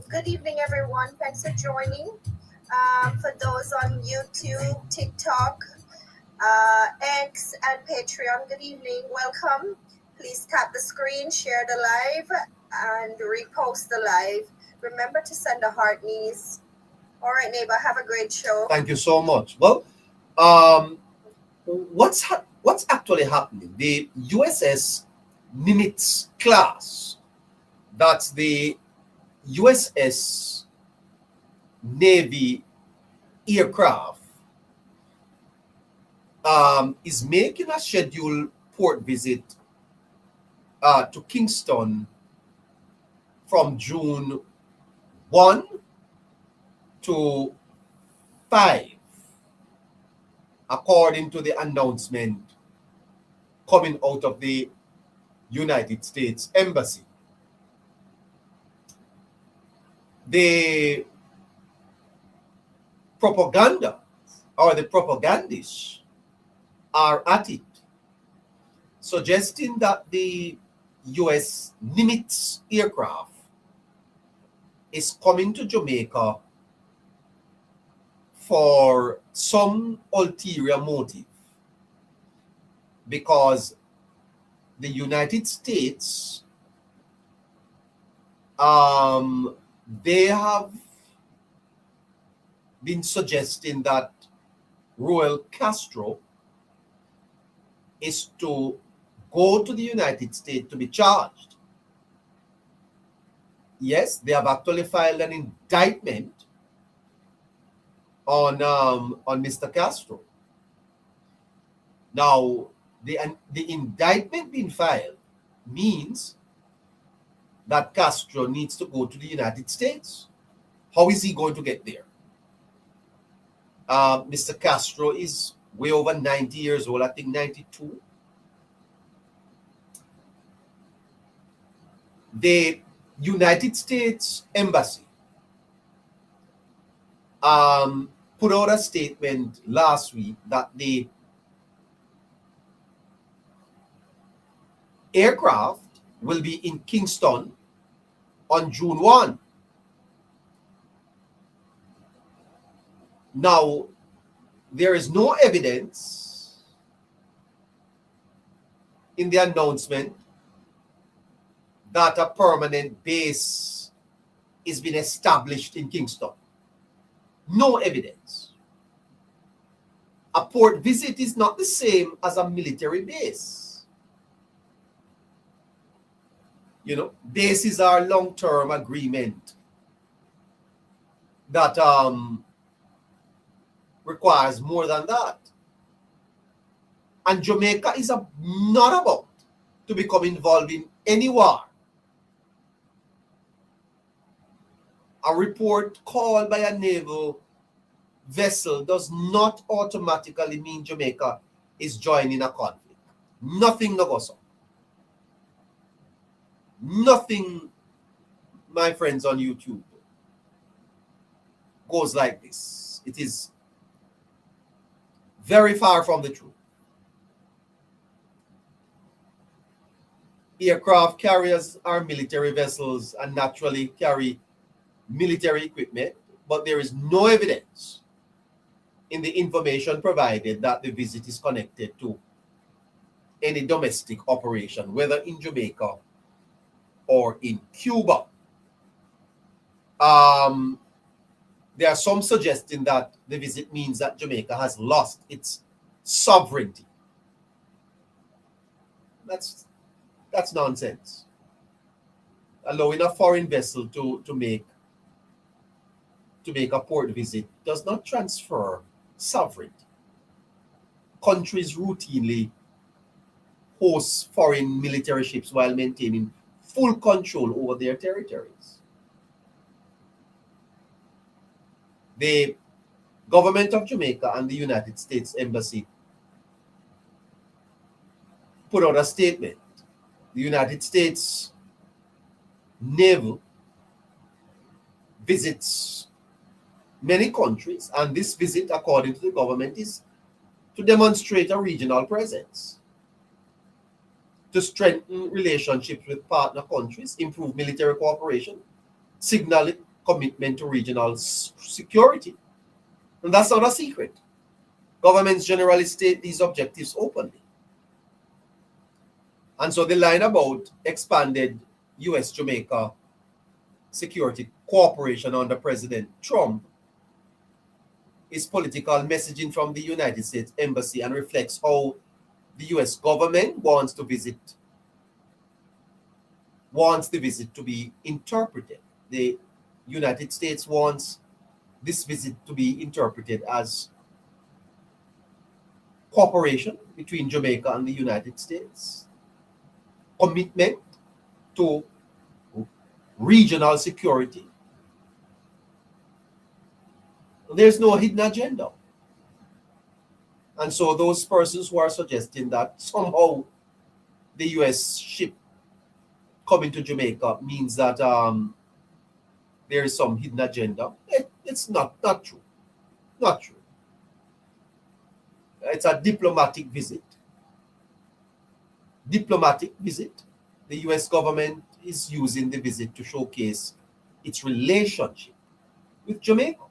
Good evening, everyone. Thanks for joining. For those on YouTube, TikTok, X, and Patreon, good evening. Welcome. Please tap the screen, share the live, and repost the live. Remember to send a heart, knees. All right, neighbor, have a great show. Thank you so much. Well, um, what's actually happening? The USS Nimitz class, that's the USS Navy aircraft, is making a scheduled port visit to Kingston from June 1 to 5, according to the announcement coming out of the United States Embassy. The propaganda or the propagandists are at it, suggesting that the US Nimitz aircraft is coming to Jamaica for some ulterior motive, because the United States, they have been suggesting that Raul Castro is to go to the United States to be charged. Yes, they have actually filed an indictment on Mr. Castro. Now, the indictment being filed means that Castro needs to go to the United States. How is he going to get there? Mr. Castro is way over 90 years old, I think 92. The United States Embassy put out a statement last week that the aircraft will be in Kingston on June 1. Now, there is no evidence in the announcement that a permanent base is being established in Kingston. No evidence. A port visit is not the same as a military base. You know, bases are long-term agreement that requires more than that. And Jamaica is not about to become involved in any war. A report called by a naval vessel does not automatically mean Jamaica is joining a conflict. Nothing no goes on. Nothing, my friends on YouTube, goes like this. It is very far from the truth. Aircraft carriers are military vessels and naturally carry military equipment, but there is no evidence in the information provided that the visit is connected to any domestic operation, whether in Jamaica or in Cuba. There are some suggesting that the visit means that Jamaica has lost its sovereignty. That's nonsense. Allowing a foreign vessel to make a port visit does not transfer sovereignty. Countries routinely host foreign military ships while maintaining full control over their territories. The government of Jamaica and the United States Embassy put out a statement. The United States Naval visits many countries, and this visit, according to the government, is to demonstrate a regional presence, to strengthen relationships with partner countries, improve military cooperation, signal commitment to regional security. And that's not a secret. Governments generally state these objectives openly. And so the line about expanded US-Jamaica security cooperation under President Trump is political messaging from the United States Embassy and reflects how the US government wants the visit to be interpreted. The United States wants this visit to be interpreted as cooperation between Jamaica and the United States, commitment to regional security. There's no hidden agenda. And so those persons who are suggesting that somehow the US ship coming to Jamaica means that there is some hidden agenda, it's not true. Not true. It's a diplomatic visit. The US government is using the visit to showcase its relationship with Jamaica.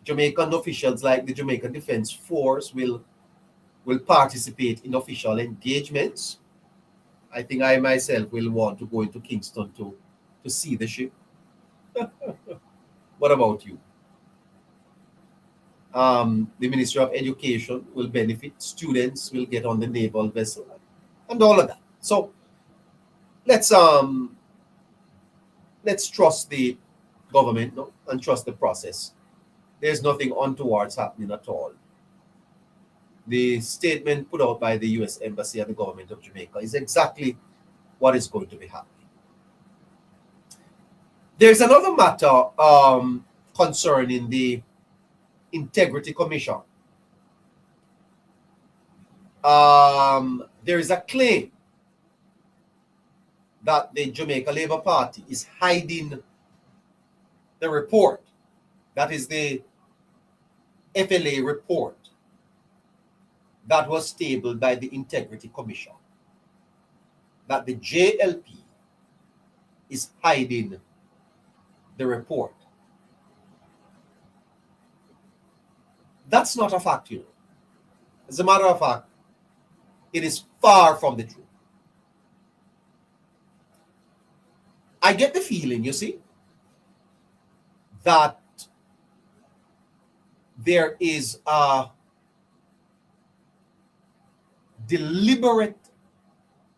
Jamaican officials like the Jamaican Defense Force will participate in official engagements. I think I myself will want to go into Kingston to see the ship. What about you? The Ministry of Education will benefit. Students will get on the naval vessel and all of that. So let's trust the government, no, and trust the process. There's nothing untoward happening at all. The statement put out by the US Embassy and the government of Jamaica is exactly what is going to be happening. There's another matter concerning the Integrity Commission. There is a claim that the Jamaica Labour Party is hiding the report. That is the FLA report that was tabled by the Integrity Commission. That the JLP is hiding the report. That's not a fact, you know. As a matter of fact, it is far from the truth. I get the feeling, you see, that there is a deliberate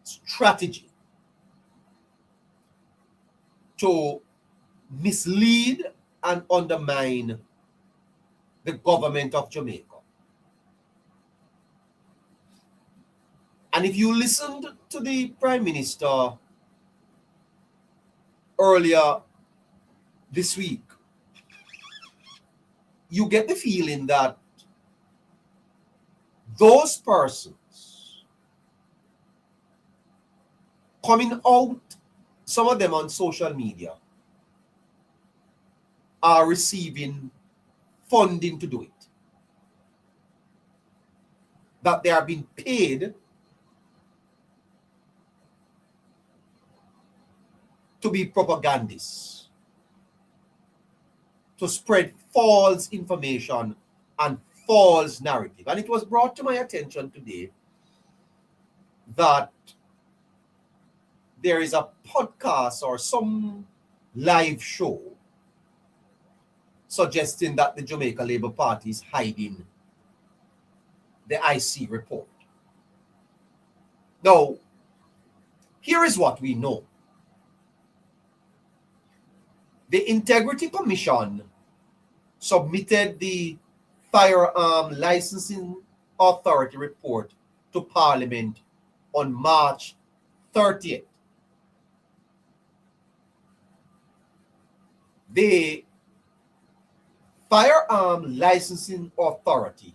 strategy to mislead and undermine the government of Jamaica. And if you listened to the Prime Minister earlier this week, you get the feeling that those persons coming out, some of them on social media, are receiving funding to do it. That they are being paid to be propagandists, to spread false information and false narrative. And it was brought to my attention today that there is a podcast or some live show suggesting that the Jamaica Labour Party is hiding the IC report. Now, here is what we know. The Integrity Commission submitted the Firearm Licensing Authority report to Parliament on March 30th. The Firearm Licensing Authority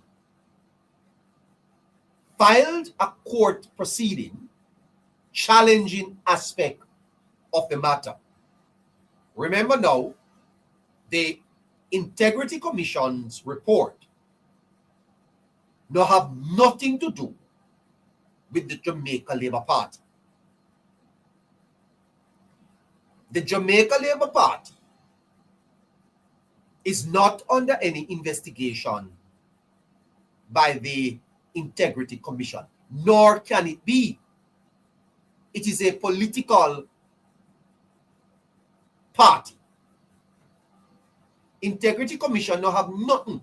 filed a court proceeding challenging aspect of the matter. Remember now, the Integrity Commission's report now have nothing to do with the Jamaica Labour Party. the Jamaica Labour Party is not under any investigation by the Integrity Commission, nor can it be. It is a political party. Integrity Commission no have nothing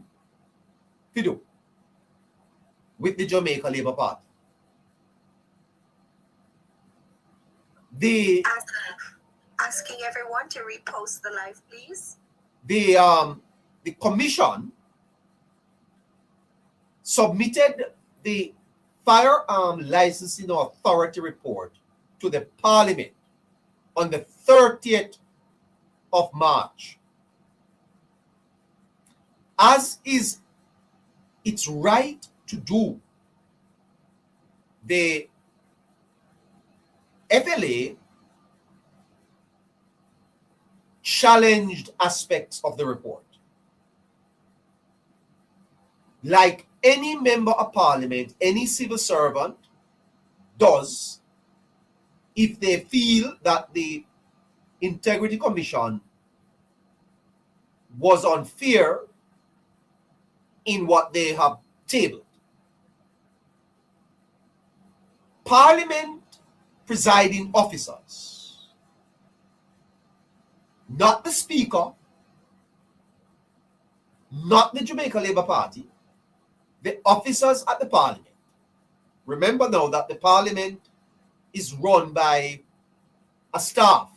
to do with the Jamaica Labour Party. Asking everyone to repost the live, please. The commission submitted the Firearm Licensing Authority report to the Parliament on the 30th of March. As is its right to do, the FLA challenged aspects of the report. Like any member of parliament, any civil servant does, if they feel that the Integrity Commission was unfair in what they have tabled. Parliament presiding officers, not the Speaker, not the Jamaica Labour Party, the officers at the Parliament. Remember now that the Parliament is run by a staff.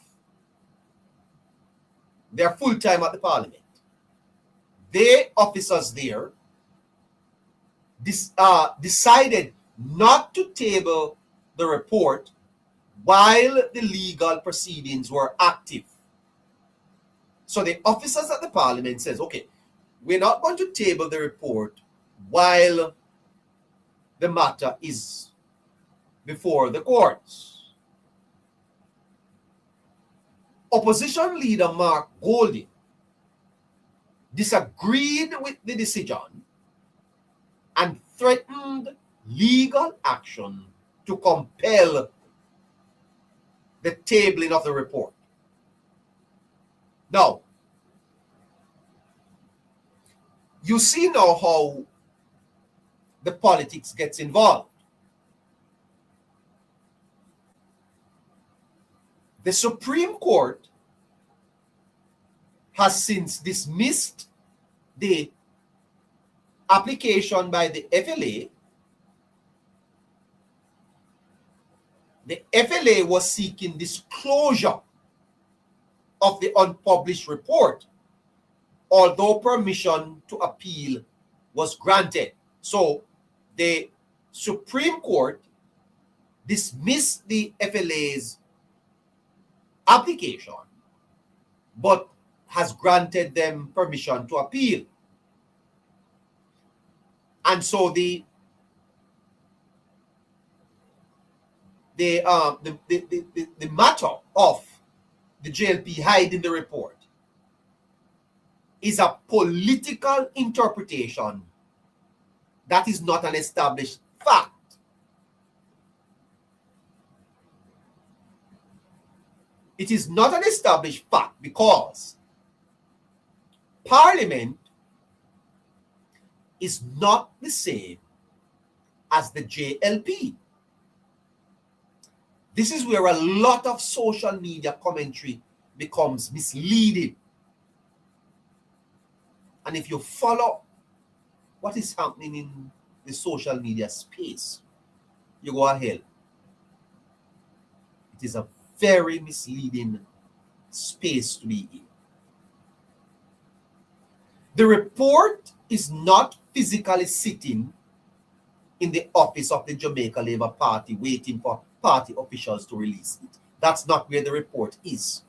They are full-time at the Parliament. The officers there decided not to table the report while the legal proceedings were active. So the officers at the Parliament says, okay, we're not going to table the report while the matter is before the courts. Opposition leader Mark Golding disagreed with the decision and threatened legal action to compel the tabling of the report. Now, you see now how the politics gets involved. The Supreme Court has since dismissed the application by the FLA. The FLA was seeking disclosure of the unpublished report, although permission to appeal was granted. So the Supreme Court dismissed the FLA's application, but has granted them permission to appeal. And so the matter of the JLP hiding the report is a political interpretation that is not an established fact. It is not an established fact because Parliament is not the same as the JLP. This is where a lot of social media commentary becomes misleading. And if you follow what is happening in the social media space, you go ahead. It is a very misleading space to be in. The report is not physically sitting in the office of the Jamaica Labour Party waiting for party officials to release it. That's not where the report is.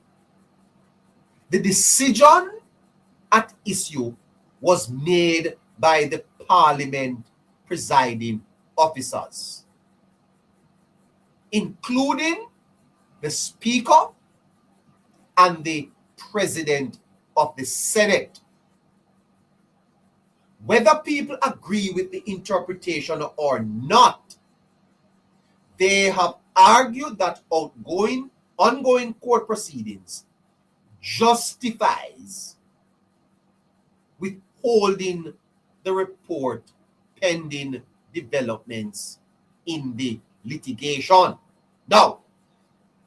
The decision at issue was made by the Parliament presiding officers, including the Speaker and the President of the Senate. Whether people agree with the interpretation or not, they have argued that ongoing court proceedings justifies withholding the report pending developments in the litigation. Now,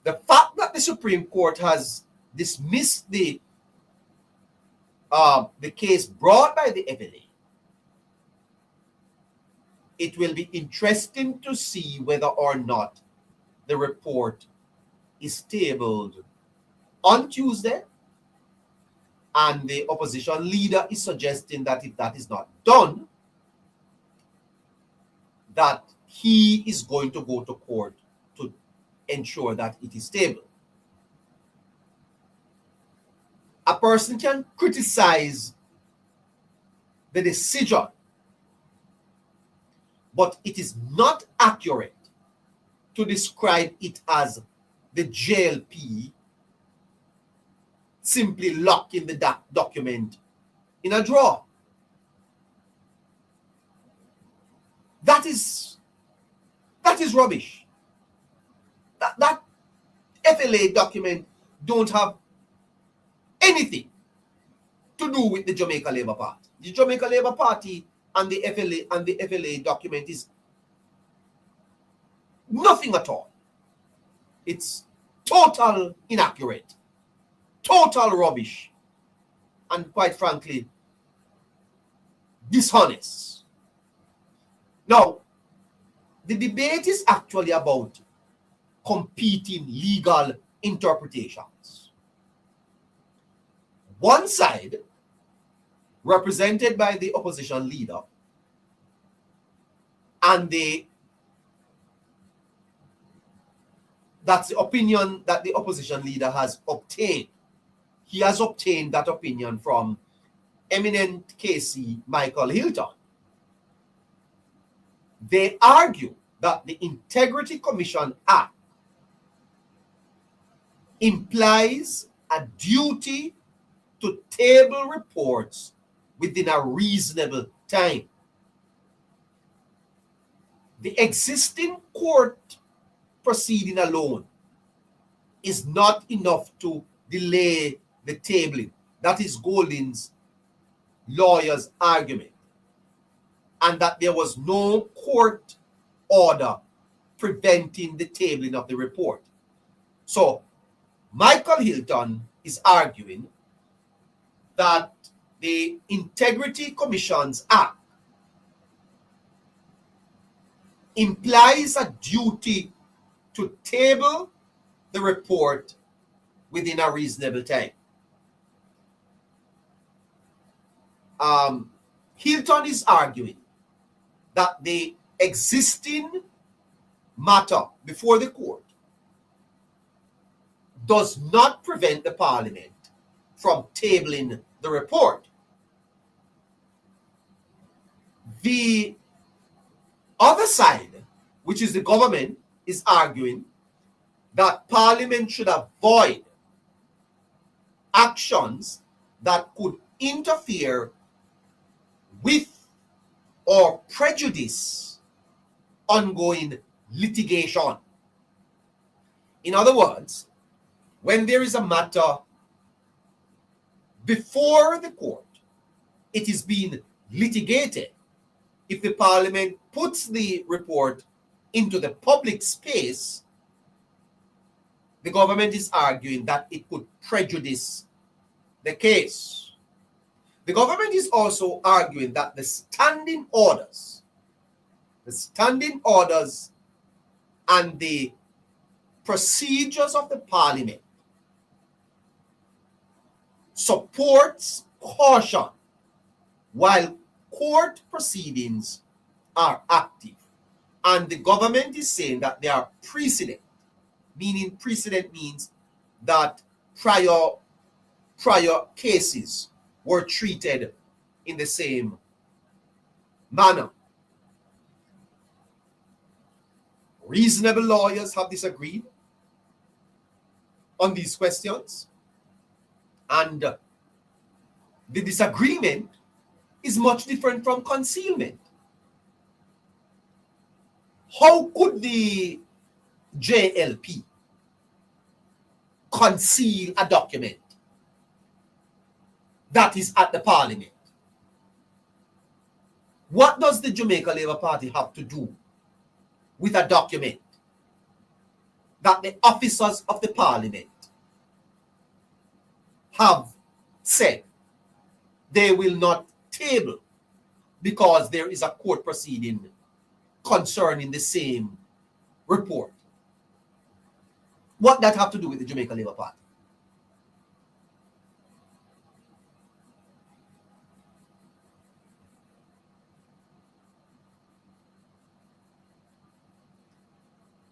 the fact that the Supreme Court has dismissed the case brought by the FLA, it will be interesting to see whether or not the report is tabled on Tuesday, and the opposition leader is suggesting that if that is not done, that he is going to go to court to ensure that it is tabled. A person can criticize the decision, but it is not accurate to describe it as the JLP simply locking the document in a drawer. That is rubbish. That FLA document don't have anything to do with the Jamaica Labour Party. The Jamaica Labour Party and the FLA document is nothing at all. It's total inaccurate, total rubbish, and quite frankly, dishonest. Now, the debate is actually about competing legal interpretations. One side, represented by the opposition leader, and that's the opinion that the opposition leader has obtained. He has obtained that opinion from eminent KC Michael Hilton. They argue that the Integrity Commission Act implies a duty to table reports within a reasonable time. The existing court proceeding alone is not enough to delay the tabling. That is Golding's lawyer's argument. And that there was no court order preventing the tabling of the report. So, Michael Hilton is arguing that the Integrity Commissions Act implies a duty to table the report within a reasonable time. Hilton is arguing that the existing matter before the court does not prevent the Parliament from tabling the report. The other side, which is the government, is arguing that Parliament should avoid actions that could interfere with or prejudice ongoing litigation. In other words, when there is a matter before the court, it is being litigated. If the Parliament puts the report into the public space, the government is arguing that it could prejudice the case. The government is also arguing that the standing orders and the procedures of the Parliament supports caution while court proceedings are active. And the government is saying that they are precedent, meaning precedent means that prior cases were treated in the same manner. Reasonable lawyers have disagreed on these questions, and the disagreement is much different from concealment. How could the JLP conceal a document that is at the parliament. What does the Jamaica Labour Party have to do with a document that the officers of the parliament have said they will not table because there is a court proceeding concerning the same report? What that have to do with the Jamaica Labour Party?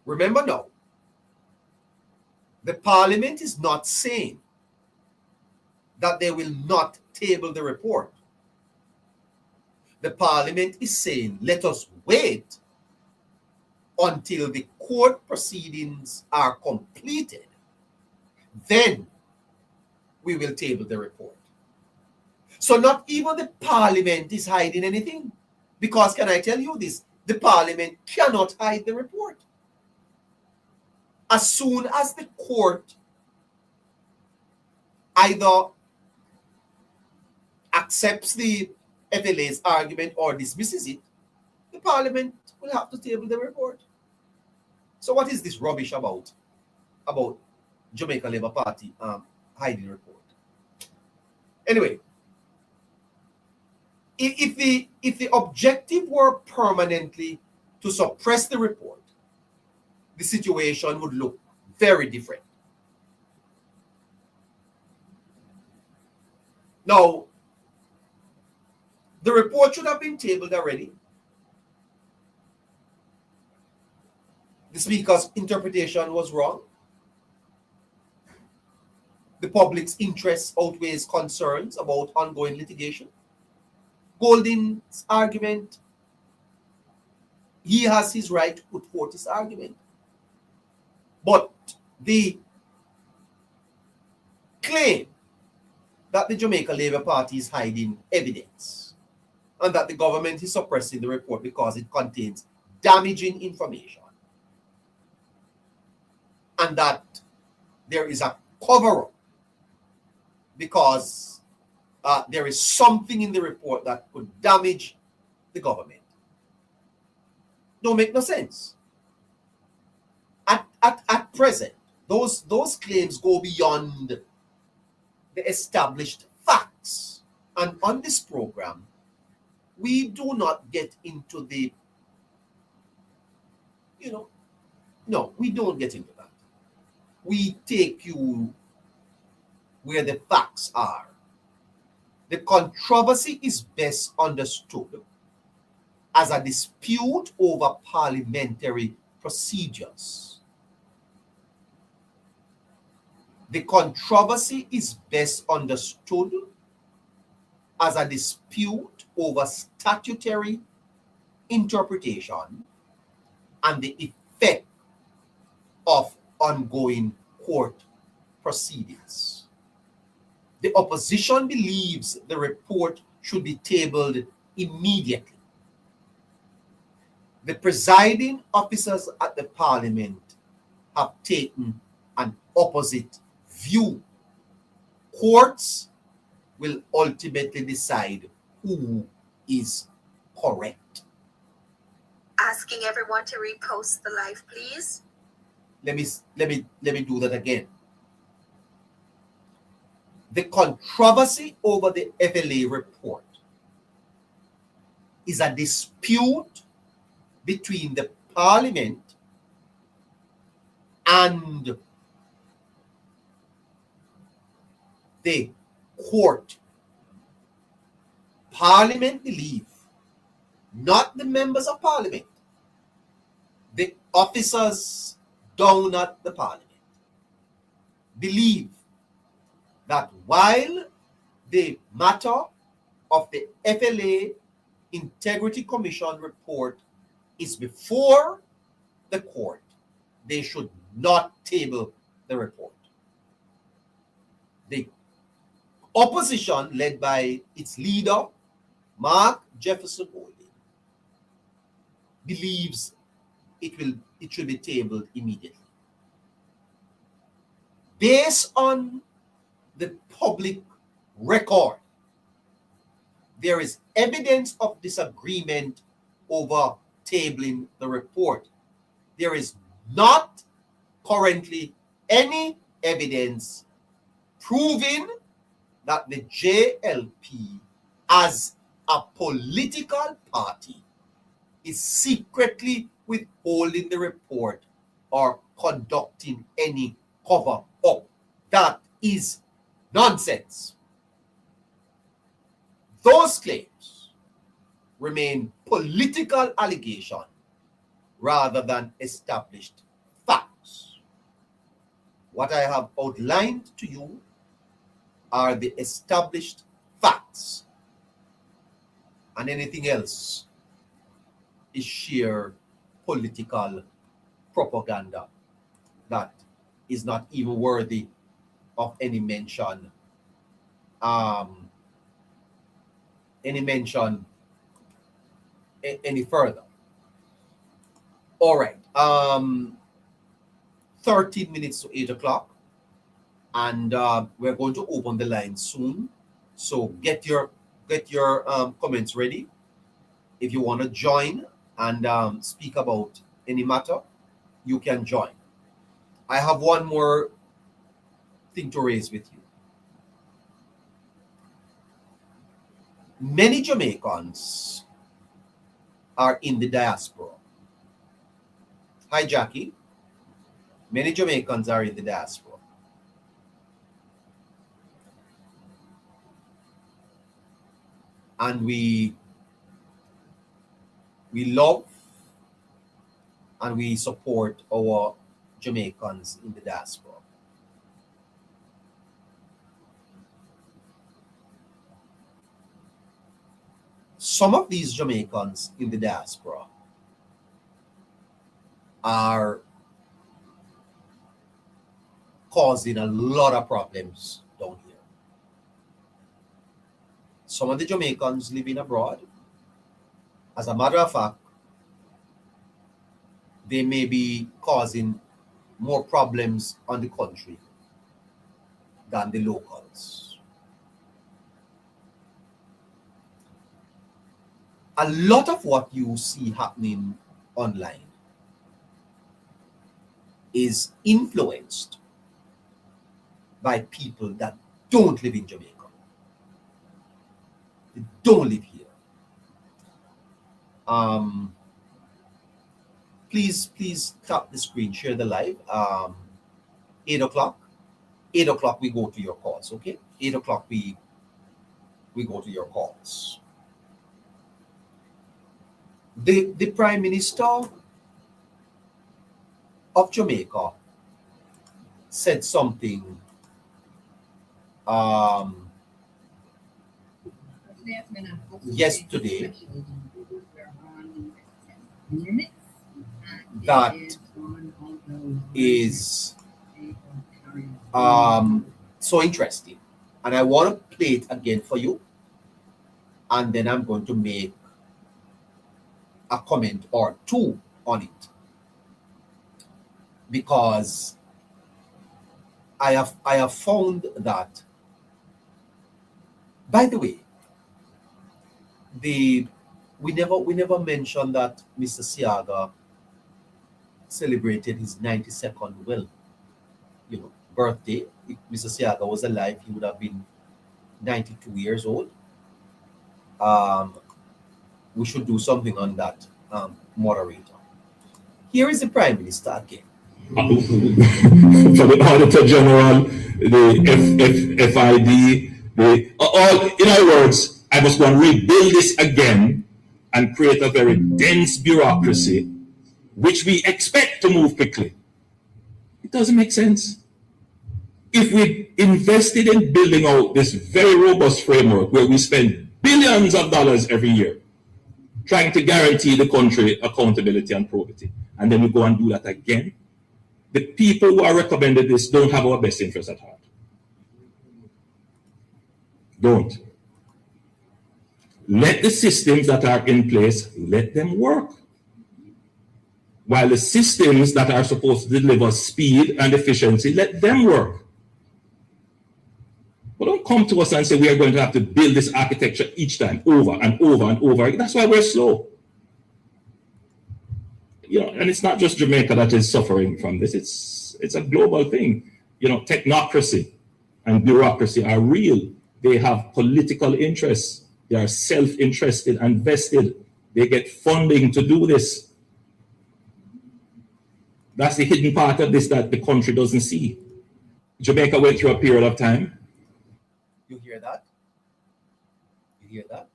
Remember now, the parliament is not saying that they will not table the report. The parliament is saying, let us wait until the court proceedings are completed. Then we will table the report. So not even the parliament is hiding anything. Because can I tell you this? The parliament cannot hide the report. As soon as the court either accepts the FLA's argument or dismisses it, the parliament will have to table the report. So what is this rubbish about Jamaica Labour Party hiding the report? Anyway, if the objective were permanently to suppress the report, the situation would look very different. Now, the report should have been tabled already. The Speaker's interpretation was wrong. The public's interest outweighs concerns about ongoing litigation. Golding's argument, he has his right to put forth his argument. But the claim that the Jamaica Labour Party is hiding evidence and that the government is suppressing the report because it contains damaging information and that there is a cover-up because there is something in the report that could damage the government don't make no sense. At present, those claims go beyond the established facts. And on this program, we do not get into the, no, we don't get into that. We take you where the facts are. The controversy is best understood as a dispute over parliamentary procedures. The controversy is best understood as a dispute over statutory interpretation and the effect of ongoing court proceedings. The opposition believes the report should be tabled immediately. The presiding officers at the parliament have taken an opposite view. Courts will ultimately decide who is correct. Asking everyone to repost the live, please. Let me do that again. The controversy over the FLA report is a dispute between the parliament and the court. Parliament believe, not the members of parliament, the officers down at the parliament believe that while the matter of the FLA Integrity Commission report is before the court, they should not table the report. The opposition, led by its leader, Mark Jefferson Golding, believes it should be tabled immediately. Based on the public record there is evidence of disagreement over tabling the report. There is not currently any evidence proving that the JLP as a political party is secretly withholding the report or conducting any cover-up. That is nonsense. Those claims remain political allegations rather than established facts. What I have outlined to you are the established facts, and anything else is sheer political propaganda that is not even worthy of any mention any further. All right, 13 minutes to 8 o'clock, and we're going to open the line soon, so get your comments ready. If you want to join and speak about any matter, you can join. I have one more thing to raise with you. Many Jamaicans are in the diaspora. Hi, Jackie. Many Jamaicans are in the diaspora. And we love and we support our Jamaicans in the diaspora. Some of these Jamaicans in the diaspora are causing a lot of problems down here. Some of the Jamaicans living abroad, as a matter of fact, they may be causing more problems on the country than the locals. A lot of what you see happening online is influenced by people that don't live in Jamaica. They don't live here. Please tap the screen, share the live. 8 o'clock. 8 o'clock we go to your calls, okay? 8 o'clock we go to your calls. The Prime Minister of Jamaica said something yesterday that is so interesting, and I want to play it again for you, and then I'm going to make a comment or two on it, because I have found that, by the way, we never mentioned that Mr. Siaga celebrated his 92nd birthday. If Mr. Siaga was alive, he would have been 92 years old. We should do something on that, moderator. Here is the Prime Minister again. For the Auditor General, the FID, all, in other words, I was going to rebuild this again and create a very dense bureaucracy, which we expect to move quickly. It doesn't make sense. If we invested in building out this very robust framework where we spend billions of dollars every year trying to guarantee the country accountability and probity, and then we go and do that again, the people who are recommended this don't have our best interest at heart. Don't. Let the systems that are in place, let them work. While the systems that are supposed to deliver speed and efficiency, let them work. But don't come to us and say we are going to have to build this architecture each time over and over and over. That's why we're slow. And it's not just Jamaica that is suffering from this. It's a global thing. Technocracy and bureaucracy are real. They have political interests. They are self-interested and vested. They get funding to do this. That's the hidden part of this that the country doesn't see. Jamaica went through a period of time. You hear that? You hear that?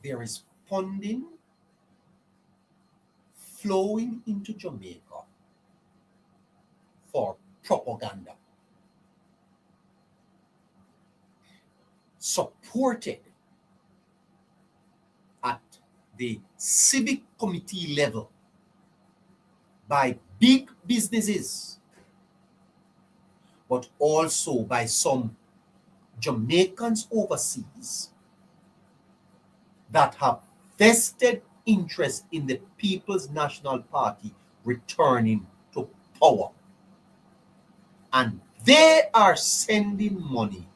There is funding flowing into Jamaica for propaganda, supported at the civic committee level by big businesses, but also by some Jamaicans overseas that have vested interest in the People's National Party returning to power. And they are sending money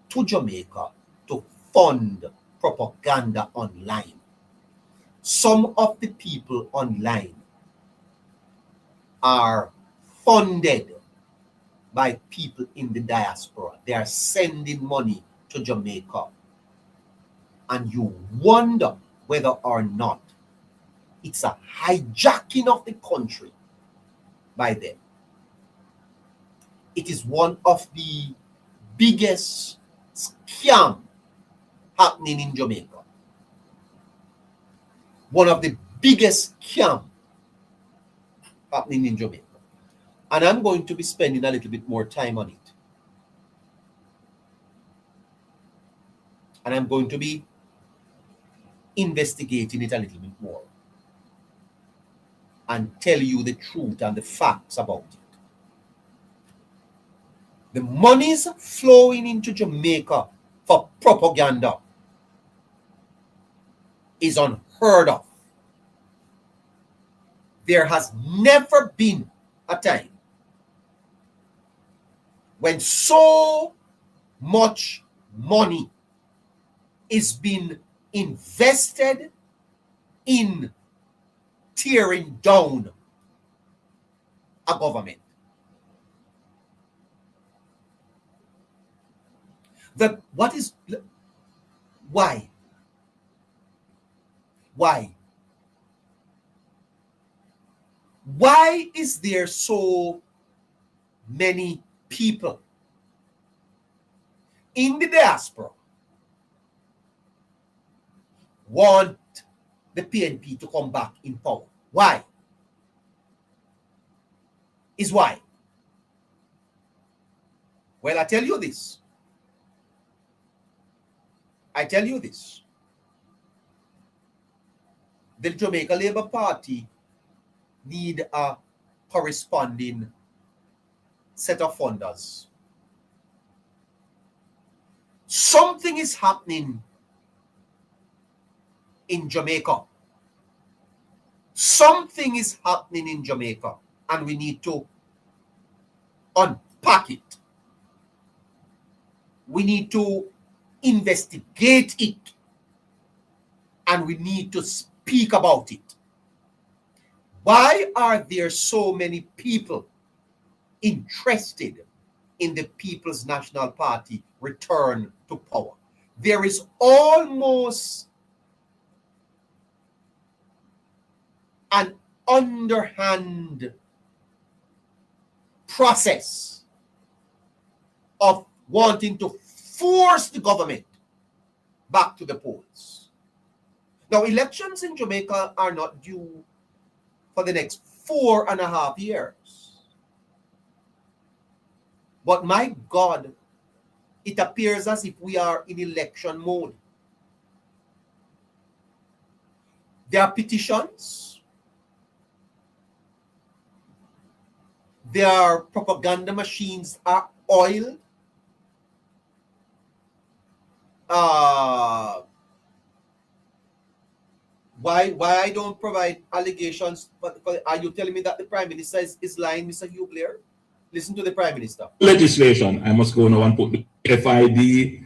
to Jamaica to fund propaganda online. Some of the people online are funded by people in the diaspora. They are sending money to Jamaica. And you wonder whether or not it's a hijacking of the country by them. It is one of the biggest scams happening in Jamaica. One of the biggest scams happening in Jamaica. And I'm going to be spending a little bit more time on it. And I'm going to be investigating it a little bit more and tell you the truth and the facts about it. The monies flowing into Jamaica for propaganda is unheard of. There has never been a time when so much money is being invested in tearing down a government. Why? Why is there so many people in the diaspora want the PNP to come back in power? Why? Why? Well, I tell you this. The Jamaica Labour Party need a corresponding set of funders. Something is happening in Jamaica. Something is happening in Jamaica, and we need to unpack it. We need to investigate it, and we need to speak about it. Why are there so many people interested in the People's National Party return to power? There is almost an underhand process of wanting to force the government back to the polls. Now, elections in Jamaica are not due for the next 4.5 years. But my God, it appears as if we are in election mode. There are petitions. Their propaganda machines are oiled. Why I don't provide allegations? But are you telling me that the Prime Minister is lying, Mr. Hugh Blair? Listen to the Prime Minister. Legislation, I must go now and put the FID,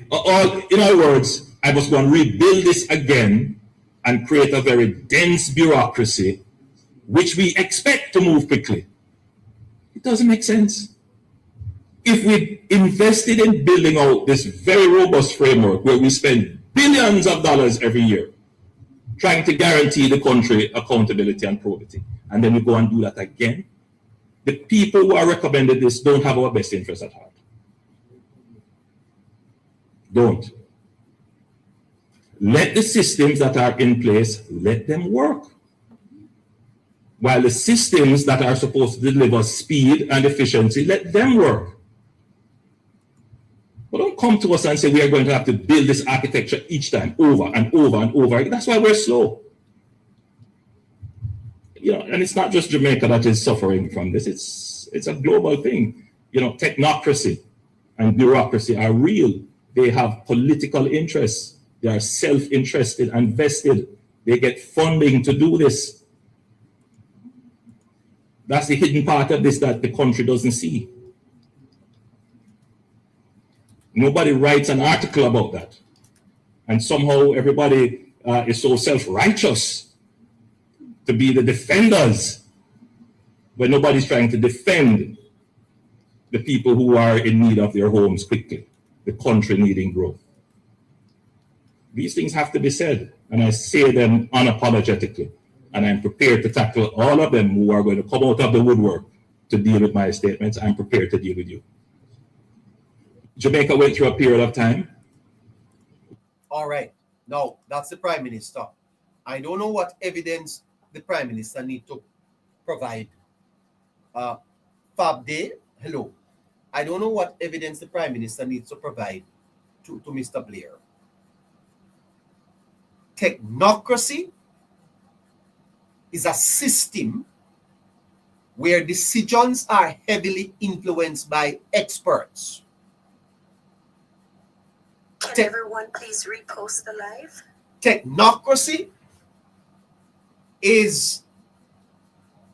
all, in other words, I must go and rebuild this again and create a very dense bureaucracy, which we expect to move quickly. It doesn't make sense. If we invested in building out this very robust framework where we spend billions of dollars every year trying to guarantee the country accountability and probity, and then we go and do that again, the people who are recommended this don't have our best interest at heart. Don't. Let the systems that are in place, let them work. While the systems that are supposed to deliver speed and efficiency, let them work. But don't come to us and say we are going to have to build this architecture each time over and over and over. That's why we're slow. And it's not just Jamaica that is suffering from this. It's a global thing. Technocracy and bureaucracy are real. They have political interests. They are self-interested and vested. They get funding to do this. That's the hidden part of this that the country doesn't see. Nobody writes an article about that. And somehow everybody is so self-righteous to be the defenders when nobody's trying to defend the people who are in need of their homes quickly, the country needing growth. These things have to be said, and I say them unapologetically. And I'm prepared to tackle all of them who are going to come out of the woodwork to deal with my statements. I'm prepared to deal with you. Jamaica went through a period of time. All right. Now, that's the Prime Minister. I don't know what evidence the Prime Minister need to provide. Fab Day, hello. I don't know what evidence the Prime Minister needs to provide to Mr. Blair. Technocracy is a system where decisions are heavily influenced by experts. Can everyone please repost the live? Technocracy is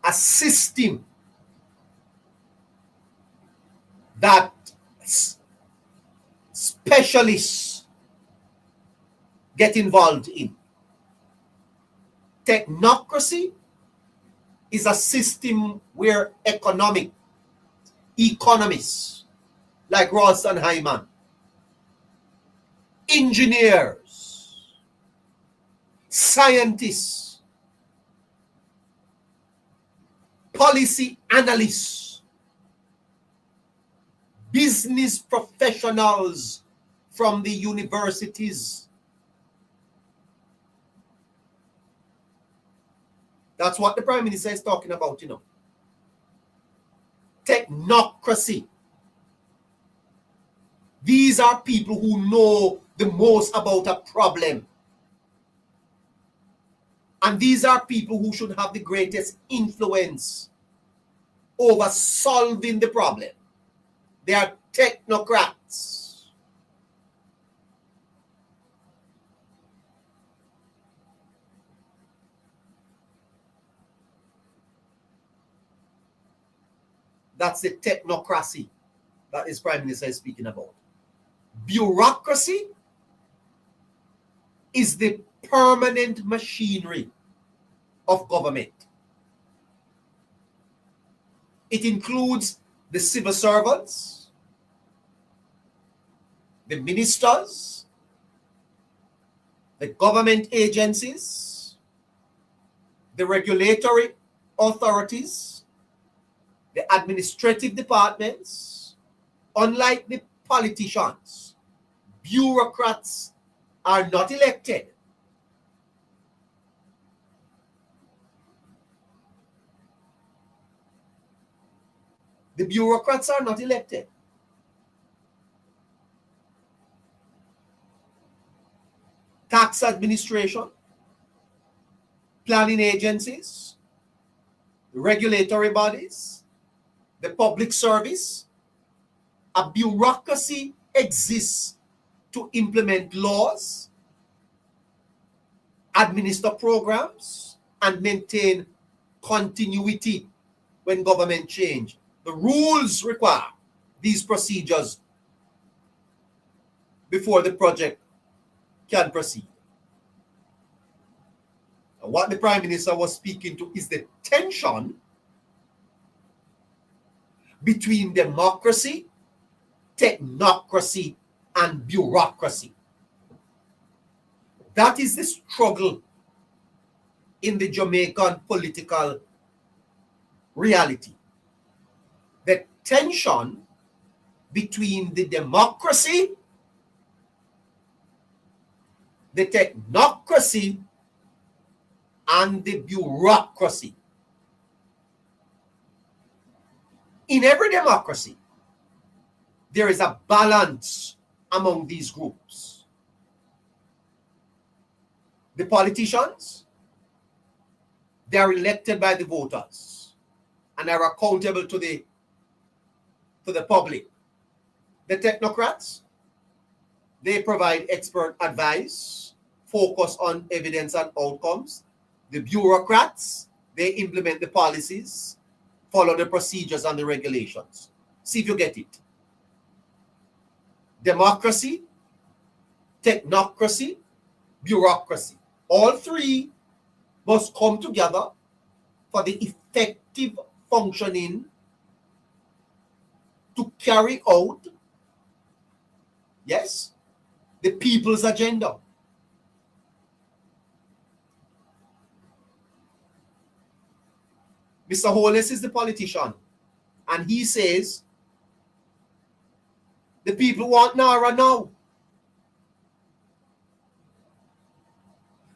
a system that specialists get involved in. Technocracy is a system where economists like Ralston Hyman, engineers, scientists, policy analysts, business professionals from the universities. That's what the Prime Minister is talking about, Technocracy. These are people who know the most about a problem. And these are people who should have the greatest influence over solving the problem. They are technocrats. That's the technocracy that his Prime Minister is speaking about. Bureaucracy is the permanent machinery of government. It includes the civil servants, the ministers, the government agencies, the regulatory authorities, the administrative departments. Unlike the politicians, bureaucrats are not elected. The bureaucrats are not elected. Tax administration, planning agencies, regulatory bodies, the public service. A bureaucracy exists to implement laws, administer programs, and maintain continuity when government change. The rules require these procedures before the project can proceed. And what the Prime Minister was speaking to is the tension between democracy, technocracy, and bureaucracy. That is the struggle in the Jamaican political reality. The tension between the democracy, the technocracy, and the bureaucracy. In every democracy, there is a balance among these groups. The politicians, they are elected by the voters and are accountable to the public. The technocrats, they provide expert advice, focus on evidence and outcomes. The bureaucrats, they implement the policies, follow the procedures and the regulations. See if you get it. Democracy, technocracy, bureaucracy. All three must come together for the effective functioning to carry out, yes, the people's agenda. Mr. Holness is the politician, and he says the people want Nara now.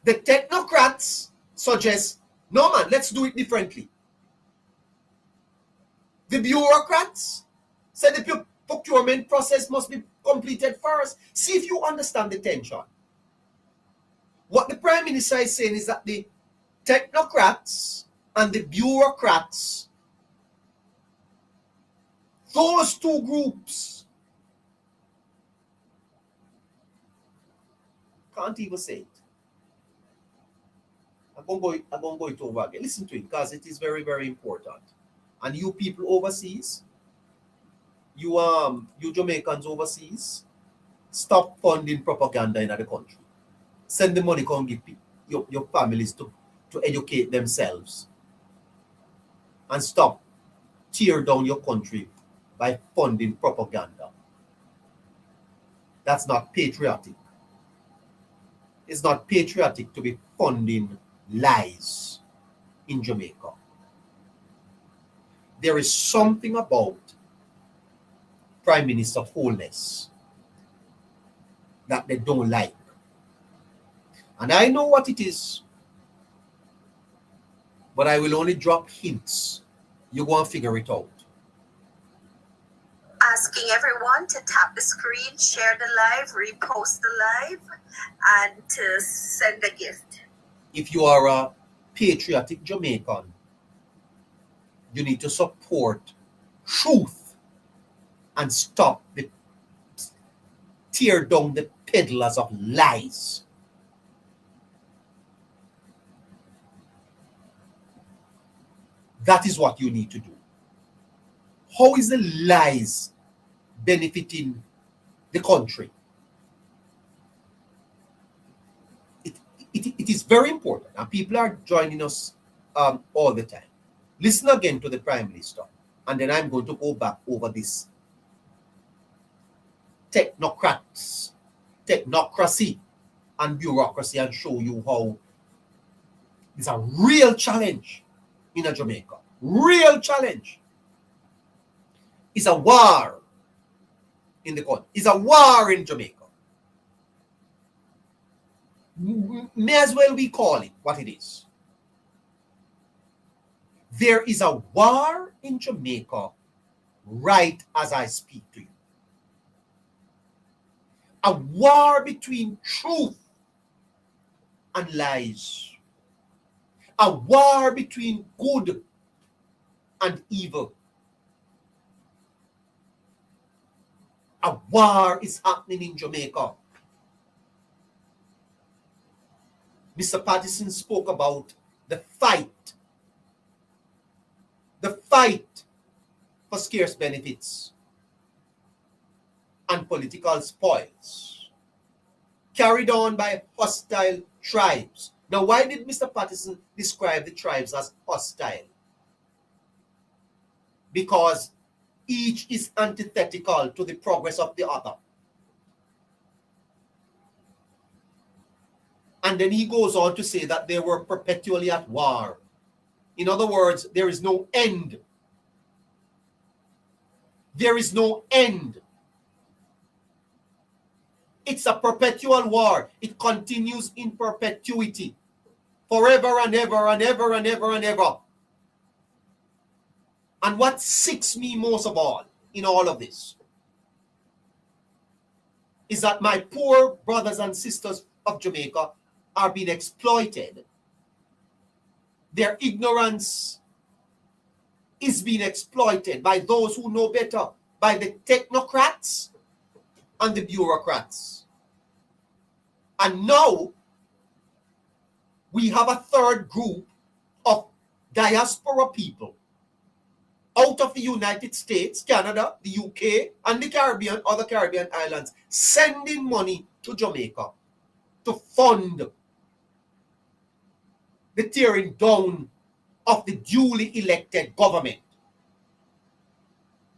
The technocrats suggest, no man, let's do it differently. The bureaucrats said the procurement process must be completed first. See if you understand the tension. What the Prime Minister is saying is that the technocrats and the bureaucrats, those two groups, can't even say it. I'm going to go it over again. Listen to it because it is very, very important. And you people overseas, you Jamaicans overseas, stop funding propaganda in the country. Send the money, come give your families to educate themselves. And stop tear down your country by funding propaganda. That's not patriotic. It's not patriotic to be funding lies in Jamaica. There is something about Prime Minister Holness that they don't like. And I know what it is, but I will only drop hints. You go and figure it out. Asking everyone to tap the screen, share the live, repost the live, and to send a gift. If you are a patriotic Jamaican, you need to support truth and stop the tear down the peddlers of lies. That is what you need to do. How is the lies benefiting the country? It is very important, and people are joining us all the time. Listen again to the Prime Minister, and then I'm going to go back over this technocracy, and bureaucracy and show you how it's a real challenge in Jamaica. Real challenge. It's a war in the country. It's a war in Jamaica. May as well we call it what it is. There is a war in Jamaica right as I speak to you. A war between truth and lies. A war between good and evil. A war is happening in Jamaica. Mr. Patterson spoke about the fight for scarce benefits and political spoils, carried on by hostile tribes. Now, why did Mr. Patterson describe the tribes as hostile? Because each is antithetical to the progress of the other. And then he goes on to say that they were perpetually at war. In other words, there is no end. There is no end. It's a perpetual war. It continues in perpetuity. Forever and ever and ever and ever and ever. And what sicks me most of all in all of this is that my poor brothers and sisters of Jamaica are being exploited. Their ignorance is being exploited by those who know better, by the technocrats and the bureaucrats. And now we have a third group of diaspora people out of the United States, Canada, the UK, and the Caribbean, other Caribbean islands, sending money to Jamaica to fund the tearing down of the duly elected government.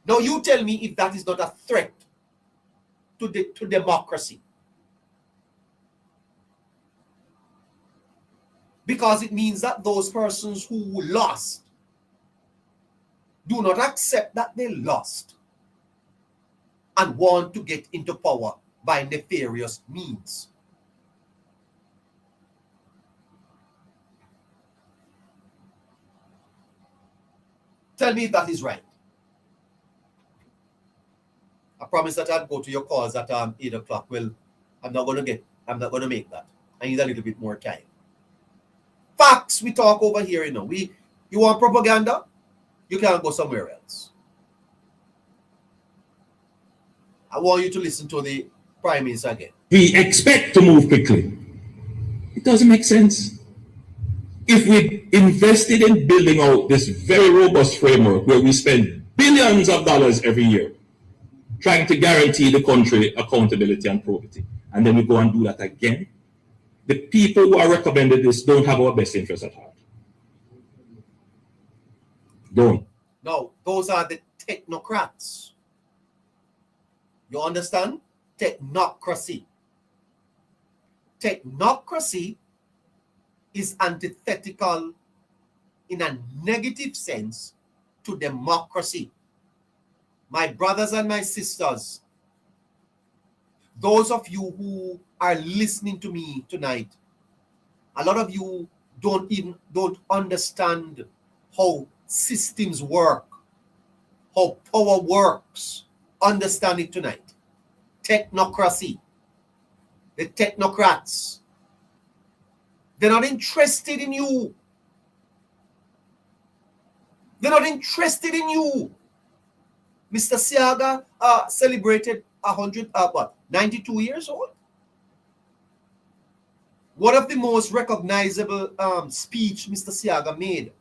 Now you tell me if that is not a threat to democracy. Because it means that those persons who lost do not accept that they lost and want to get into power by nefarious means. Tell me if that is right. I promise that I'll go to your calls at 8 o'clock. Well, I'm not going to make that. I need a little bit more time. Facts we talk over here, you know. You want propaganda? You can't go somewhere else. I want you to listen to the Prime Minister again. We expect to move quickly. It doesn't make sense. If we invested in building out this very robust framework where we spend billions of dollars every year trying to guarantee the country accountability and probity, and then we go and do that again, the people who are recommended this don't have our best interests at heart. Don't. No, those are the technocrats. You understand? Technocracy. Technocracy is antithetical in a negative sense to democracy. My brothers and my sisters, those of you who are listening to me tonight, a lot of you don't understand how systems work, how power works. Understand it tonight. Technocracy. The technocrats. They're not interested in you. They're not interested in you. Mr. Siaga celebrated 92 years old. One of the most recognizable speech Mr. Siaga made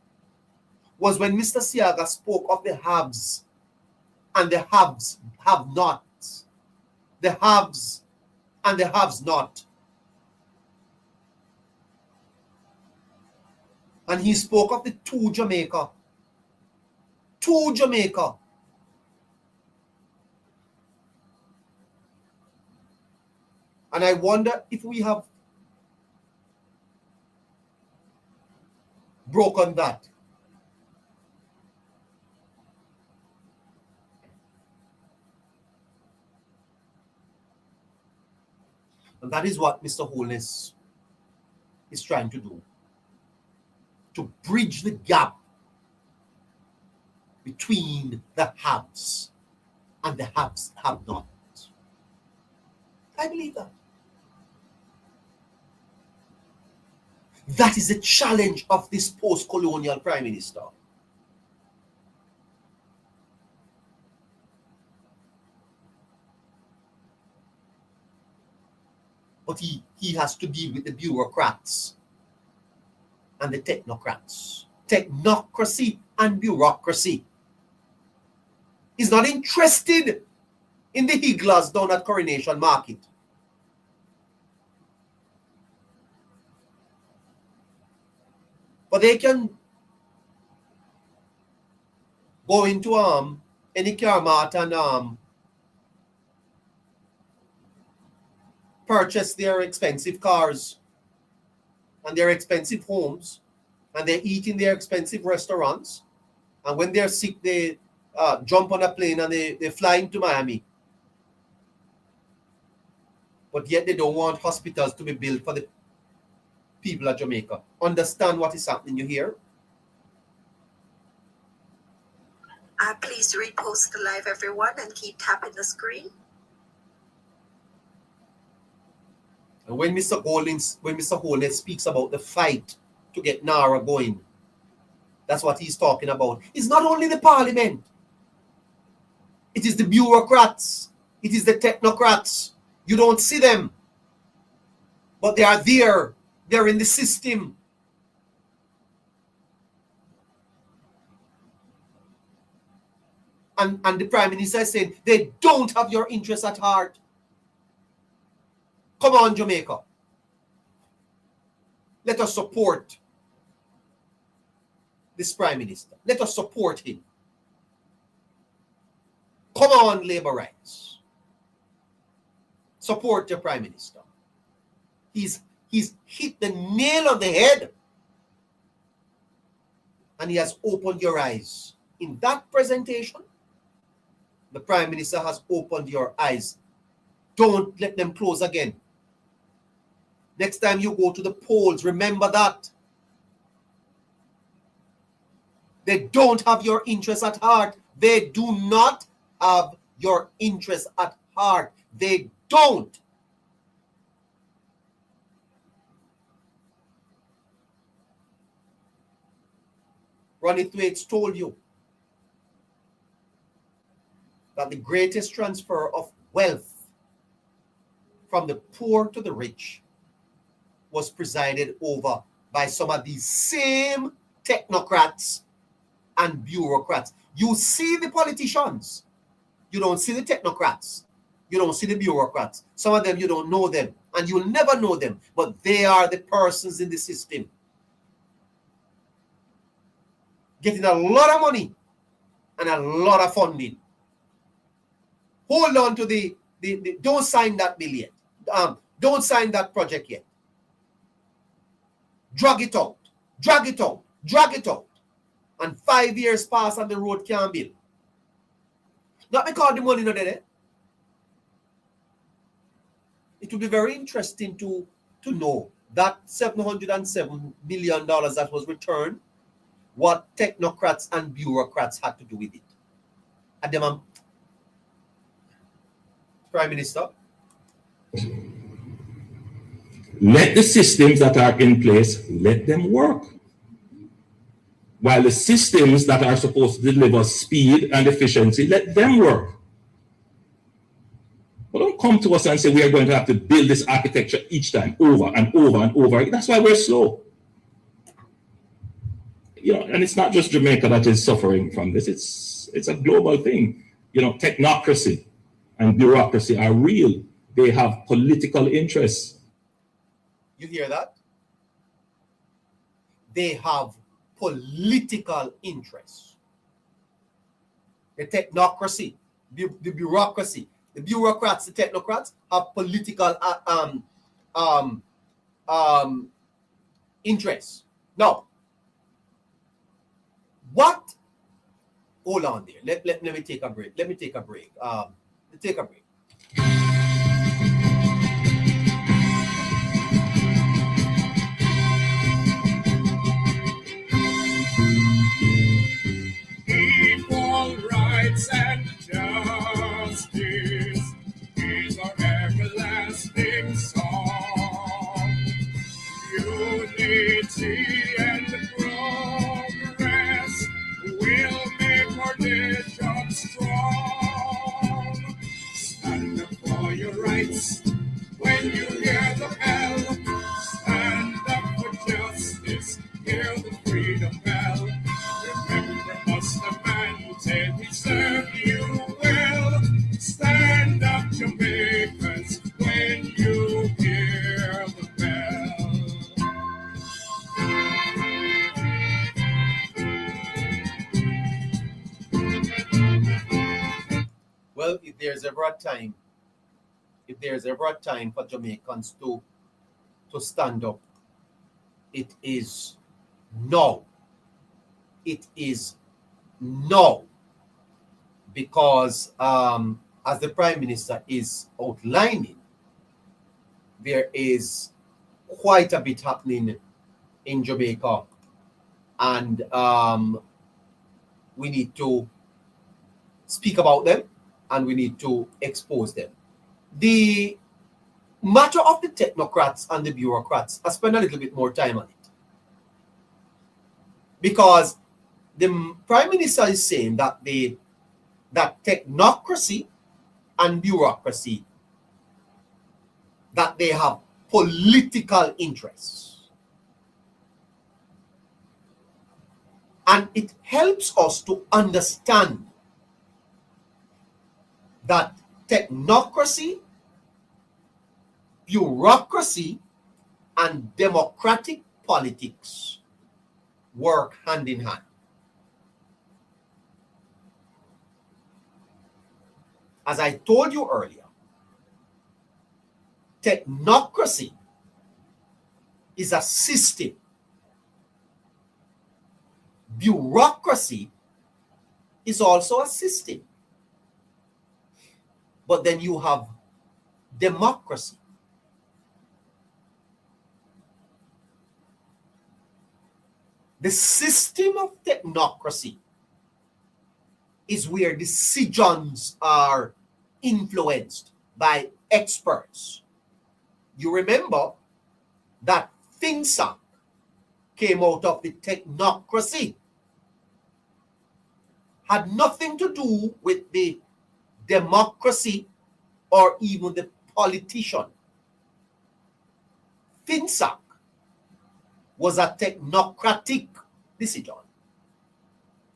was when Mr. Siaga spoke of the haves and the have-nots. The haves and the haves not. And he spoke of the two Jamaica. Two Jamaica. And I wonder if we have broken that. And that is what Mr. Holness is trying to do. To bridge the gap between the haves and the have not. I believe that. That is the challenge of this post-colonial Prime Minister. But he has to deal with the bureaucrats and the technocrats. Technocracy and bureaucracy. He's not interested in the higglers down at Coronation Market. But they can go into any car mart and purchase their expensive cars and their expensive homes, and they eat in their expensive restaurants, and when they're sick they jump on a plane and they fly into Miami. But yet they don't want hospitals to be built for the people of Jamaica. Understand what is happening, you hear? Please repost the live, everyone, and keep tapping the screen. And when Mr. Holness speaks about the fight to get NARA going, that's what he's talking about. It's not only the parliament. It is the bureaucrats. It is the technocrats. You don't see them. But they are there. They're in the system. And the Prime Minister is saying they don't have your interests at heart. Come on, Jamaica. Let us support this Prime Minister. Let us support him. Come on, Labour rights. Support your Prime Minister. He's hit the nail on the head. And he has opened your eyes. In that presentation, the Prime Minister has opened your eyes. Don't let them close again. Next time you go to the polls, remember that. They don't have your interests at heart. They do not have your interests at heart. They don't. Ronnie Thwaites told you that the greatest transfer of wealth from the poor to the rich was presided over by some of these same technocrats and bureaucrats. You see the politicians. You don't see the technocrats. You don't see the bureaucrats. Some of them, you don't know them. And you'll never know them. But they are the persons in the system getting a lot of money and a lot of funding. Hold on to the don't sign that bill yet. Don't sign that project yet. Drag it out. Drag it out. Drag it out. And 5 years pass and the road can't build. Not because the money not there. It would be very interesting to know that $707 million that was returned, what technocrats and bureaucrats had to do with it. And them, Prime Minister. Let the systems that are in place, let them work. While the systems that are supposed to deliver speed and efficiency, let them work. But don't come to us and say we are going to have to build this architecture each time over and over and over. That's why we're slow. You know, and it's not just Jamaica that is suffering from this. It's a global thing. You know, technocracy and bureaucracy are real. They have political interests. You hear that? They have political interests. The technocracy, the bureaucracy, the bureaucrats, the technocrats have political interests. Now, what? Hold on there. Let me take a break. Let me take a break. Take a break. Equal rights and justice is our everlasting song. Unity and progress will make our nation strong. Stand up for your rights when you hear the bell. Stand up for justice, hear the freedom bell. Remember us, the man who said we serve you Jamaicans, when you hear the bell. Well, if there's ever a time for Jamaicans to stand up, it is now. It is now. Because as the Prime Minister is outlining, there is quite a bit happening in Jamaica, and we need to speak about them and we need to expose them. The matter of the technocrats and the bureaucrats, I spend a little bit more time on it. Because the Prime Minister is saying that that technocracy and bureaucracy, that they have political interests. And it helps us to understand that technocracy, bureaucracy, and democratic politics work hand in hand. As I told you earlier, technocracy is a system. Bureaucracy is also a system. But then you have democracy. The system of technocracy is where decisions are influenced by experts. You remember that FinSAC came out of the technocracy. Had nothing to do with the democracy or even the politician. FinSAC was a technocratic decision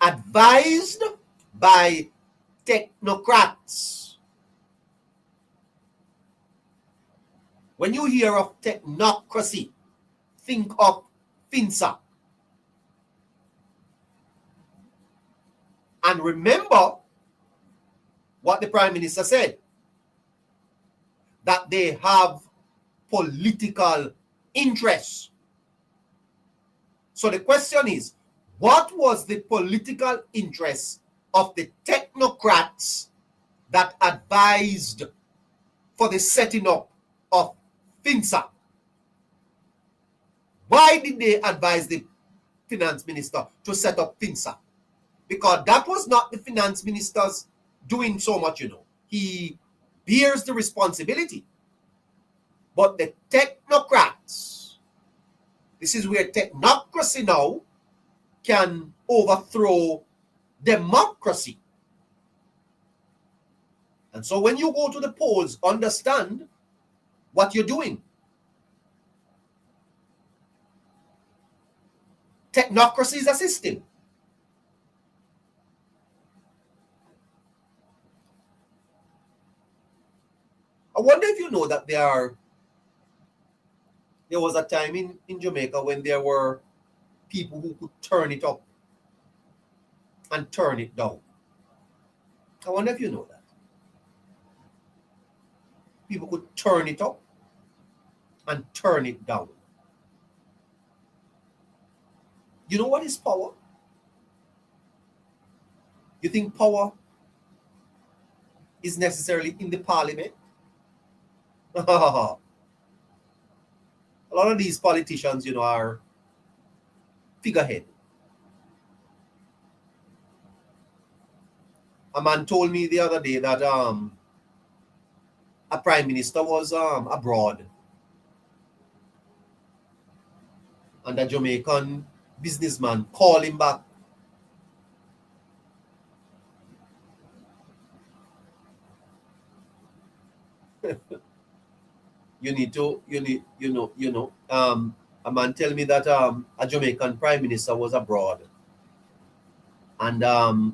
advised by technocrats. When you hear of technocracy, think of FinSAC. And remember what the Prime Minister said, that they have political interests. So the question is, what was the political interest of the technocrats that advised for the setting up of FinSAC? Why did they advise the finance minister to set up FinSAC? Because that was not the finance minister's doing so much, He bears the responsibility. But the technocrats, this is where technocracy now can overthrow democracy. And so when you go to the polls, understand what you're doing. Technocracy is a system. I wonder if you know that there was a time in Jamaica when there were people who could turn it up and turn it down. I wonder if you know that. People could turn it up and turn it down. You know what is power? You think power is necessarily in the parliament? A lot of these politicians, are figurehead. A man told me the other day that a prime minister was abroad, and a Jamaican businessman called him back. A man tell me that a Jamaican prime minister was abroad, and a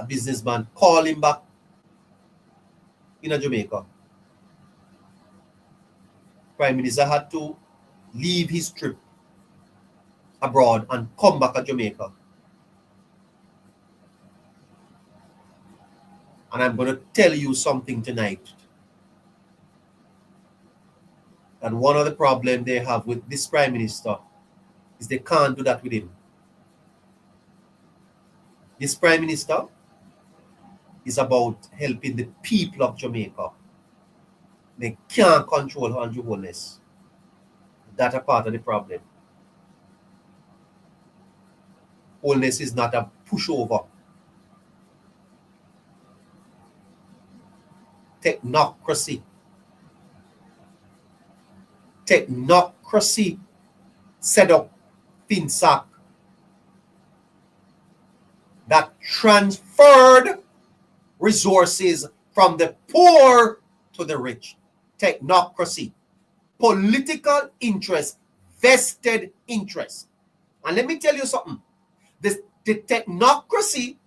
businessman called him back in Jamaica Prime Minister had to leave his trip abroad and come back to Jamaica. And I'm going to tell you something tonight. And one of the problems they have with this Prime Minister is they can't do that with him. This Prime Minister is about helping the people of Jamaica. They can't control Andrew Holness. That's a part of the problem. Holness is not a pushover. Technocracy. Technocracy set up FinSAC that transferred resources from the poor to the rich. Technocracy. Political interest, vested interest. And let me tell you something. The technocracy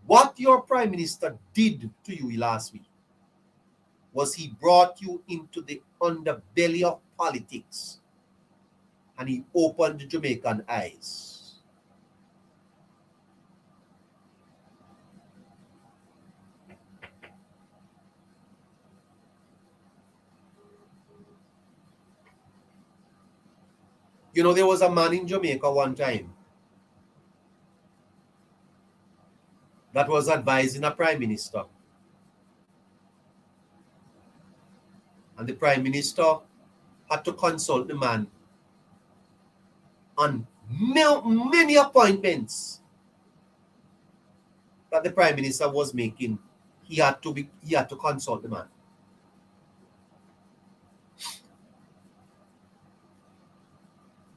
what your Prime Minister did to you last week was he brought you into the underbelly of politics and he opened the Jamaican eyes. You know, there was a man in Jamaica one time that was advising a Prime Minister. And the Prime Minister had to consult the man on many appointments that the Prime Minister was making. He had to consult the man.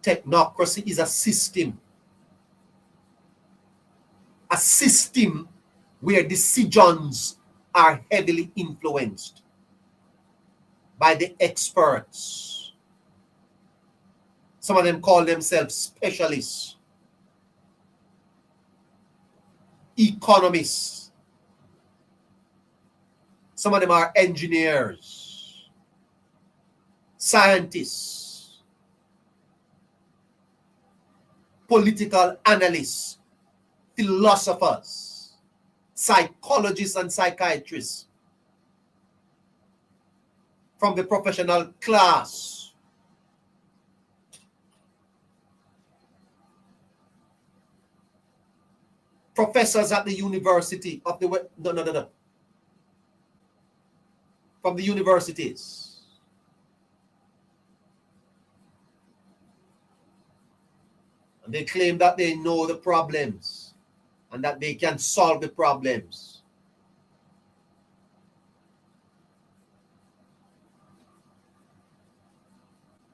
Technocracy is a system where decisions are heavily influenced by the experts. Some of them call themselves specialists, economists. Some of them are engineers, scientists, political analysts, philosophers, psychologists and psychiatrists from the professional class. Professors at the university of the from the universities. And they claim that they know the problems and that they can solve the problems.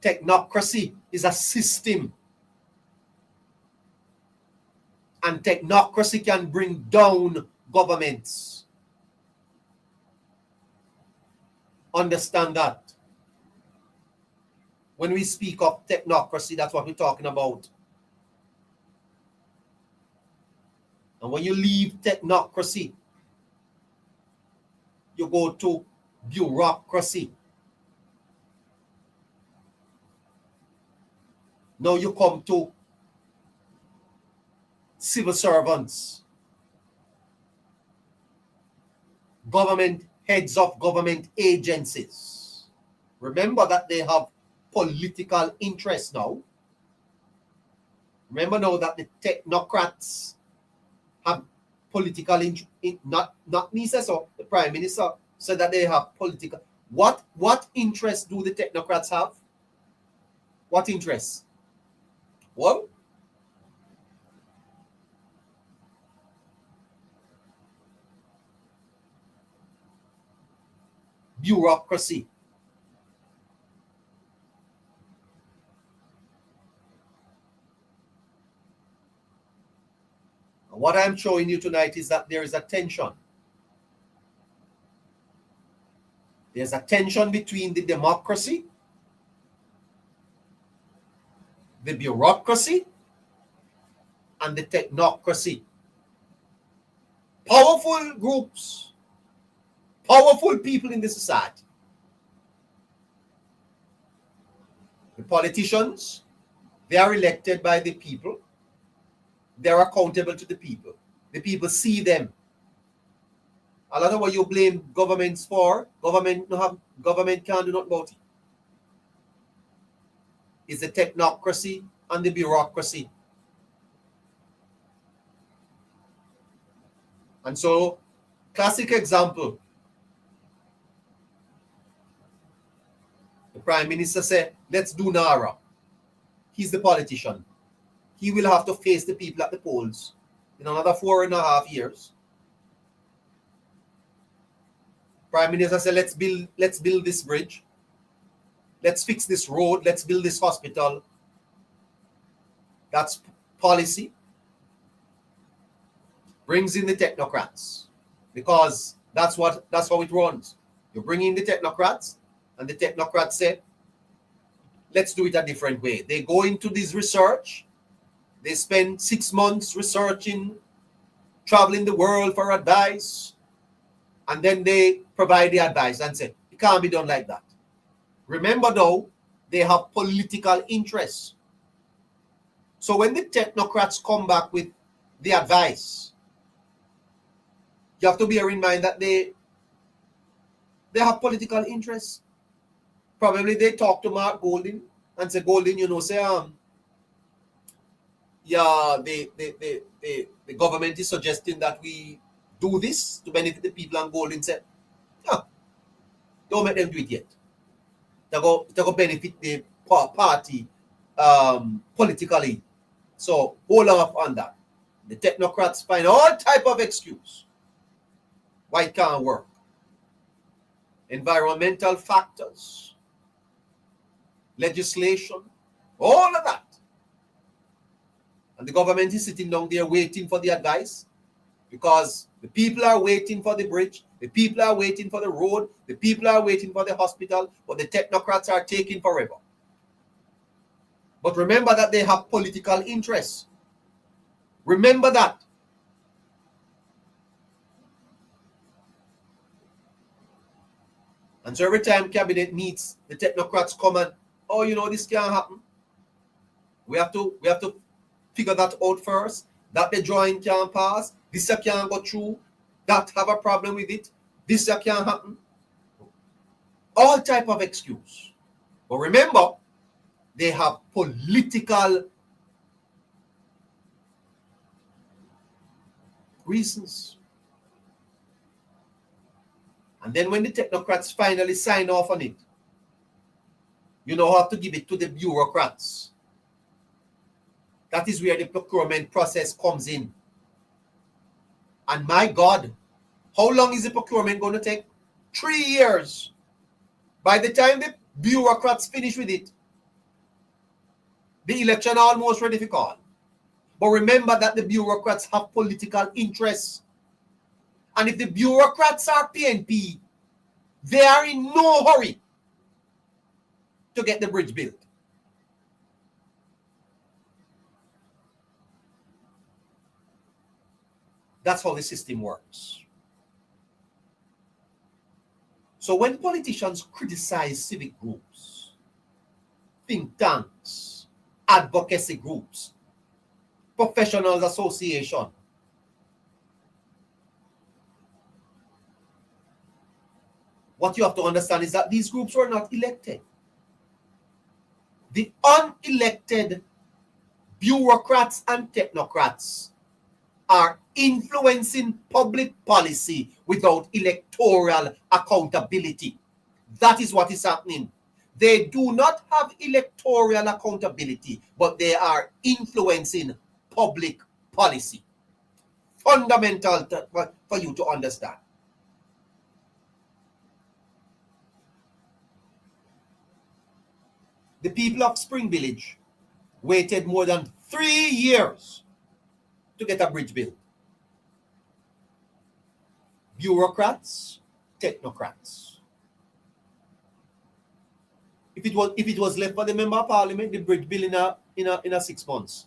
Technocracy is a system. And technocracy can bring down governments. Understand that. When we speak of technocracy, that's what we're talking about. And when you leave technocracy, you go to bureaucracy. Now you come to civil servants, government heads of government agencies. Remember that they have political interests now. Remember now that the technocrats have political not me say so. The Prime Minister said that they have political. What interest do the technocrats have? What interest? Well, bureaucracy. What I'm showing you tonight is that there is a tension. There's a tension between the democracy, the bureaucracy, and the technocracy. Powerful groups powerful people in the society. The politicians, they are elected by the people. They are accountable to the people. The people see them. A lot of what you blame governments for, government can't do nothing about it. It's the technocracy and the bureaucracy. And so, classic example, the Prime Minister said, let's do NARA. He's the politician. He will have to face the people at the polls in another 4.5 years. Prime Minister said, let's build this bridge. Let's fix this road. Let's build this hospital. That's policy. Brings in the technocrats because that's how it runs. You bring in the technocrats, and the technocrats say, let's do it a different way. They go into this research. They spend 6 months researching, traveling the world for advice, and then they provide the advice and say, it can't be done like that. Remember though, they have political interests. So when the technocrats come back with the advice, you have to bear in mind that they have political interests. Probably they talk to Mark Golding and say, Golding, the government is suggesting that we do this to benefit the people, and Golding said, no, don't make them do it yet. They're going to benefit the party politically. So hold off on that. The technocrats find all type of excuse why it can't work. Environmental factors, legislation, all of that. And the government is sitting down there waiting for the advice because the people are waiting for the bridge, the people are waiting for the road, the people are waiting for the hospital, but the technocrats are taking forever. But remember that they have political interests. Remember that. And so every time cabinet meets, the technocrats come and, oh, this can't happen. We have to figure that out first. That the drawing can't pass. This can't go through. That have a problem with it. This can't happen. All type of excuse. But remember, they have political reasons. And then when the technocrats finally sign off on it, you now have to give it to the bureaucrats. That is where the procurement process comes in. And my God, how long is the procurement going to take? 3 years. By the time the bureaucrats finish with it, the election almost ready for call. But remember that the bureaucrats have political interests. And if the bureaucrats are PNP, they are in no hurry to get the bridge built. That's how the system works. So when politicians criticize civic groups, think tanks, advocacy groups, professionals association, what you have to understand is that these groups were not elected. The unelected bureaucrats and technocrats are influencing public policy without electoral accountability. That is what is happening. They do not have electoral accountability, but they are influencing public policy. Fundamental for you to understand. The people of Spring Village waited more than 3 years to get a bridge built. Bureaucrats, technocrats. If it was left for the member of parliament, the bridge built in a 6 months.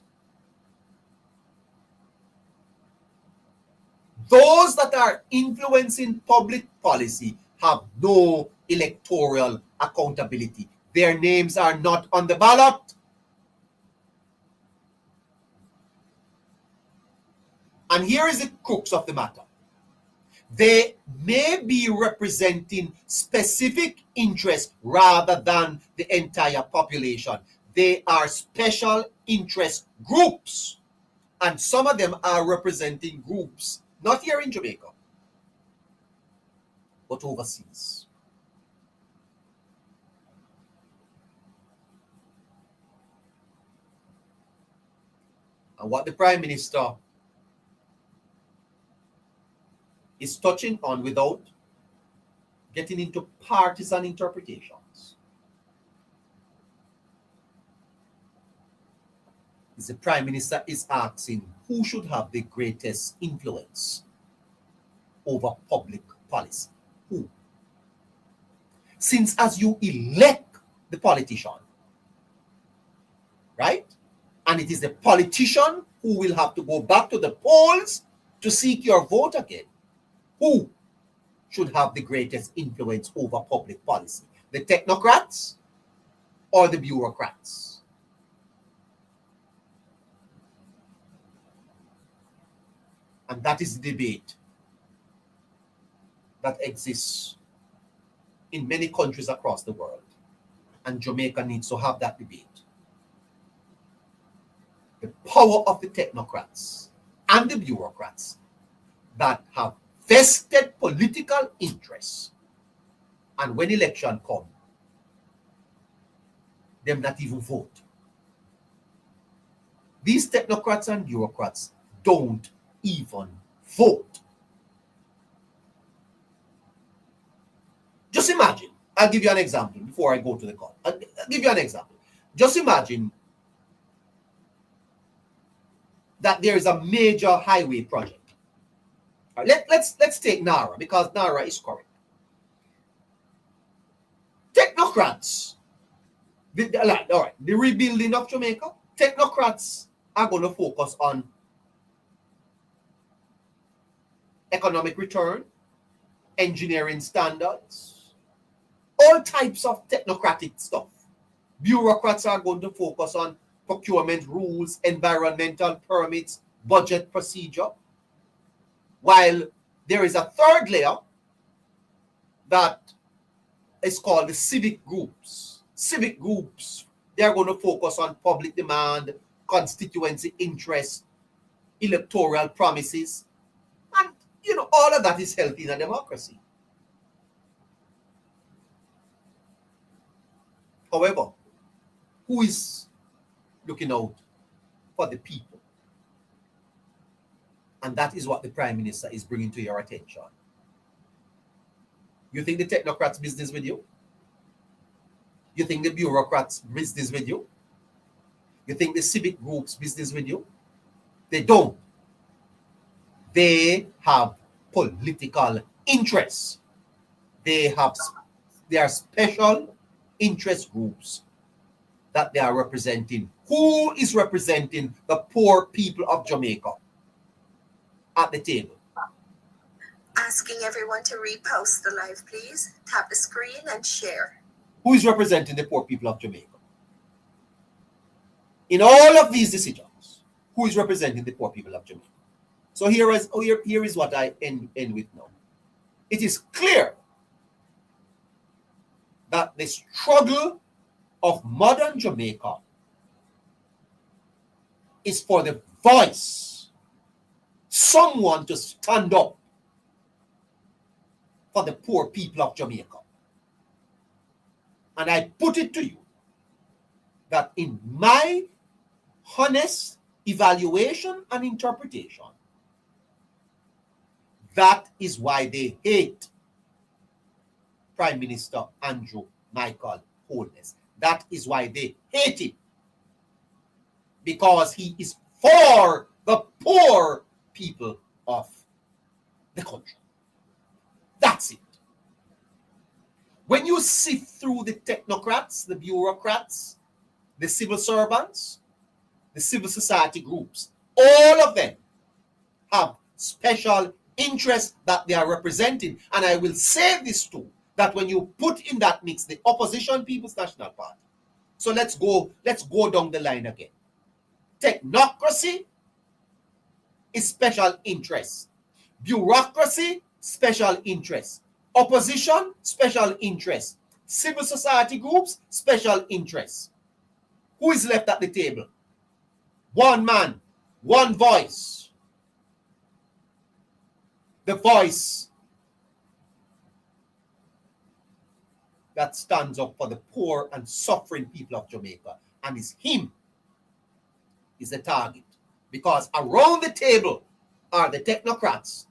Those that are influencing public policy have no electoral accountability. Their names are not on the ballot. And here is the crux of the matter. They may be representing specific interests rather than the entire population. They are special interest groups. And some of them are representing groups, not here in Jamaica, but overseas. And what the Prime Minister is touching on without getting into partisan interpretations is the Prime Minister is asking who should have the greatest influence over public policy. Who? Since as you elect the politician, right? And it is the politician who will have to go back to the polls to seek your vote again. Who should have the greatest influence over public policy? The technocrats or the bureaucrats? And that is the debate that exists in many countries across the world. And Jamaica needs to have that debate. The power of the technocrats and the bureaucrats that have vested political interests, and when election come, them not even vote. These technocrats and bureaucrats don't even vote. Just imagine, I'll give you an example before I go to the call. I'll give you an example. Just imagine that there is a major highway project. All right, let's take Nara, because Nara is correct. Technocrats, all right, the rebuilding of Jamaica, technocrats are going to focus on economic return, engineering standards, all types of technocratic stuff. Bureaucrats are going to focus on procurement rules, environmental permits, budget procedure. While there is a third layer that is called the civic groups. Civic groups, they are going to focus on public demand, constituency interest, electoral promises, and all of that is healthy in a democracy. However, who is looking out for the people? And that is what the Prime Minister is bringing to your attention. You think the technocrats business with you? You think the bureaucrats business with you? You think the civic groups business with you? They don't. They have political interests. They are special interest groups that they are representing. Who is representing the poor people of Jamaica at the table? Asking everyone to repost the live, please. Tap the screen and share. Who is representing the poor people of Jamaica? In all of these decisions, who is representing the poor people of Jamaica? So here is what I end with now. It is clear that the struggle of modern Jamaica is for the voice, someone to stand up for the poor people of Jamaica. And I put it to you that in my honest evaluation and interpretation, that is why they hate Prime Minister Andrew Michael Holness. That is why they hate him. Because he is for the poor people of the country. That's it. When you sift through the technocrats, the bureaucrats, the civil servants, the civil society groups, all of them have special interests that they are representing. And I will say this too, that when you put in that mix the opposition People's National Party, so let's go down the line again. Technocracy is special interest. Bureaucracy, special interest. Opposition, special interest. Civil society groups, special interest. Who is left at the table? One man, one voice. The voice that stands up for the poor and suffering people of Jamaica. And it's him is the target. Because around the table are the technocrats,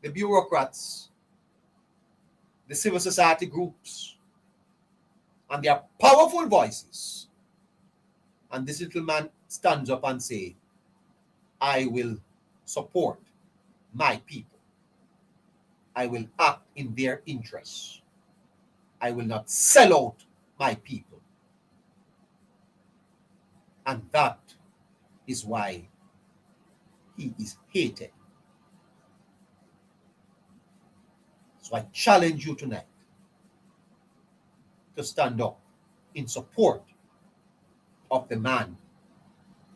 the bureaucrats, the civil society groups, and they are powerful voices. And this little man stands up and says, I will support my people. I will act in their interests. I will not sell out my people. And that is why he is hated. So I challenge you tonight to stand up in support of the man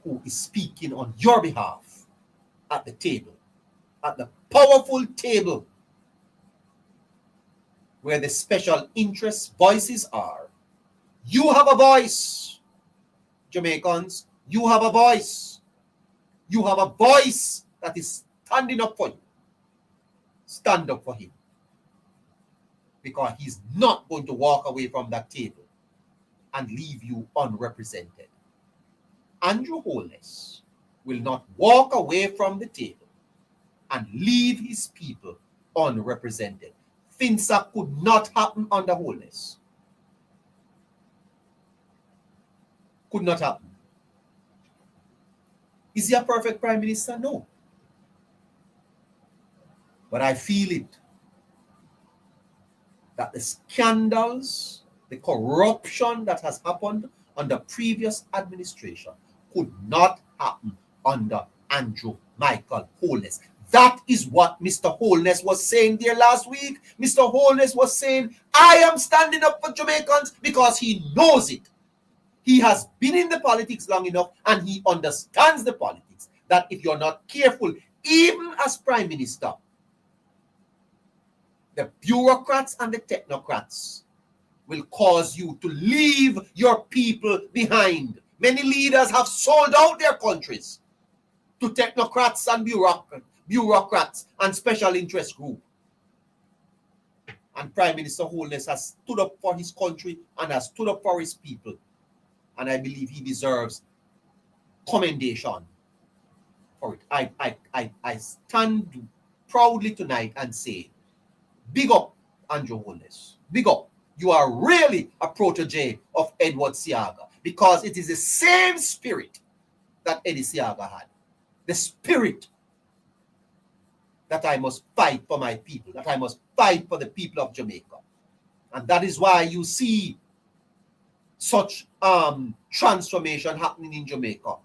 who is speaking on your behalf at the table, at the powerful table where the special interest voices are. You have a voice, Jamaicans. You have a voice. You have a voice that is standing up for you. Stand up for him. Because he's not going to walk away from that table and leave you unrepresented. Andrew Holness will not walk away from the table and leave his people unrepresented. FINSA could not happen under Holness. Could not happen. Is he a perfect prime minister? No. But I feel it. That the scandals, the corruption that has happened under previous administration could not happen under Andrew Michael Holness. That is what Mr. Holness was saying there last week. Mr. Holness was saying, I am standing up for Jamaicans because he knows it. He has been in the politics long enough and he understands the politics. That if you're not careful, even as prime minister, the bureaucrats and the technocrats will cause you to leave your people behind. Many leaders have sold out their countries to technocrats and bureaucrats and special interest groups. And Prime Minister Holness has stood up for his country and has stood up for his people. And I believe he deserves commendation for it. I stand proudly tonight and say, big up, Andrew Holness. Big up. You are really a protege of Edward Seaga because it is the same spirit that Eddie Seaga had. The spirit that I must fight for my people, that I must fight for the people of Jamaica. And that is why you see such transformation happening in Jamaica.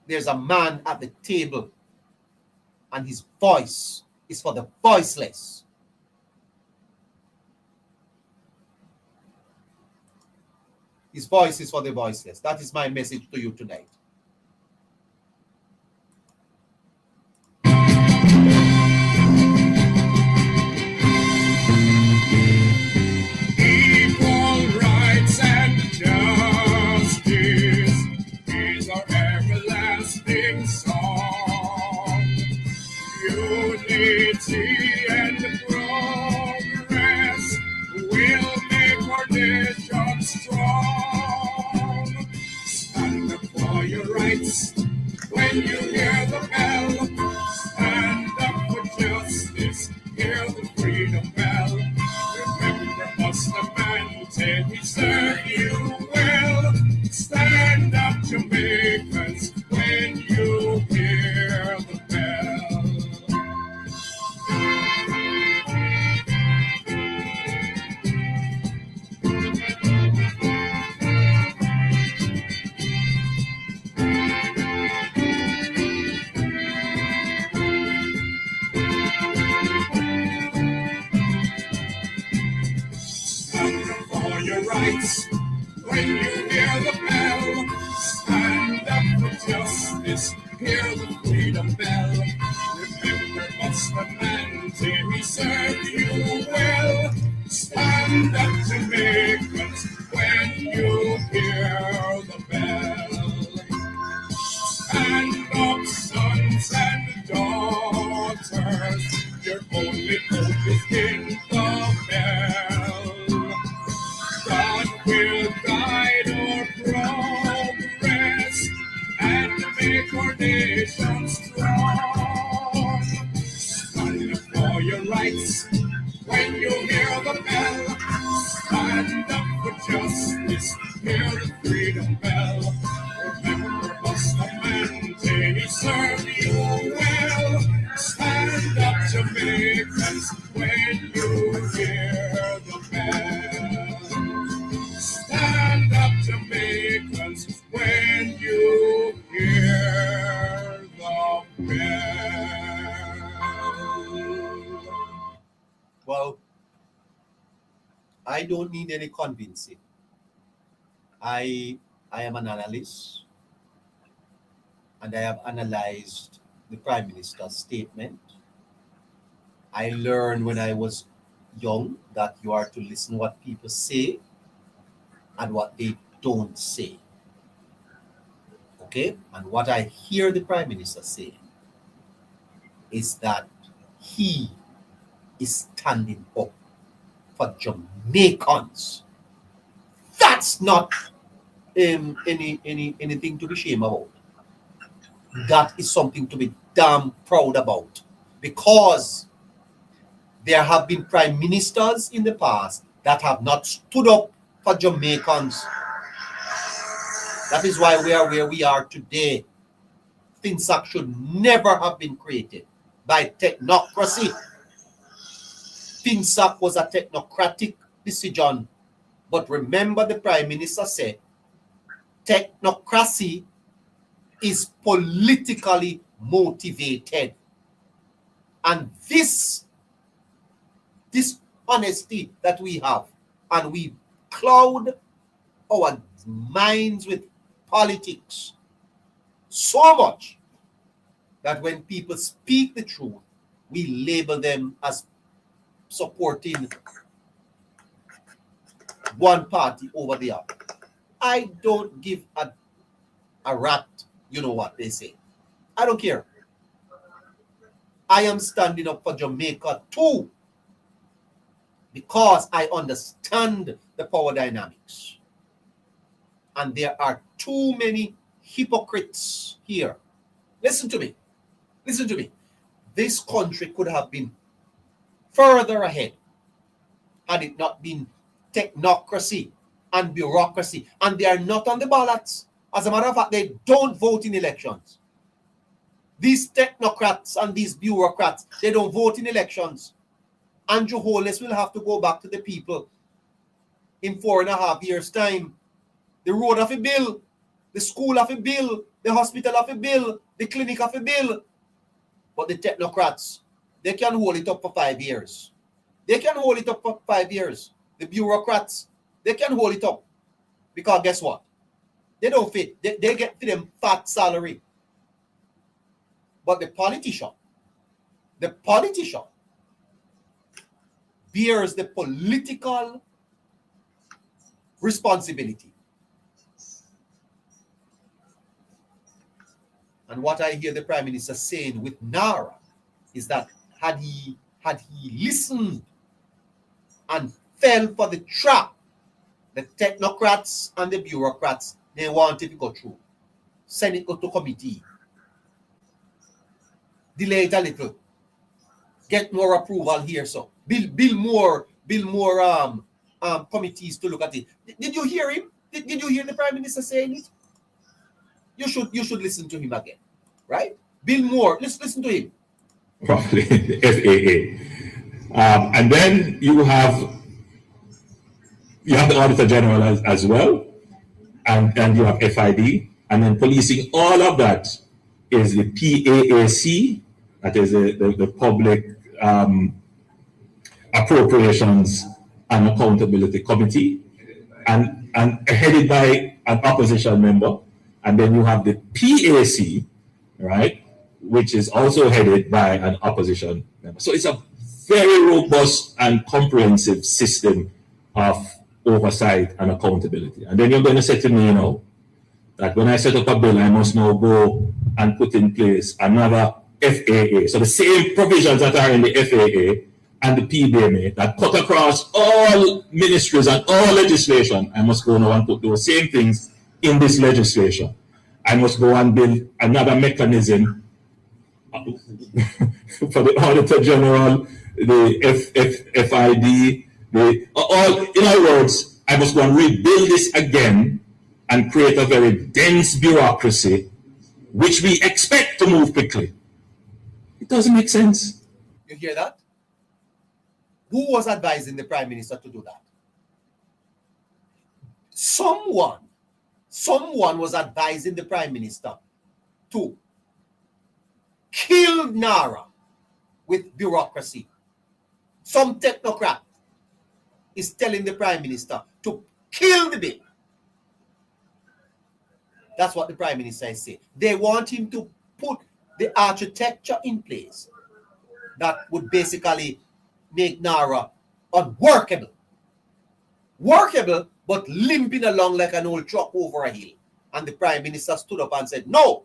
There's a man at the table and his voice is for the voiceless. His voice is for the voiceless. That is my message to you tonight. Equal rights and justice is our everlasting song. Unity and progress will make our nation strong. Stand up for your rights when you hear the bell. Stand up for justice, hear the freedom bell. Remember us, the man who said he served you well. Stand up, Jamaicans, when you hear the bell. justice, hear the freedom bell. Remember Bustamante, he served you well. Stand up, Jamaicans, when you hear the bell. Stand up, sons and daughters, your only hope is in the bell. God will guide our progress and make our nation strong. Stand up for your rights when you hear the bell. Stand up for justice, hear the freedom bell. Remember Bustamante, he served you well. Stand up, Jamaicans, when you hear the bell. Stand up, Jamaicans, when you hear the bell. Well, I don't need any convincing. I am an analyst, and I have analyzed the Prime Minister's statement. I learned when I was young that you are to listen what people say and what they don't say. Okay? And what I hear the Prime Minister say is that he is standing up for Jamaicans. That's not anything to be ashamed about. That is something to be damn proud about, because there have been prime ministers in the past that have not stood up for Jamaicans. That is why we are where we are today. FinSAC should never have been created by technocracy. FinSAC was a technocratic decision. But remember, the Prime Minister said, technocracy is politically motivated. And this dishonesty that we have, and we cloud our minds with politics so much that when people speak the truth, we label them as supporting one party over the other. I don't give a rat, you know what they say. I don't care. I am standing up for Jamaica too, because I understand the power dynamics. And there are too many hypocrites here. Listen to me. Listen to me. This country could have been further ahead had it not been technocracy and bureaucracy. And they are not on the ballots. As a matter of fact, they don't vote in elections. These technocrats and these bureaucrats, they don't vote in elections. Andrew Holness will have to go back to the people in 4.5 years' time. The road have a bill, the school have a bill, the hospital have a bill, the clinic have a bill. But the technocrats, they can hold it up for 5 years. They can hold it up for 5 years. The bureaucrats, they can hold it up. Because guess what? They don't fit. They get to them fat salary. But the politician bears the political responsibility. And what I hear the Prime Minister saying with Nara is that had he listened and fell for the trap, the technocrats and the bureaucrats, they wanted to go through. Send it go to committee. Delay it a little. Get more approval here. So build more committees to look at it. Did you hear him? Did you hear the Prime Minister saying it? You should listen to him again, right? Build more. Let's listen to him. Probably FAA, and then you have the Auditor General as well, and you have FID, and then policing. All of that is the PAAC, that is the Public Appropriations and Accountability Committee, and headed by an opposition member. And then you have the PAC, right? Which is also headed by an opposition member. So it's a very robust and comprehensive system of oversight and accountability. And then you're going to say to me, that when I set up a bill, I must now go and put in place another FAA. So the same provisions that are in the FAA and the PBMA that cut across all ministries and all legislation, I must go now and put those same things in this legislation. I must go and build another mechanism for the Auditor General, the FID, in other words, I must go and rebuild this again and create a very dense bureaucracy, which we expect to move quickly. It doesn't make sense. You hear that? Who was advising the Prime Minister to do that? Someone was advising the Prime Minister to kill NARA with bureaucracy. Some technocrat is telling the Prime Minister to kill the bill. That's what the Prime Minister is saying. They want him to put the architecture in place that would basically make NARA unworkable. Workable, but limping along like an old truck over a hill. And the Prime Minister stood up and said, no,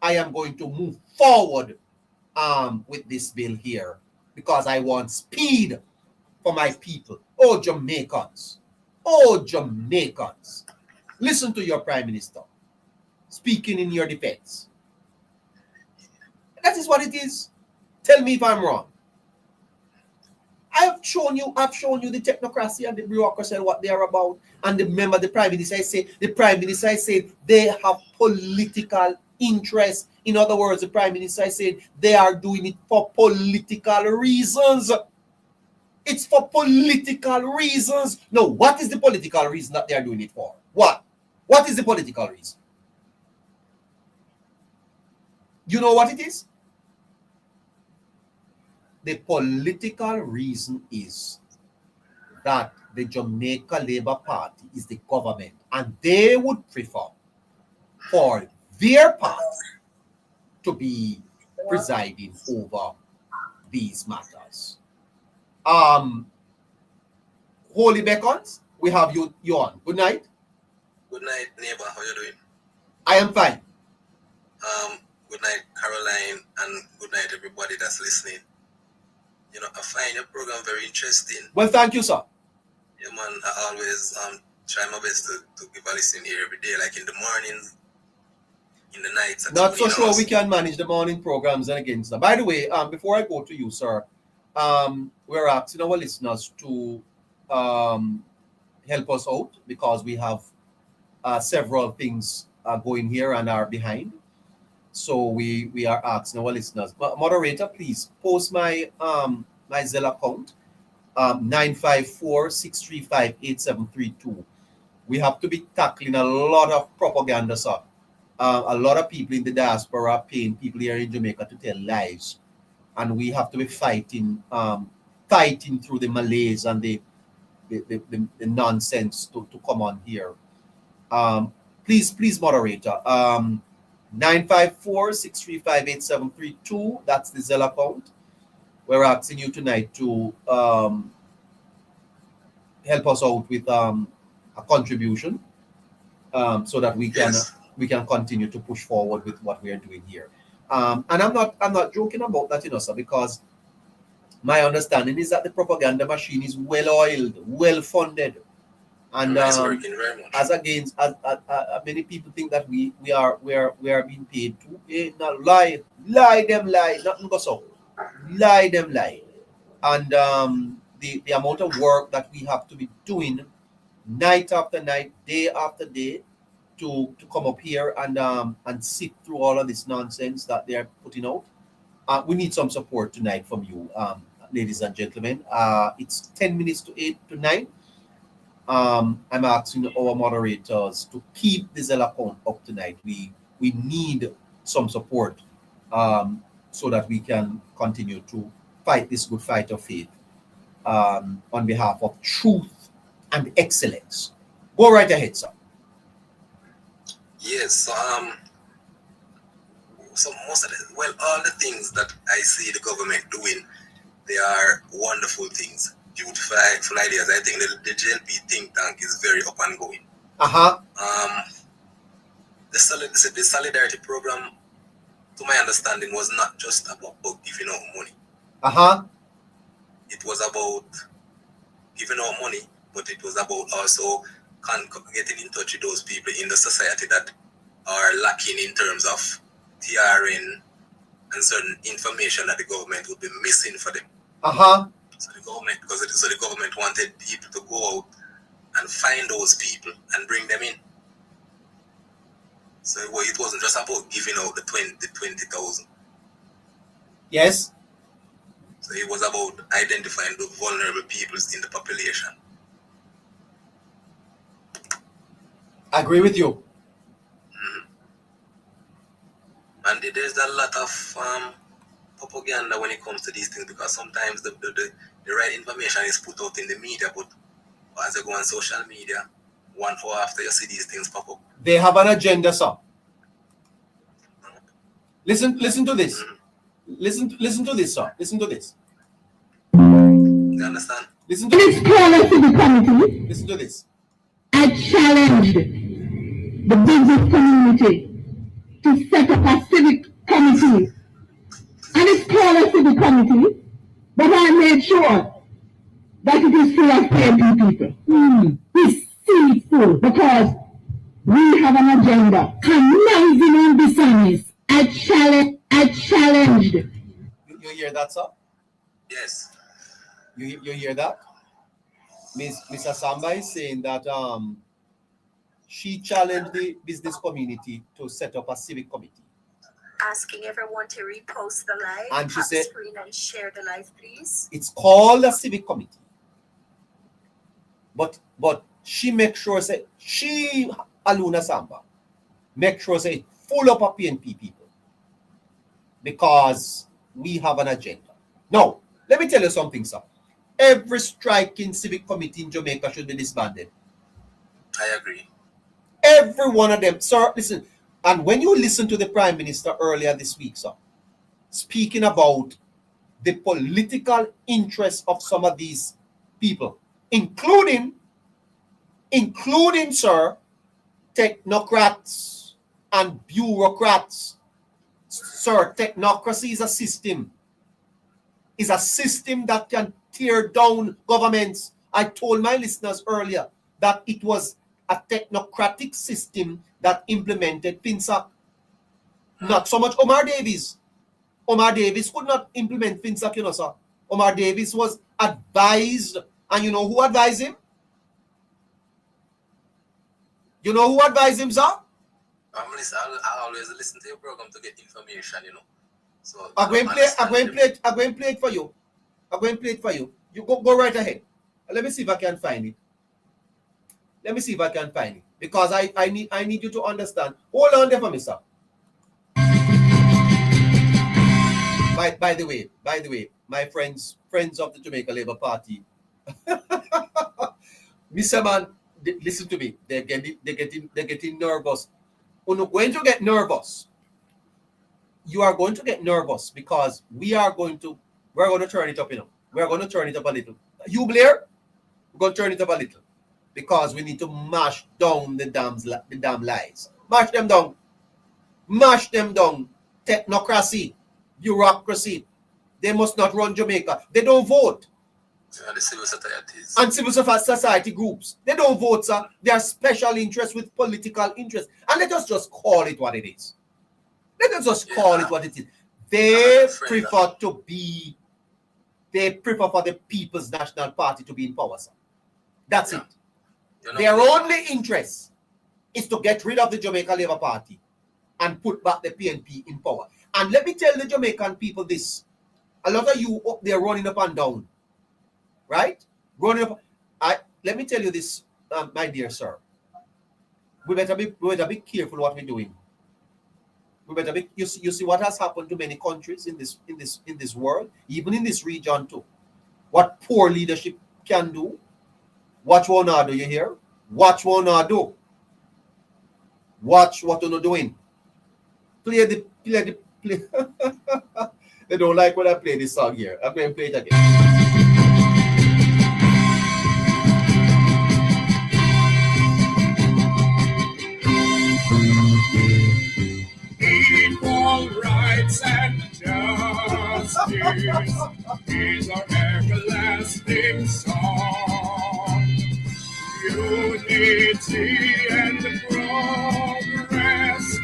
I am going to move forward with this bill here because I want speed for my people. Oh, Jamaicans. Oh, Jamaicans. Listen to your Prime Minister speaking in your defense. That is what it is. Tell me if I'm wrong. I've shown you the technocracy and the bureaucracy and what they are about. And remember, the Prime Minister said they have political interest. In other words, the Prime Minister said they are doing it for political reasons. It's for political reasons. Now, what is the political reason that they are doing it for? What? What is the political reason? You know what it is? The political reason is that the Jamaica Labour Party is the government and they would prefer for their party to be presiding over these matters. Holy Beacons, we have you on. Good night. Good night, neighbor. How you doing? I am fine. Good night, Caroline, and good night, everybody that's listening. I find your program very interesting. Well, thank you, sir. Yeah, man, I always try my best to give a listen here every day, like in the mornings, in the nights. Not so sure we can manage the morning programs and again, sir. By the way, before I go to you, sir, we're asking our listeners to help us out because we have several things going here and are behind. So we are asking our listeners. Moderator, please post my my Zelle account 954-635-8732. We have to be tackling a lot of propaganda, sir. A lot of people in the diaspora are paying people here in Jamaica to tell lies, and we have to be fighting through the malaise and the nonsense to come on here. Please, moderator. 954-635-8732. That's the Zelle account. We're asking you tonight to help us out with a contribution so that we can continue to push forward with what we are doing here. And I'm not joking about that, sir, because my understanding is that the propaganda machine is well oiled, well funded. And working very much. as many people think that we are being paid to lie them, nothing goes so. Lie them. And the amount of work that we have to be doing night after night, day after day to come up here and sit through all of this nonsense that they are putting out. We need some support tonight from you, ladies and gentlemen. It's 10 minutes to 8 to 9. I'm asking our moderators to keep the Zelle account up tonight. We need some support so that we can continue to fight this good fight of faith on behalf of truth and excellence. Go right ahead, sir. Yes. So most of all the things that I see the government doing, they are wonderful things, beautiful ideas. I think the JLP think tank is very up and going. The solidarity program, to my understanding, was not just about giving out money. It was about giving out money, but it was about also getting in touch with those people in the society that are lacking in terms of TRN and certain information that the government would be missing for them. So the government wanted people to go out and find those people and bring them in. So it wasn't just about giving out the 20,000. Yes. So it was about identifying the vulnerable peoples in the population. I agree with you. And there's a lot of propaganda when it comes to these things, because sometimes the right information is put out in the media, but as you go on social media, 1 hour after you see these things pop up. They have an agenda, sir. Listen to this. Listen to this, sir. Listen to this. You understand? Listen to this. Listen to this. I challenged the business community to set up a civic committee. And it's called a civic committee, but I made sure that it is full of PNP people. It's sinful because we have an agenda. Conniving and dishonest. I challenged. You hear that, sir? Yes. You hear that? Miss Asamba is saying that she challenged the business community to set up a civic committee. Asking everyone to repost the live, and she said, screen and share the live, please. It's called a civic committee. But she makes sure say she Aluna Samba make sure say full up of PNP people because we have an agenda. Now, let me tell you something, sir. Every striking civic committee in Jamaica should be disbanded. I agree. Every one of them, sir. Listen, and when you listen to the Prime Minister earlier this week, sir, speaking about the political interests of some of these people, including, sir, technocrats and bureaucrats. Sir, technocracy is a system. Is a system that can tear down governments. I told my listeners earlier that it was a technocratic system that implemented FinSAC. Not so much Omar Davies. Omar Davies could not implement FinSAC, you know, sir. Omar Davies was advised, and you know who advised him? You know who advised him, sir? I always listen to your program to get information, you know. So I'm going to play it for you. I'm going to play it for you. You go right ahead. Let me see if I can find it. Because I need you to understand. Hold on there for me, sir. By the way, my friends of the Jamaica Labour Party, Mr. Man, listen to me. They're getting nervous. You're going to get nervous. You are going to get nervous because we're going to turn it up, you know. We're going to turn it up a little. You, Blair, we're going to turn it up a little because we need to mash down the damn lies. Mash them down. Technocracy, bureaucracy. They must not run Jamaica. They don't vote. The civil societies. And civil society groups. They don't vote, sir. They are special interests with political interests. And let us just call it what it is. Let us just call it what it is. They prefer for the People's National Party to be in power, sir. That's it. Their only interest is to get rid of the Jamaica Labour Party and put back the PNP in power. And let me tell the Jamaican people this. A lot of you up there running up and down. Right? Running up. Let me tell you this, my dear sir. We better be careful what we're doing. We better be. You see what has happened to many countries in this world, even in this region too. What poor leadership can do. Watch what now do you hear? Watch what now do. Watch what you're doing. Play play. They don't like when I play this song here. I'm going to play it again. Equal rights and justice is our everlasting song. Unity and progress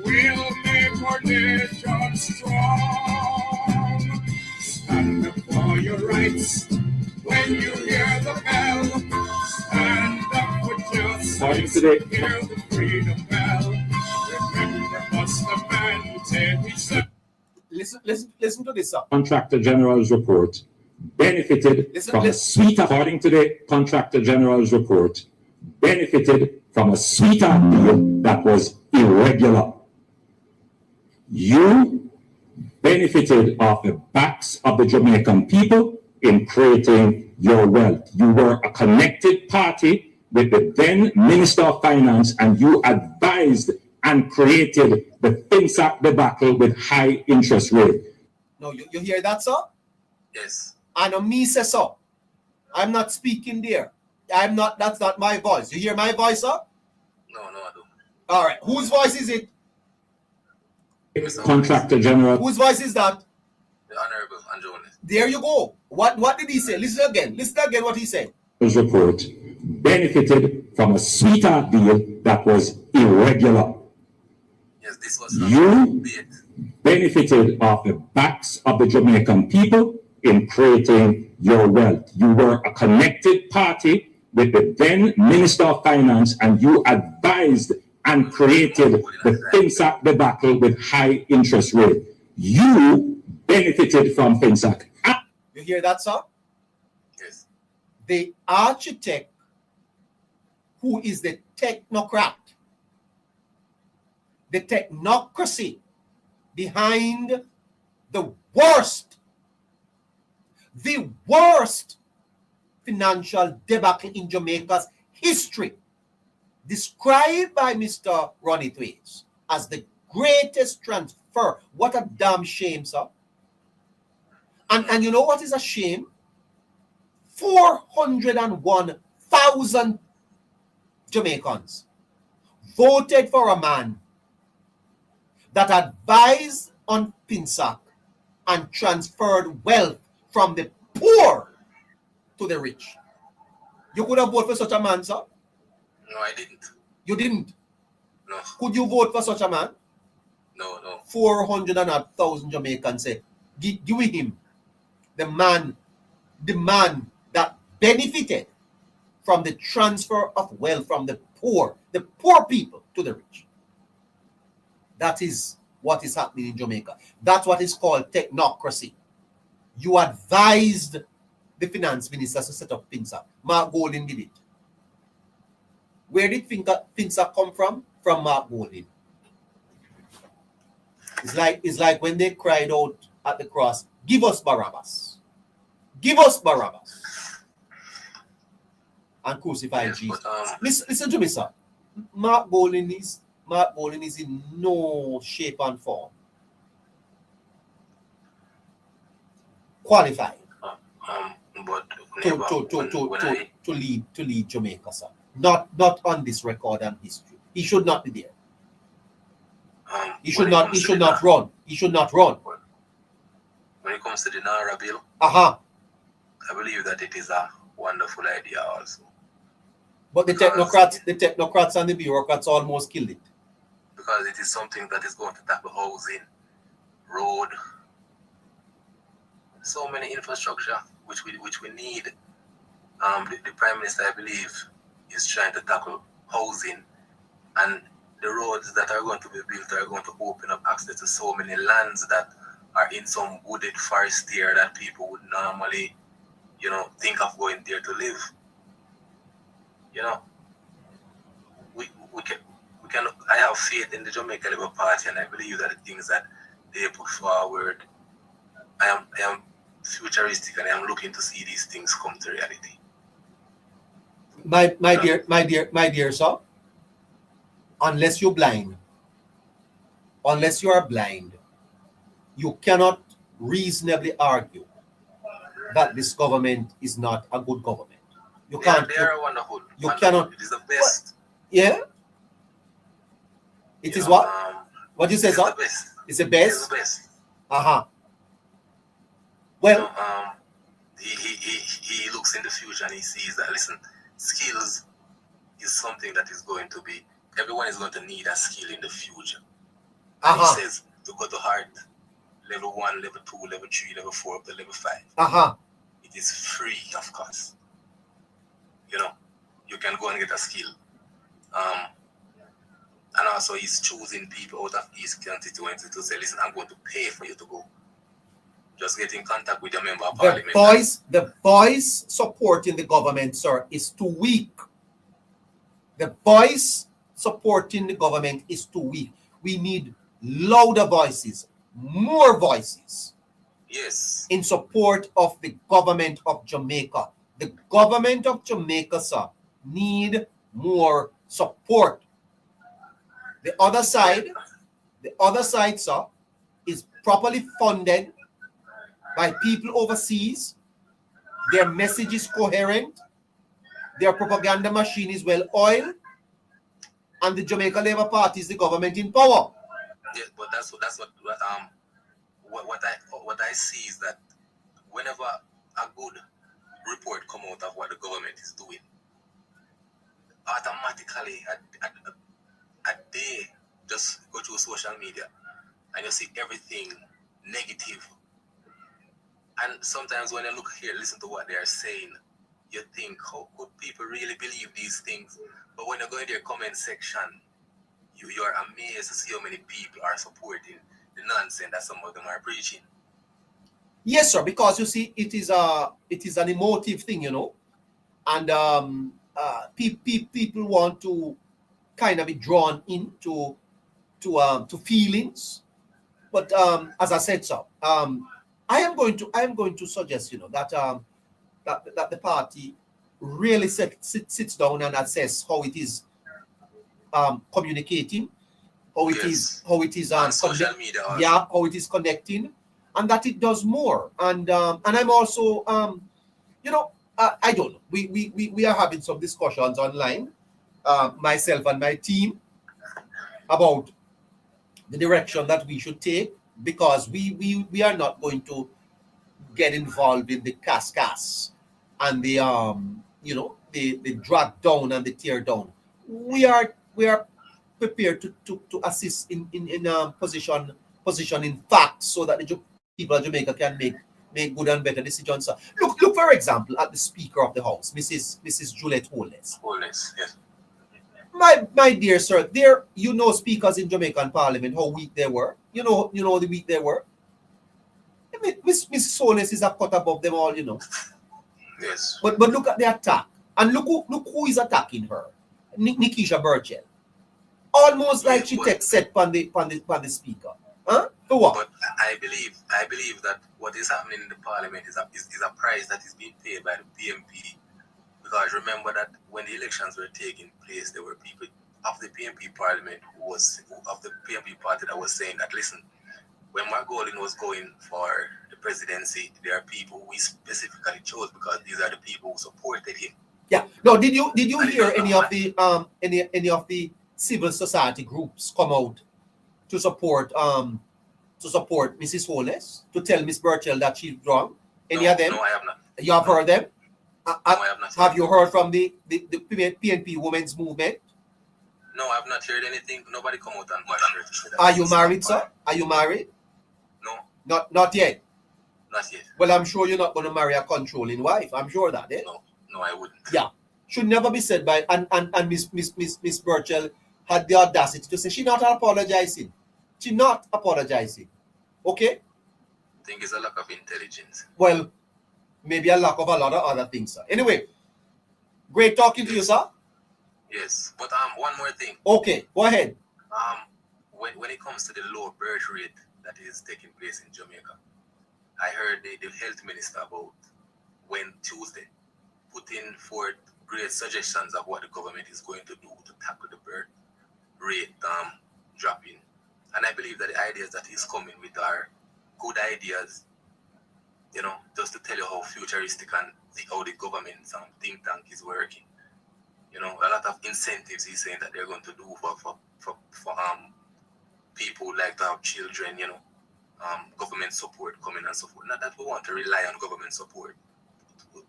will make our nation strong. Stand up for your rights when you hear the bell. Stand up for justice, hear the freedom bell. Remember us the man who said we said. Listen to this song. Contractor General's report benefited from a sweeter, according to the Contractor General's report, benefited from a sweeter deal that was irregular. You benefited off the backs of the Jamaican people in creating your wealth. You were a connected party with the then Minister of Finance, and you advised and created the FinSac debacle with high interest rate. No, you hear that, sir? Yes. And me say so. I'm not speaking there. That's not my voice. You hear my voice, sir? No, I don't. All right. Whose voice is it? Contractor General. Whose voice is that? The Honorable Anjonis. There you go. What did he say? Listen again what he said. His report benefited from a sweeter deal that was irregular. Yes, this was not You debate. benefited off the backs of the Jamaican people in creating your wealth. You were a connected party with the then Minister of Finance, and you advised and created the FinSac debacle with high interest rate. You benefited from FinSac. You hear that, sir? Yes. The architect who is the technocrat, the technocracy behind the worst financial debacle in Jamaica's history, described by Mr. Ronnie Thwaites as the greatest transfer. What a damn shame, sir. And you know what is a shame? 401,000 Jamaicans voted for a man that advised on FinSac and transferred wealth from the poor to the rich. You could have voted for such a man, sir? No, I didn't. You didn't? No. Could you vote for such a man? No. 400,000 Jamaicans say, give him the man that benefited from the transfer of wealth from the poor people to the rich. That is what is happening in Jamaica. That's what is called technocracy. You advised the finance minister to set up FinSac. Mark Golding did it. Where did FinSac come from? From Mark Golding. It's like when they cried out at the cross, give us Barabbas. Give us Barabbas. And crucify Yes, Jesus. but, Listen to me, sir. Mark Golding is in no shape and form qualified but to lead Jamaica, sir. Not on this record and history. He should not be there. He should not run. He should not run. When it comes to the Naira bill, I believe that it is a wonderful idea also. But the technocrats and the bureaucrats almost killed it. Because it is something that is going to tackle housing, road, so many infrastructure which we need. The Prime Minister, I believe, is trying to tackle housing, and the roads that are going to be built are going to open up access to so many lands that are in some wooded forest there that people would normally, think of going there to live. We can. I have faith in the Jamaica Labour Party, and I believe that the things that they put forward, I am futuristic, and I am looking to see these things come to reality. My dear sir, unless you are blind, you cannot reasonably argue that this government is not a good government. You can't. They are wonderful. You wonderful. cannot. It is the best. Yeah. It is what? What you say, It's sir? the best. It's the It best. is the best. Well, he looks in the future and he sees that, listen, skills is something that is going to be, everyone is going to need a skill in the future. And he says to go to heart, level 1, level 2, level 3, level 4, up to level 5. It is free of cost. You know, you can go and get a skill. And also he's choosing people out of his constituency to say, listen, I'm going to pay for you to go. Just get in contact with your member of parliament. The voice supporting the government, sir, is too weak. The voice supporting the government is too weak. We need louder voices, more voices. Yes. In support of the government of Jamaica. The government of Jamaica, sir, need more support. The other side, sir, is properly funded by people overseas. Their message is coherent. Their propaganda machine is well oiled. And the Jamaica Labour Party is the government in power. Yes, but that's what I see is that whenever a good report come out of what the government is doing, automatically a day just go through social media and you see everything negative. And sometimes when you look here, listen to what they are saying, you think, how could people really believe these things? But when you go in their comment section, you are amazed to see how many people are supporting the nonsense that some of them are preaching. Yes, sir, because you see, it is an emotive thing, you know, and people want to kind of be drawn into to feelings. But as I said, sir, I am going to suggest, you know, that that the party really sits down and assess how it is communicating, how it is on social media, how it is connecting, and that it does more. And I'm also you know, I don't know. We are having some discussions online, myself and my team, about the direction that we should take, because we are not going to get involved in the cas and the you know, the drag down and the tear down. We are prepared to assist in positioning facts so that the people of Jamaica can make good and better decisions. Look for example at the Speaker of the House, Mrs. Juliet Holness. Yes. My dear sir, there, you know, speakers in Jamaican Parliament, how weak they were. You know the weak they were. I mean, Mrs. Holness is a cut above them all, you know. Yes. But look at the attack, and look who is attacking her. Nikisha Burchell. Almost like she takes set on the speaker. Huh? For what? But I believe that what is happening in the parliament is a price that is being paid by the PMP. Because remember that when the elections were taking place, there were people of the PMP parliament of the PMP party that was saying that, listen, when Mark Golding was going for the presidency, there are people who we specifically chose because these are the people who supported him. Yeah. No, did you hear any of the civil society groups come out to support Mrs. Holness, to tell Miss Burchell that she's wrong? Any of them? No, I have not. You have heard them? No, I have not. Have you heard from the PNP women's movement? No, I have not heard anything. Nobody come out and bash her. Are you married, sir? Are you married? No. Not yet. Not yet. Well, I'm sure you're not going to marry a controlling wife. I'm sure that, eh? No, I wouldn't. Yeah. Should never be said by and Miss Burchell had the audacity to say she's not apologizing. She's not apologizing. Okay? I think it's a lack of intelligence. Well, maybe a lack of a lot of other things, sir. Anyway, great talking to you, sir. Yes. But one more thing. Okay, go ahead. When it comes to the low birth rate that is taking place in Jamaica, I heard the health minister about when Tuesday putting forth great suggestions of what the government is going to do to tackle the birth rate dropping. And I believe that the ideas that he's coming with are good ideas, you know, just to tell you how futuristic and how the government think tank is working. You know, a lot of incentives he's saying that they're going to do for people who like to have children, you know, government support coming and so forth. Not that we want to rely on government support to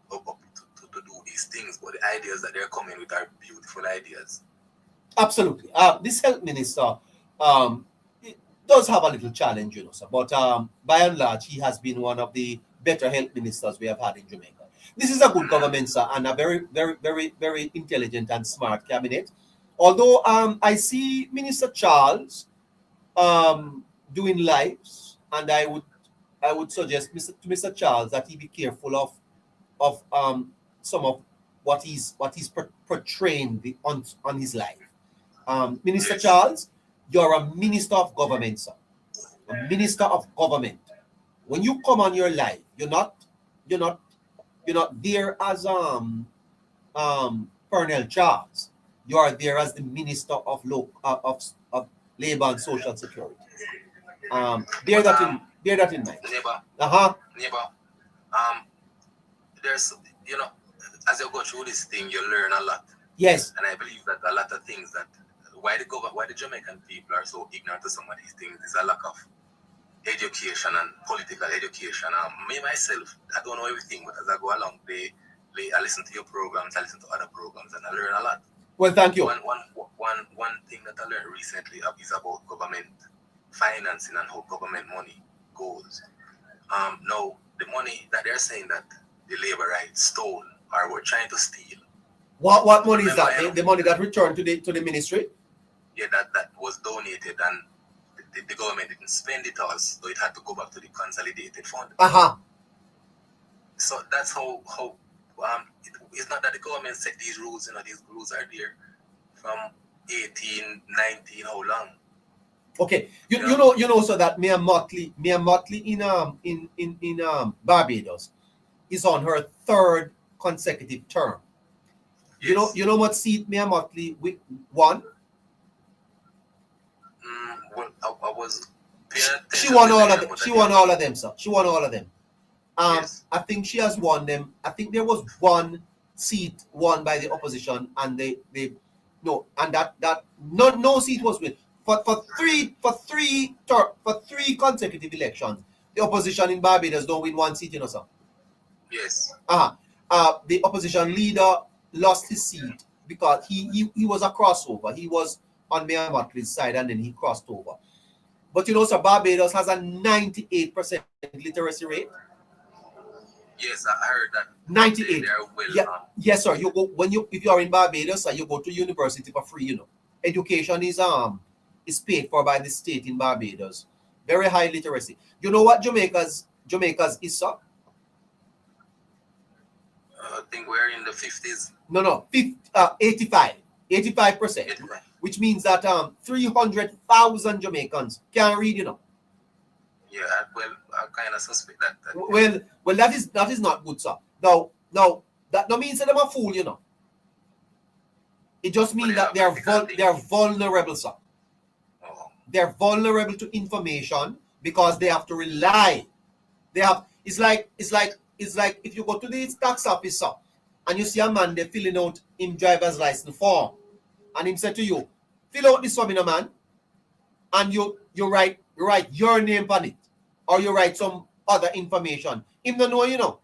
do these things, but the ideas that they're coming with are beautiful ideas. Absolutely. This health minister it does have a little challenge, you know, sir. But by and large, he has been one of the better health ministers we have had in Jamaica. This is a good government, sir, and a very, very, very, very intelligent and smart cabinet. Although I see Minister Charles doing lives, and I would suggest to Mr. Charles that he be careful of some of what he's portraying on his life. Minister Charles, you're a minister of government, sir. A minister of government. When you come on your life, you're not there as Colonel Charles. You are there as the minister of labor and social security. Bear that in mind. Neighbor, there's, you know, as you go through this thing, you learn a lot. Yes. And I believe that a lot of things that why the Jamaican people are so ignorant to some of these things is a lack of education and political education. Me myself, I don't know everything, but as I go along, I listen to your programs, I listen to other programs, and I learn a lot. Well, thank you. One thing that I learned recently is about government financing and how government money goes. Now, the money that they're saying that the labor rights stole or were trying to steal. What money is that? The money that returned to the ministry? Yeah, that was donated, and the government didn't spend it all, so it had to go back to the consolidated fund. So that's how it's not that the government set these rules, you know, these rules are there from 1819, how long? Okay, you know, so that Mia Motley in Barbados is on her third consecutive term. Yes. You know what seat Mia Motley won? Well, I was paying attention. She won all of them. She won all of them, sir. She won all of them. Yes. I think she has won them. I think there was one seat won by the opposition, and no seat was won. For three consecutive elections, the opposition in Barbados don't win one seat, you know, sir. Yes. The opposition leader lost his seat because he was a crossover. He was on Mayor Motley's side, and then he crossed over. But you know, sir, Barbados has a 98% literacy rate. Yes, I heard that. 98. Well, yeah. Yes, sir. You go if you are in Barbados, sir, you go to university for free. You know, education is paid for by the state in Barbados. Very high literacy. You know what Jamaica's is, sir? I think we're in the 50s. No, 85%. 85%. Which means that 300,000 Jamaicans can't read, you know. Yeah, well, I kind of suspect that. Well, that is not good, sir. Now that no means that they're a fool, you know. It just means that they are vulnerable, sir. Oh. They're vulnerable to information because they have to rely. It's like if you go to the tax office, sir, and you see a man there filling out him driver's license form, and him say to you, fill out this form, man, and you write your name on it, or you write some other information. Him don't know, you know.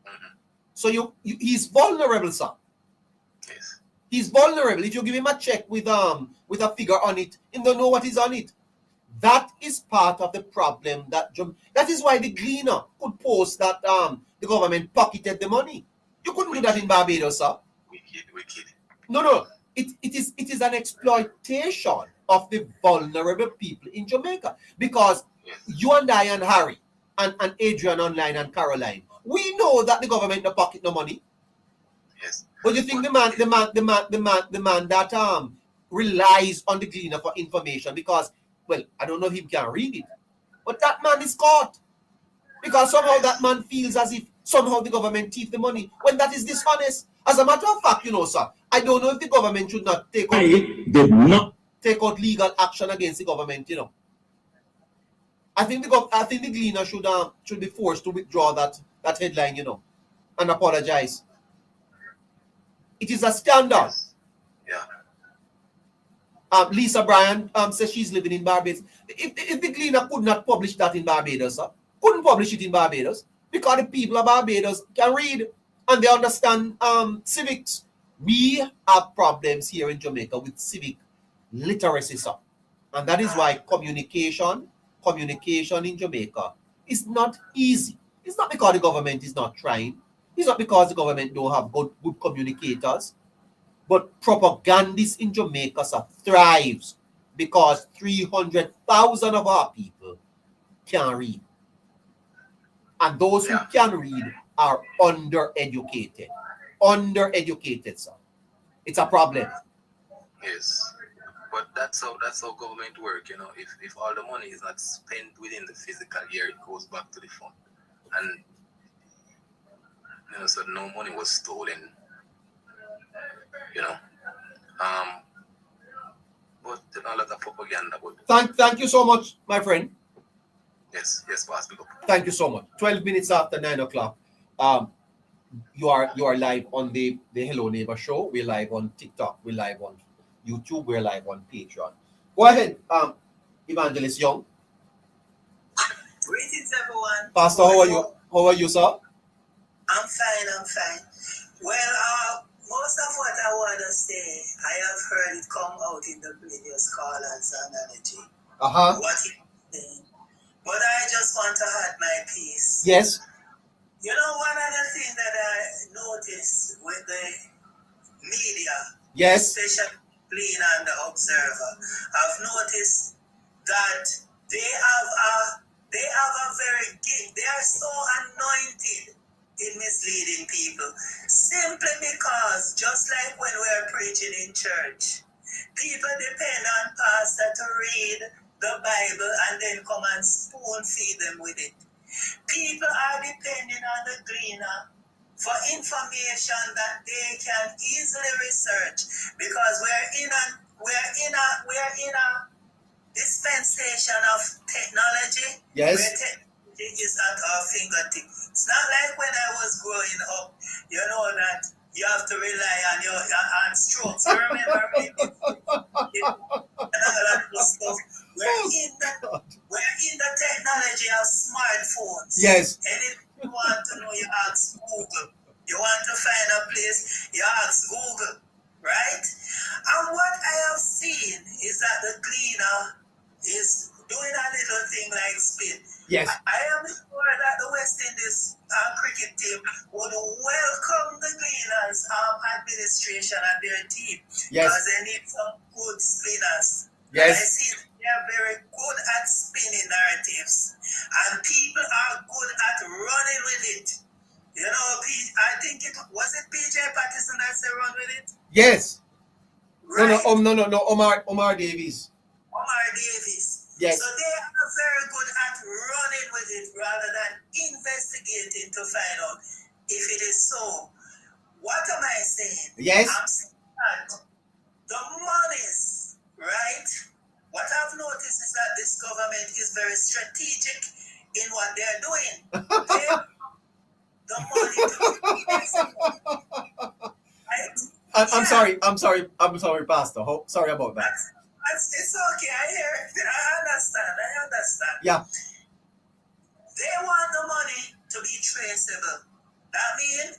Mm-hmm. So he's vulnerable, sir. Yes. He's vulnerable. If you give him a check with a figure on it, he don't know what is on it. That is part of the problem. That is why the Gleaner could post that the government pocketed the money. You couldn't do that in Barbados, sir. Wicked. No. It is an exploitation of the vulnerable people in Jamaica. Because you and I and Harry and Adrian online and Caroline, we know that the government don't pocket no money. Yes. But you think the man that relies on the Gleaner for information because, well, I don't know if he can read it, but that man is caught because somehow that man feels as if somehow the government thief the money when that is dishonest. As a matter of fact, you know, sir, I don't know if the government should not take out legal action against the government, you know. I think the Gleaner should be forced to withdraw that headline, and apologize. It is a scandal. Yeah. Lisa Bryan says she's living in Barbados. If the Gleaner could not publish that in Barbados, couldn't publish it in Barbados, because the people of Barbados can read and they understand civics. We have problems here in Jamaica with civic literacy, sir. And that is why communication in Jamaica is not easy. It's not because the government is not trying. It's not because the government don't have good communicators. But propagandists in Jamaica, sir, thrives because 300,000 of our people can read. And those who can read are undereducated. Undereducated, sir. It's a problem. Yes. But that's how government work, If all the money is not spent within the physical year, it goes back to the fund. And so no money was stolen. But a lot of propaganda. Thank you so much, my friend. Yes, pass me up. Thank you so much. 12 minutes after 9 o'clock. You are live on the Hello Neighbor show. We're live on TikTok. We're live on YouTube. We're live on Patreon. Go ahead, Evangelist Young. Greetings, everyone. Pastor, how are you? How are you, sir? I'm fine. Well, most of what I want to say, I have heard it come out in the previous callers analogy. What he was saying. But I just want to add my piece. Yes. One of the things that I noticed with the media, yes, especially Gleaner and the Observer, I've noticed that they have a very gift. They are so anointed in misleading people, simply because, just like when we are preaching in church, people depend on pastor to read the Bible and then come and spoon feed them with it. People are depending on the Gleaner for information that they can easily research, because we're in a dispensation of technology. Yes. Where technology is at our fingertips. It's not like when I was growing up, that you have to rely on your strokes. You remember me? And all that stuff. We're in the technology of smartphones. Yes. And if you want to know, you ask Google. You want to find a place, you ask Google. Right? And what I have seen is that the Gleaner is doing a little thing like spin. Yes. I am sure that the West Indies cricket team would welcome the Gleaners' administration and their team. Yes. Because they need some good spinners. Yes. And I see they are very good at spinning narratives. And people are good at running with it. I think was it PJ Patterson that said run with it? Yes. Right. No. Omar Davies. Omar Davies. Yes. So they are very good at running with it rather than investigating to find out if it is so. What am I saying? Yes. I'm saying that the monies, right? What I've noticed is that this government is very strategic in what they're doing. The money to I'm sorry, Pastor. Sorry about that. It's okay. I understand. Yeah. They want the money to be traceable. That means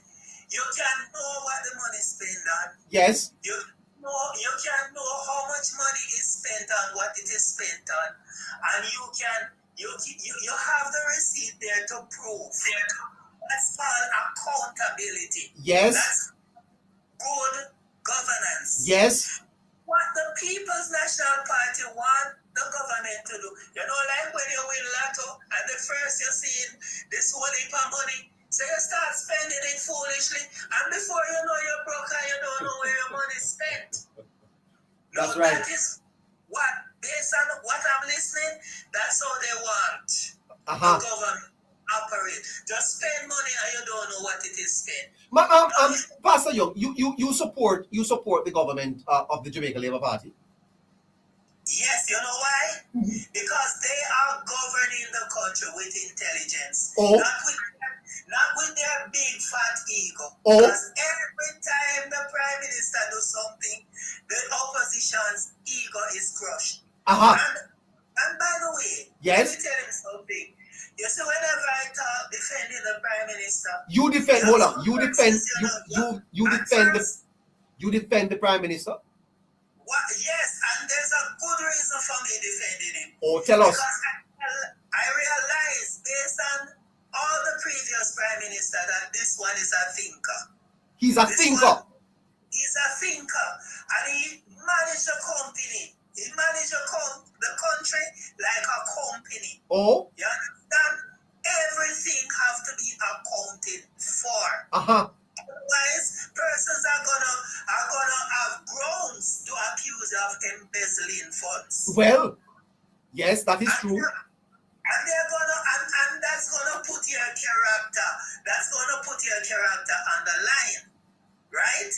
you can know what the money is spent on. Yes. You can know how much money is spent on what it is spent on, and you have the receipt there to prove. That's called accountability. Yes. That's good governance. Yes. What the People's National Party want the government to do. Like when you win lotto and the first you see this whole heap of money, so you start spending it foolishly, and before you know you're broke and you don't know where your money is spent. That's right. That is what, based on what I'm listening, that's how they want the government operate. Just spend money and you don't know what it is spent. Pastor Young, you support the government of the Jamaica Labour Party? Yes, you know why? Because they are governing the country with intelligence, Oh. not with their big fat ego. Oh. Because every time the prime minister does something, the opposition's ego is crushed. And by the way, yes, let me tell you something. You see, whenever I talk defending the prime minister, you defend. Hold on. You defend. You defend the prime minister. Yes, and there's a good reason for me defending him. Oh, tell us. Because I realize, based on all the previous prime minister, that this one is a thinker. He's a thinker. He's a thinker, and he managed the company. He managed the country like a company. Oh. You understand? Everything has to be accounted for. Otherwise, persons are gonna have grounds to accuse of embezzling funds. Well, yes, that is true. And they're and that's gonna put your character. That's gonna put your character on the line, right?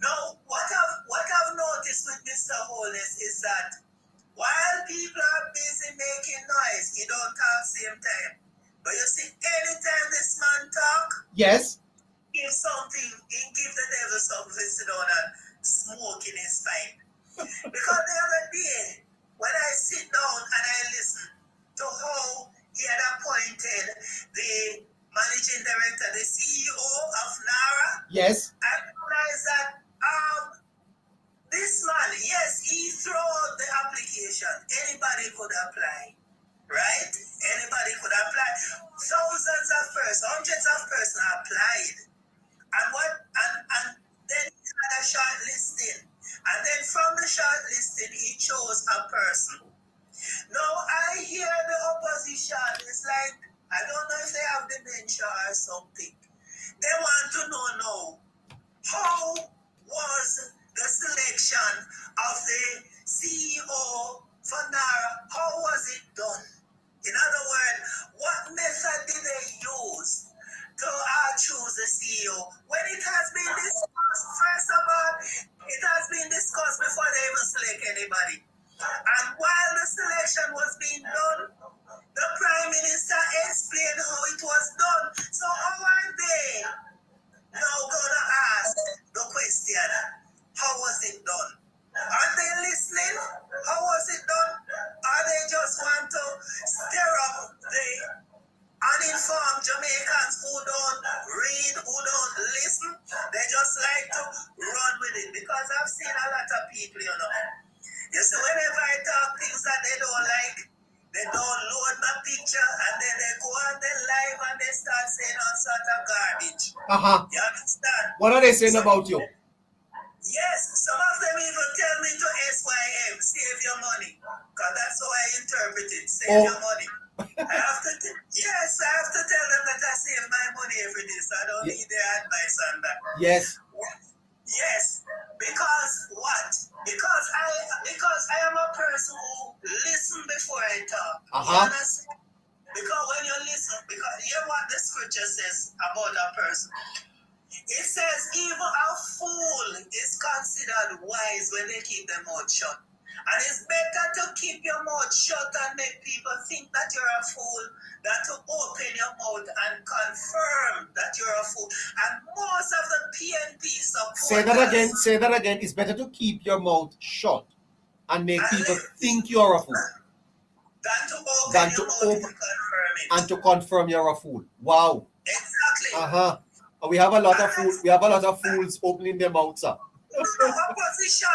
Now, what I've noticed with Mr. Holness is that while people are busy making noise, he don't talk same time. But you see, anytime this man talk, yes, give the devil something to sit down and smoke in his pipe. Because the other day, when I sit down and I listen to how he had appointed the managing director, the CEO of NARA, yes, I realized that this man, yes, he threw out the application. Anybody could apply, right? Anybody could apply. Thousands of persons, hundreds of persons applied. And then he had a short listing. And then from the short listing, he chose a person. Now, I hear the opposition. It's like, I don't know if they have dementia or something. They want to know now, how was the selection of the CEO for NARA, how was it done? In other words, what method did they use to choose the CEO? When it has been discussed, first of all, it has been discussed before they even select anybody. And while the selection was being done, the Prime Minister explained how it was done. So how are they now gonna ask the question, how was it done? Are they listening? How was it done? Or they just want to stir up the uninformed Jamaicans who don't read, who don't listen? They just like to run with it. Because I've seen a lot of people, you know. You see, whenever I talk things that they don't like, they don't load my picture, and then they go on their live and they start saying all sort of garbage. You understand? What are they saying about you? Yes, some of them even tell me to SYM, save your money. Because that's how I interpret it, save your money. I have to tell them that I save my money every day, so I don't need their advice on that. Yes. Yes, because what? Because I am a person who listen before I talk. You understand? Because when you listen, because hear what the scripture says about a person. It says even a fool is considered wise when they keep their mouth shut. And it's better to keep your mouth shut and make people think that you're a fool than to open your mouth and confirm that you're a fool. And most of the PNP supporters... Say that again. It's better to keep your mouth shut and make people think you're a fool than to open and to confirm you're a fool. Wow. Exactly. We have a lot of fools. We have a lot of fools opening their mouths up. Opposition.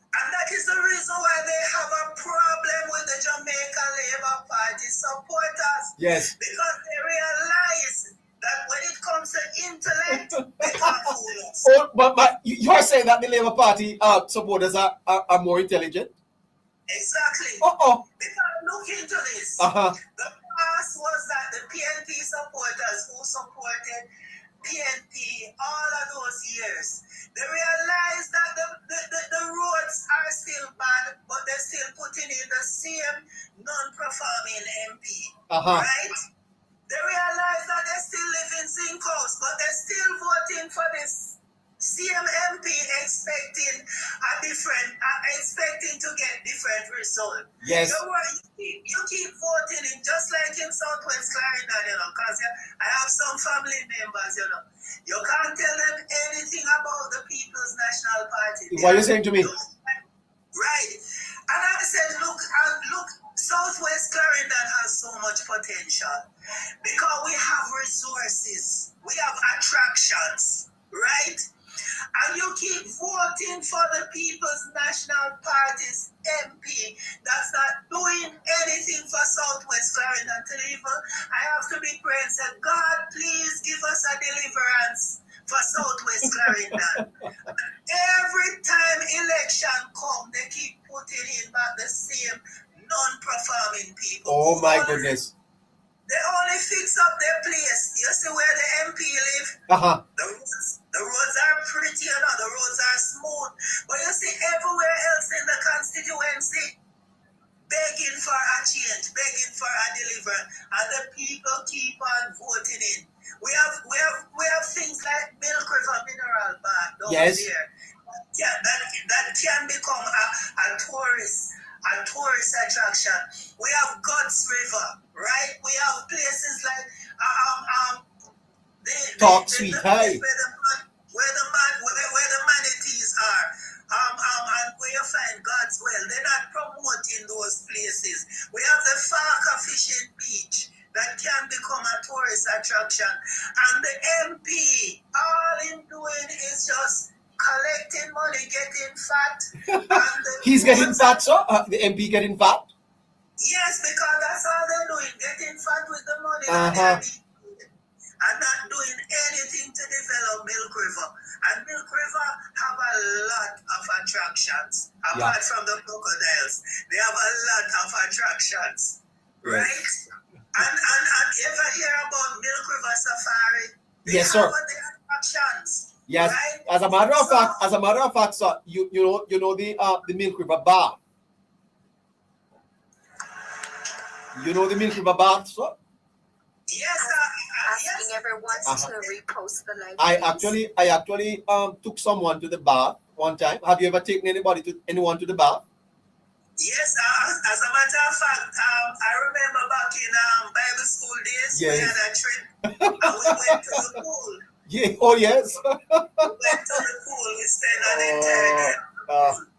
And that is the reason why they have a problem with the Jamaica Labour Party supporters. Yes. Because they realize that when it comes to intellect, they can't fool us. But you're saying that the Labour Party supporters are more intelligent? Exactly. Because look into this. The past was that the PNP supporters who supported PNP all of those years, they realized that the roads are still bad, but they're still putting in the same non-performing MP. Right? They realize that they still live in zinc house, but they're still voting for this CMMP expecting to get different results. Yes. You keep voting in just like in Southwest Clarendon, because I have some family members, You can't tell them anything about the People's National Party. What are you saying to me? Right. And I said, look, Southwest Clarendon has so much potential because we have resources, we have attractions, right? And you keep voting for the People's National Party's MP that's not doing anything for Southwest Clarendon to deliver. I have to be praying and say, God, please give us a deliverance for Southwest Clarendon. Every time election come, they keep putting in back the same non-performing people. Oh my goodness. They only fix up their place. You see where the MP live? Uh-huh. The roads are pretty, the roads are smooth. But you see everywhere else in the constituency, begging for a change, begging for a deliverance. And the people keep on voting in. We have things like Milk River Mineral Bar down Yes. there. Yeah, that can become a tourist attraction. We have Guts River, right? We have places like Sweet High, where the manatees are. And where you find God's well. They're not promoting those places. We have the Farka Fishing Beach that can become a tourist attraction. And the MP, all in doing is just collecting money, getting fat. And he's getting fat, sir? The MP getting fat? Yes, because that's all they're doing, getting fat with the money Uh-huh. and not doing anything to develop Milk River. And Milk River have a lot of attractions. Apart from the crocodiles, they have a lot of attractions, right? And you ever hear about Milk River Safari? They Yes, have sir. the attractions. Yes. Right? As a matter of fact, sir, you know the Milk River Bar. You know the Milk River Bar, sir? Yes, Asking everyone to repost the live. I actually took someone to the bar one time. Have you ever taken anyone to the bar? Yes, as a matter of fact, I remember back in Bible school days, we had a trip and we went to the pool. Yeah. Oh yes. We went to the pool. We spent an entire day.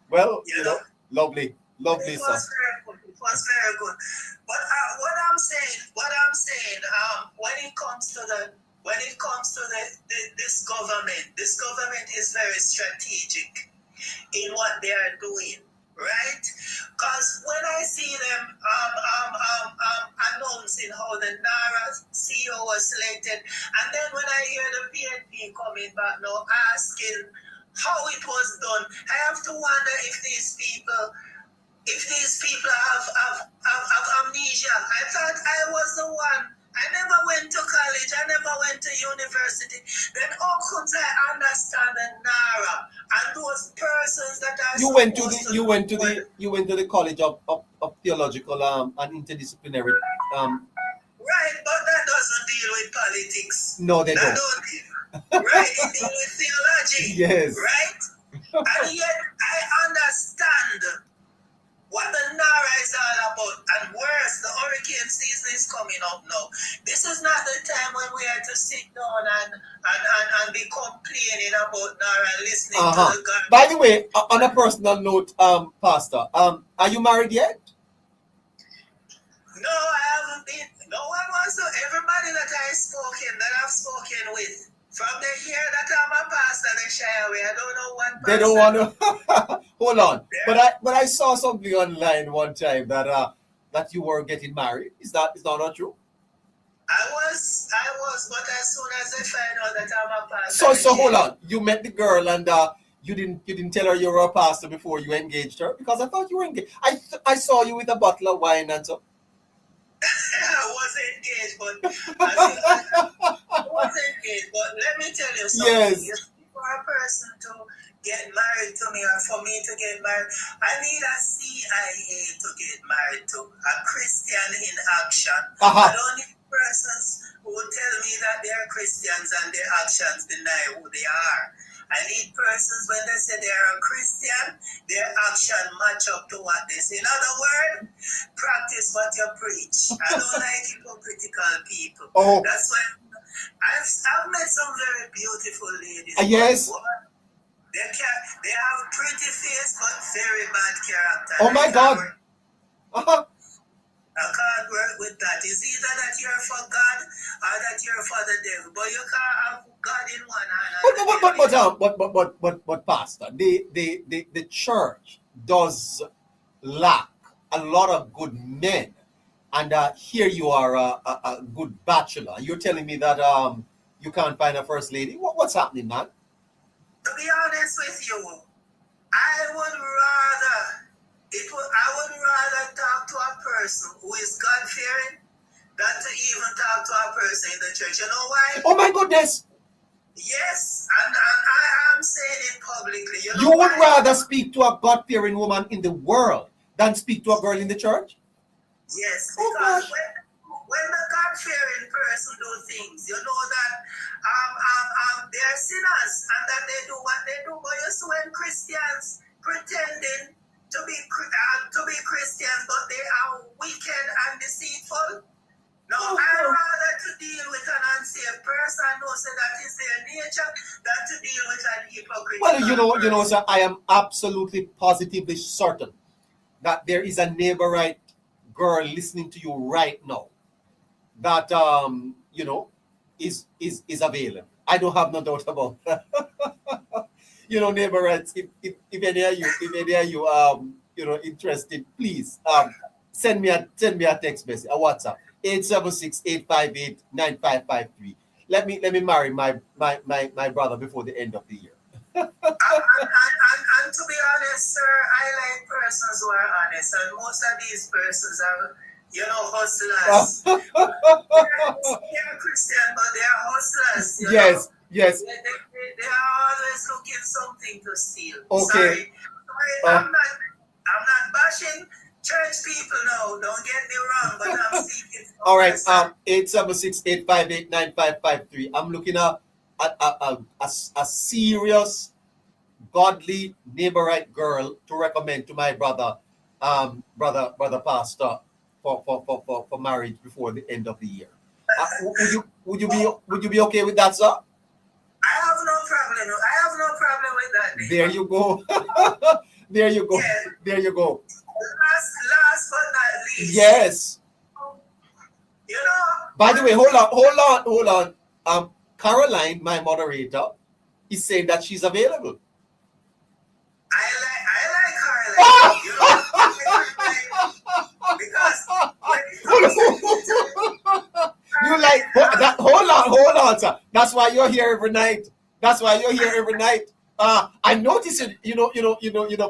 Well, You lovely, It sir. was very good. It was very good. But what I'm saying, when it comes to this government is very strategic in what they are doing, right? Because when I see them announcing how the NARA CEO was selected, and then when I hear the PNP coming back now asking how it was done, I have to wonder if these people have amnesia. I thought I was the one. I never went to college. I never went to university. Then how could I understand the NARA and those persons that are You went to the College of Theological and Interdisciplinary. Right, but that doesn't deal with politics. No, they don't. Right, it deals with theology. Yes. Right? And yet I understand what the NARA is all about. And worse, the hurricane season is coming up now. This is not the time when we are to sit down and be complaining about NARA and listening to the God. By the way, on a personal note, Pastor, are you married yet? No, I haven't been. No one wants to. Everybody that I've spoken with, from they hear that I'm a pastor, they shy away. I don't know one person. They don't want to. Hold on. But I saw something online one time that you were getting married. Is that not true? I was, but as soon as they find out that I'm a pastor. So hold on. You met the girl and you didn't tell her you were a pastor before you engaged her, because I thought you were engaged. I saw you with a bottle of wine and so. I wasn't engaged, but let me tell you something. Yes. For a person to get married to me, or for me to get married, I need a CIA to get married to, a Christian in action. I don't need persons who tell me that they are Christians and their actions deny who they are. I need persons when they say they are a Christian, their action match up to what they say. In other words, practice what you preach. I don't like hypocritical people. Oh. That's why I've met some very beautiful ladies. Yes. They have pretty face but very bad character. Oh my God. Uh-huh. I can't work with that. It's either that you're for God or that you're for the devil. But you can't have God in one hand. But Pastor, the church does lack a lot of good men, and here you are a good bachelor. You're telling me that you can't find a first lady. What's happening, man? To be honest with you, I would rather talk to a person who is God-fearing than to even talk to a person in the church. You know why? Oh my goodness! Yes, and I am saying it publicly. You would rather speak to a God-fearing woman in the world than speak to a girl in the church? Yes, because when the God-fearing person do things, you know that they're sinners and that they do what they do. But you see when Christians pretending to be Christians, but they are wicked and deceitful. No, I'd rather to deal with an unsaved person who said that is their nature than to deal with an hypocrite. Well, you know, sir, I am absolutely positively certain that there is a neighborite girl listening to you right now that is available. I don't have no doubt about that. You know, neighborites, if any of you interested, please send me a text message, a WhatsApp. 876-858-9553. Let me marry my brother before the end of the year. And to be honest, sir, I like persons who are honest, and most of these persons are, hustlers. They're Christian, but they are hustlers. Yes. They are always looking something to steal. Okay. Sorry, I'm not bashing church people now, don't get me wrong, but I'm speaking. All right, 876-858-9553. I'm looking at a serious, godly, neighborite girl to recommend to my brother pastor for marriage before the end of the year. Would you be okay with that, sir? I have no problem with that. There you go. There you go. Yeah. There you go. Last but not least. Yes. By the way, hold on. Caroline, my moderator, is saying that she's available. I like Caroline. Because you like that? Hold on, sir. That's why you're here every night. I noticed it,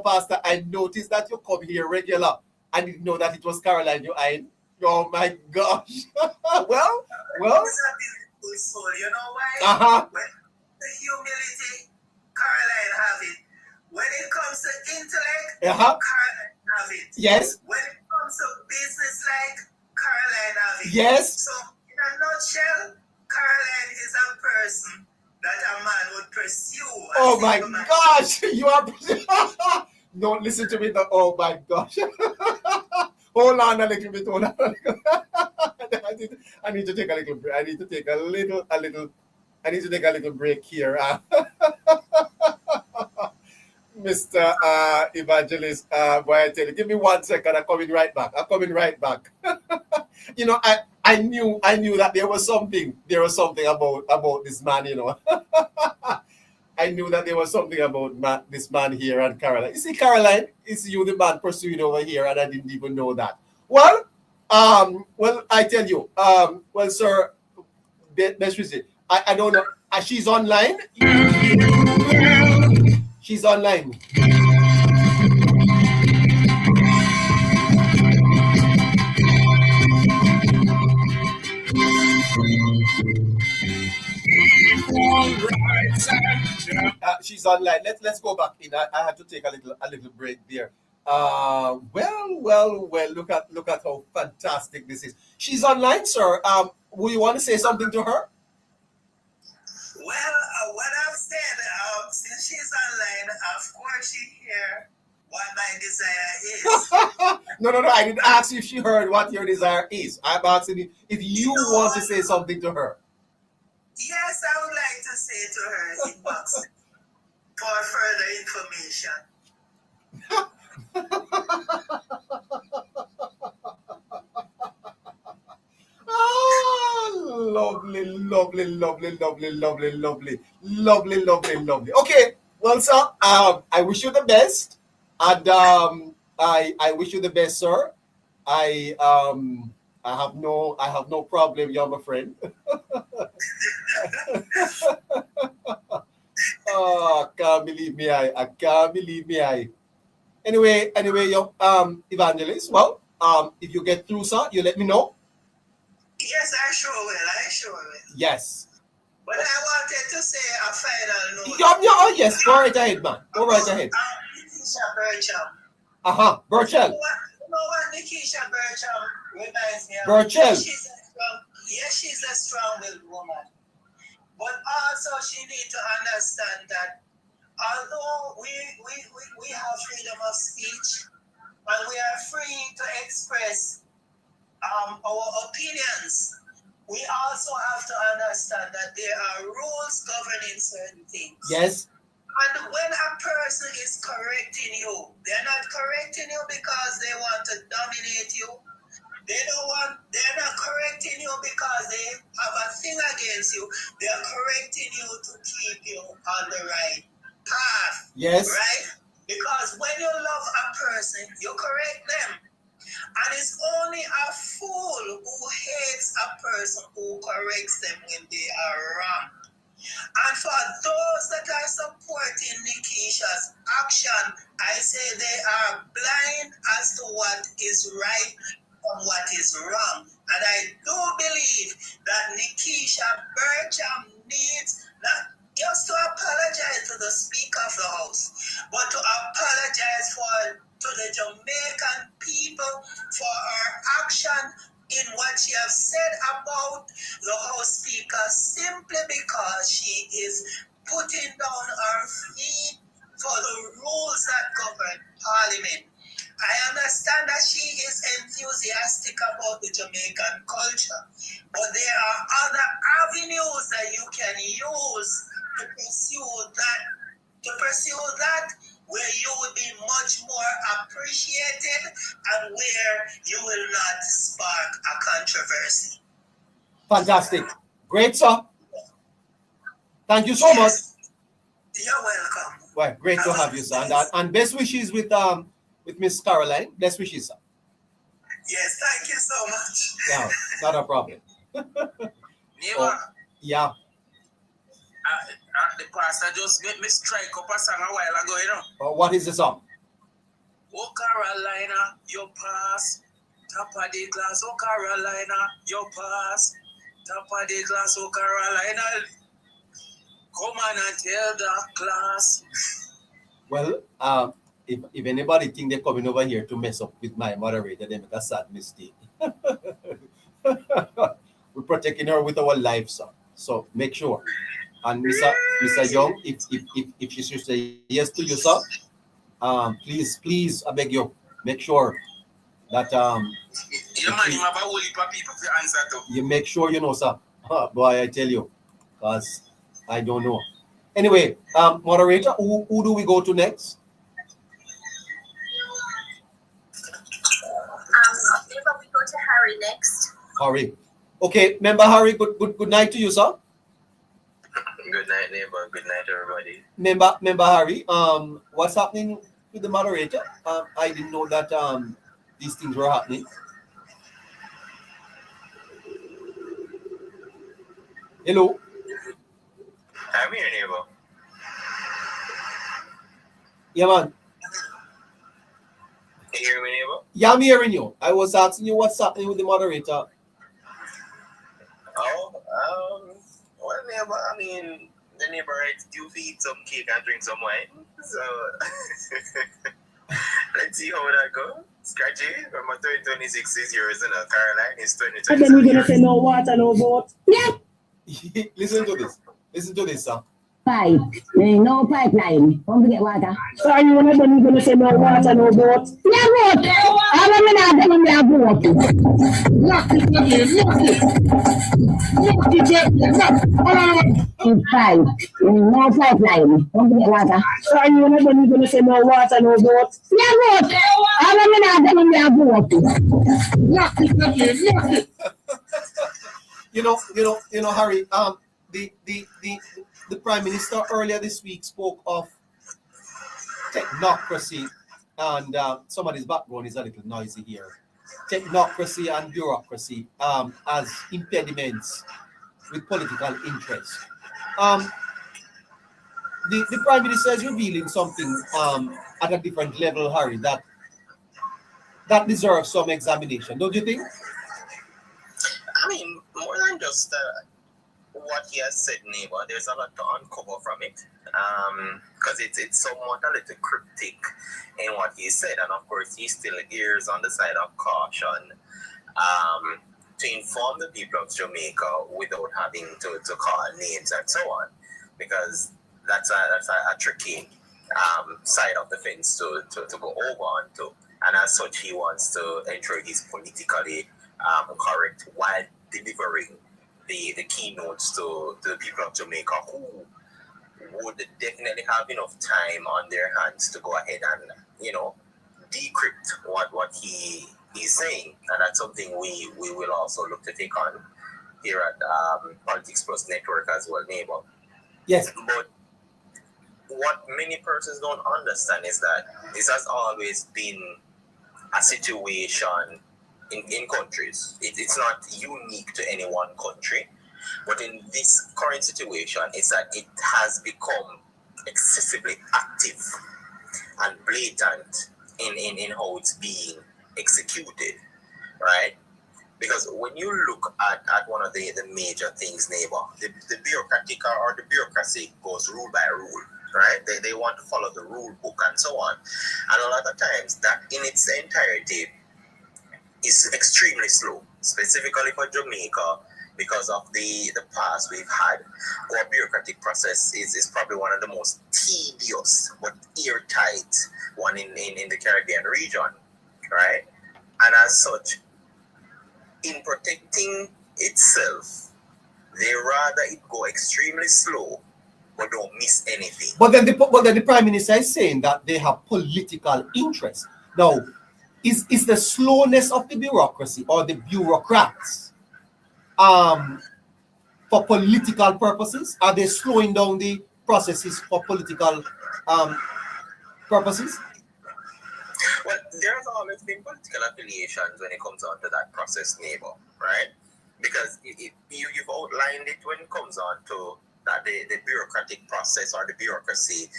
Pastor. I noticed that you come here regular. I didn't know that it was Caroline you eyeing. Oh my gosh. well. It's a beautiful soul. You know why? When the humility, Caroline have it. When it comes to intellect, Caroline have it. Yes. When it comes to business, Caroline have it. Yes. So in a nutshell, Caroline is a person that a man would pursue. Oh my gosh, you are. Don't listen to me. Oh my gosh. Hold on a little bit. I need to take a little break. I need to take a little break here. Mr. Evangelist, boy, I tell you, give me 1 second. I'm coming right back. I knew that there was something about this man, I knew that there was something about this man here and Caroline. You see, Caroline, it's you the man pursuing over here, and I didn't even know that. Well, I tell you, sir, best visit. I don't know. She's online. She's online. She's online. Let's go back in. I had to take a little break there. Well. Look at how fantastic this is. She's online, sir. Will you want to say something to her? Well, what I've said, since she hear what my desire is? No, I didn't ask you if she heard what your desire is. I'm asking you if you want to say something to her. Yes, I would like to say to her inbox for further information. Lovely. Okay, well, sir, I wish you the best, and I wish you the best, sir. I have no problem. You're my friend. Oh, I can't believe me. I can't believe me. Anyway, young evangelist. Well, if you get through, sir, you let me know. Yes, I sure will. Yes. But I wanted to say a final note. Oh, yes. Go right ahead, man. Go right ahead. Nikisha Bircham. Birchell. You know what Nikisha Bircham reminds me of? Birchell. She's a strong-willed woman. But also she needs to understand that although we have freedom of speech and we are free to express our opinions, we also have to understand that there are rules governing certain things. Yes. And when a person is correcting you, they're not correcting you because they want to dominate you. They're not correcting you because they have a thing against you. They're correcting you to keep you on the right path. Yes. Right? Because when you love a person, you correct them. And it's only a fool who hates a person who corrects them when they are wrong. And for those that are supporting Nikisha's action, I say they are blind as to what is right from what is wrong. And I do believe that Nikisha Bircham needs not just to apologize to the Speaker of the House, but to apologize to the Jamaican people for her action in what she has said about the House Speaker, simply because she is putting down her feet for the rules that govern Parliament. I understand that she is enthusiastic about the Jamaican culture, but there are other avenues that you can use to pursue that where you will be much more appreciated and where you will not spark a controversy. Fantastic. Great, sir. Thank you so much. You're welcome. Well, great to have you, sir. And best wishes with Miss Caroline. Best wishes, sir. Yes, thank you so much. Yeah, not a problem. Neighbor, yeah. the pastor just made me strike up a song a while ago, you know. What is the song? Oh, Carolina, your pass. Top of the glass, oh, Carolina, your pass. Top of the glass, oh, Carolina. Come on and tell the class. Well, if anybody think they're coming over here to mess up with my moderator, they make a sad mistake. We're protecting her with our life, sir. So make sure. And Mr. Young, if she should say yes to you, sir, please, I beg you, make sure that you make sure you know, sir. Boy, I tell you, because I don't know. Anyway, moderator, who do we go to next? We go to Harry next. Harry. Okay, member Harry, good night to you, sir. Good night, neighbor. Good night, everybody. Member Harry, what's happening with the moderator? I didn't know that these things were happening. Hello. I'm here, neighbor. Yeah, man. You hear me, neighbor? Yeah, I'm hearing you. I was asking you what's happening with the moderator. Well, neighbor, I mean, the neighbor likes to eat some cake and drink some wine. So, let's see how that goes. Scratchy, from 2026 years, and Caroline is 2027 And then we're going to say no water, no vote. Yeah. Listen to this, sir. pipe. No pipeline. Don't forget water. So are you one of them going to say no water, no boat? Yeah, boat. How am I not telling me a boat? Lock it again, lock it. Lock it, Pipe. No pipeline. Don't forget water. So are you one of them going to say no water, no boat? Yeah, boat. How am I not telling me a boat? Lock it again, lock it. Harry, the Prime Minister earlier this week spoke of technocracy, and somebody's background is a little noisy here. Technocracy and bureaucracy as impediments with political interest. The Prime Minister is revealing something at a different level, Harry, that deserves some examination, don't you think? I mean, more than just what he has said, Neighbour, there's a lot to uncover from it. Because it's somewhat a little cryptic in what he said, and of course he still errs on the side of caution to inform the people of Jamaica without having to call names and so on, because that's a tricky side of the fence to go over onto, and as such he wants to ensure he's politically correct while delivering the keynotes to the people of Jamaica who would definitely have enough time on their hands to go ahead and, decrypt what he is saying. And that's something we will also look to take on here at Politics Plus Network as well, Neighbour. Yes. But what many persons don't understand is that this has always been a situation in countries. It's not unique to any one country, but in this current situation, it's that it has become excessively active and blatant in how it's being executed, right? Because when you look at one of the major things, Neighbour, the bureaucratic or the bureaucracy goes rule by rule, right? They want to follow the rule book and so on. And a lot of times that in its entirety is extremely slow, specifically for Jamaica, because of the past we've had. Our bureaucratic process is probably one of the most tedious but airtight one in the Caribbean region, right? And as such, in protecting itself, they rather it go extremely slow but don't miss anything. But then the Prime Minister is saying that they have political interest. Now, is the slowness of the bureaucracy or the bureaucrats for political purposes? Are they slowing down the processes for political purposes? Well, there's always been political affiliations when it comes on to that process, Neighbour, right? Because you've outlined it when it comes on to that the bureaucratic process or the bureaucracy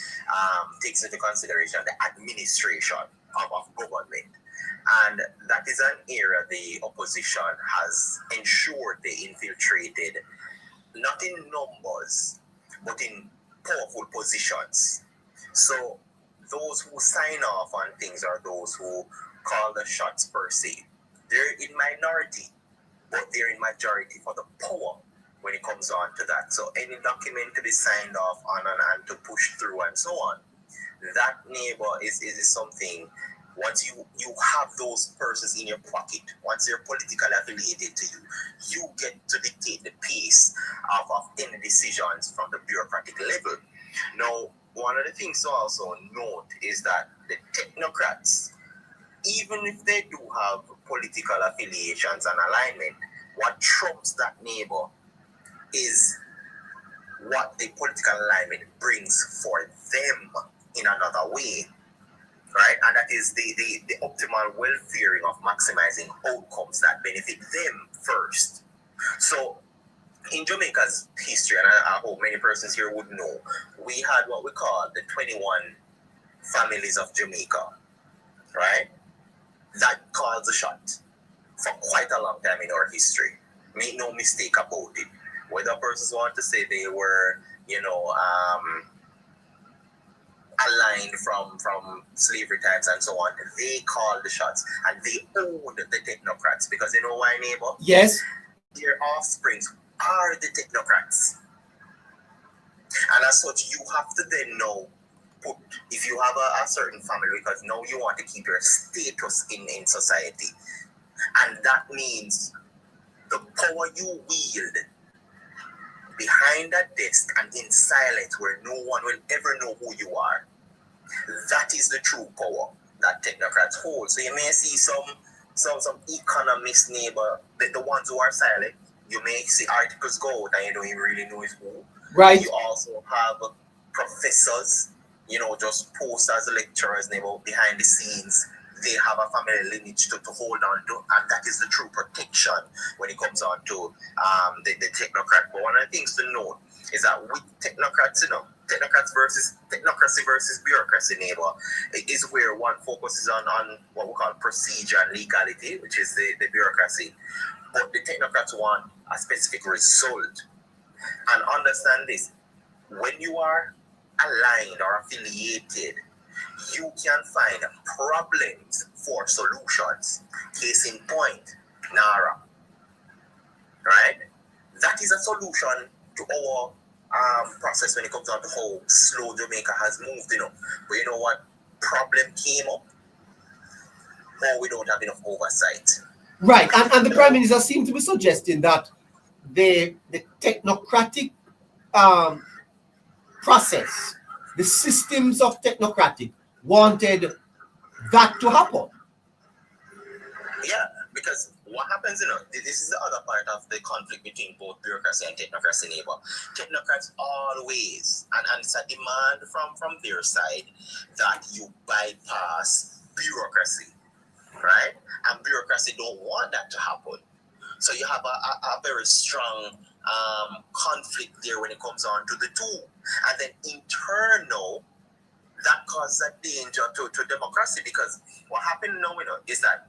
takes into consideration the administration of government. And that is an area the opposition has ensured they infiltrated, not in numbers, but in powerful positions. So those who sign off on things are those who call the shots per se. They're in minority, but they're in majority for the power when it comes on to that. So any document to be signed off on and to push through and so on, that, Neighbour, is something. Once you have those persons in your pocket, once they're politically affiliated to you, you get to dictate the pace of any decisions from the bureaucratic level. Now, one of the things to also note is that the technocrats, even if they do have political affiliations and alignment, what trumps that, Neighbour, is what the political alignment brings for them in another way. Right, and that is the optimal welfaring of maximizing outcomes that benefit them first. So, in Jamaica's history, and I hope many persons here would know, we had what we call the 21 families of Jamaica, right? That called the shot for quite a long time in our history. Make no mistake about it. Whether persons want to say they were, aligned from slavery times and so on, they called the shots and they owned the technocrats, because you know why, Neighbour? Yes. Their offsprings are the technocrats. And as such, you have to then know, put, if you have a certain family, because now you want to keep your status in society. And that means the power you wield behind that desk and in silence where no one will ever know who you are. That is the true power that technocrats hold. So you may see some economist neighbor, the ones who are silent, you may see articles go out and you don't even really know who. Right. You also have professors, just post as lecturers neighbor behind the scenes. They have a family lineage to hold on to, and that is the true protection when it comes on to the technocrat. But one of the things to note is that with technocrats, technocracy versus bureaucracy neighbor, it is where one focuses on what we call procedure and legality, which is the bureaucracy. But the technocrats want a specific result. And understand this, when you are aligned or affiliated, you can find problems for solutions. Case in point, NARA. Right? That is a solution to our process when it comes down to how slow Jamaica has moved, But you know what? Problem came up, or we don't have enough oversight. Right, and the Prime Minister seemed to be suggesting that the technocratic process, the systems of technocratic wanted that to happen. Yeah, because what happens, this is the other part of the conflict between both bureaucracy and technocracy neighbor. Technocrats always, and it's a demand from their side that you bypass bureaucracy, right? And bureaucracy don't want that to happen. So you have a very strong conflict there when it comes on to the two. And then in turn now, that causes a danger to democracy, because what happened now, is that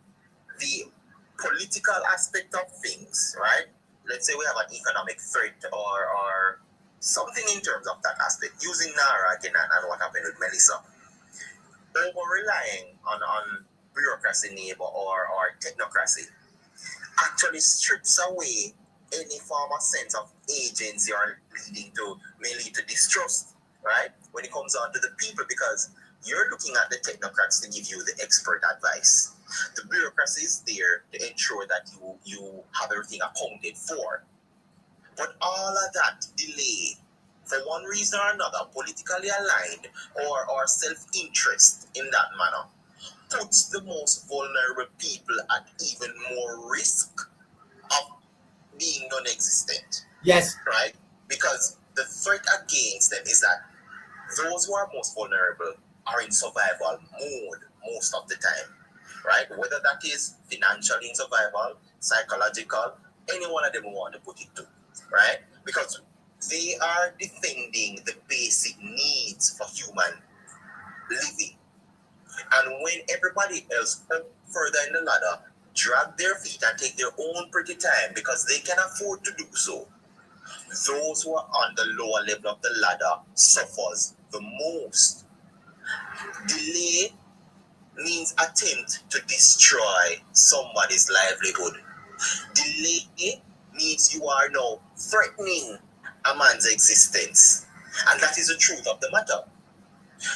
the political aspect of things, right? Let's say we have an economic threat or something in terms of that aspect, using NARA again and what happened with Melissa. Over-relying on bureaucracy neighbor or technocracy actually strips away any form of sense of agency or may lead to distrust, right? When it comes on to the people, because you're looking at the technocrats to give you the expert advice. The bureaucracy is there to ensure that you have everything accounted for. But all of that delay, for one reason or another, politically aligned or self-interest in that manner, puts the most vulnerable people at even more risk of being non-existent. Yes. Right? Because the threat against them is that those who are most vulnerable are in survival mode most of the time. Right? Whether that is financially in survival, psychological, any one of them we want to put it to. Right? Because they are defending the basic needs for human living. And when everybody else up further in the ladder drag their feet and take their own pretty time because they can afford to do so, those who are on the lower level of the ladder suffers the most. Delay means attempt to destroy somebody's livelihood. Delay means you are now threatening a man's existence. And that is the truth of the matter.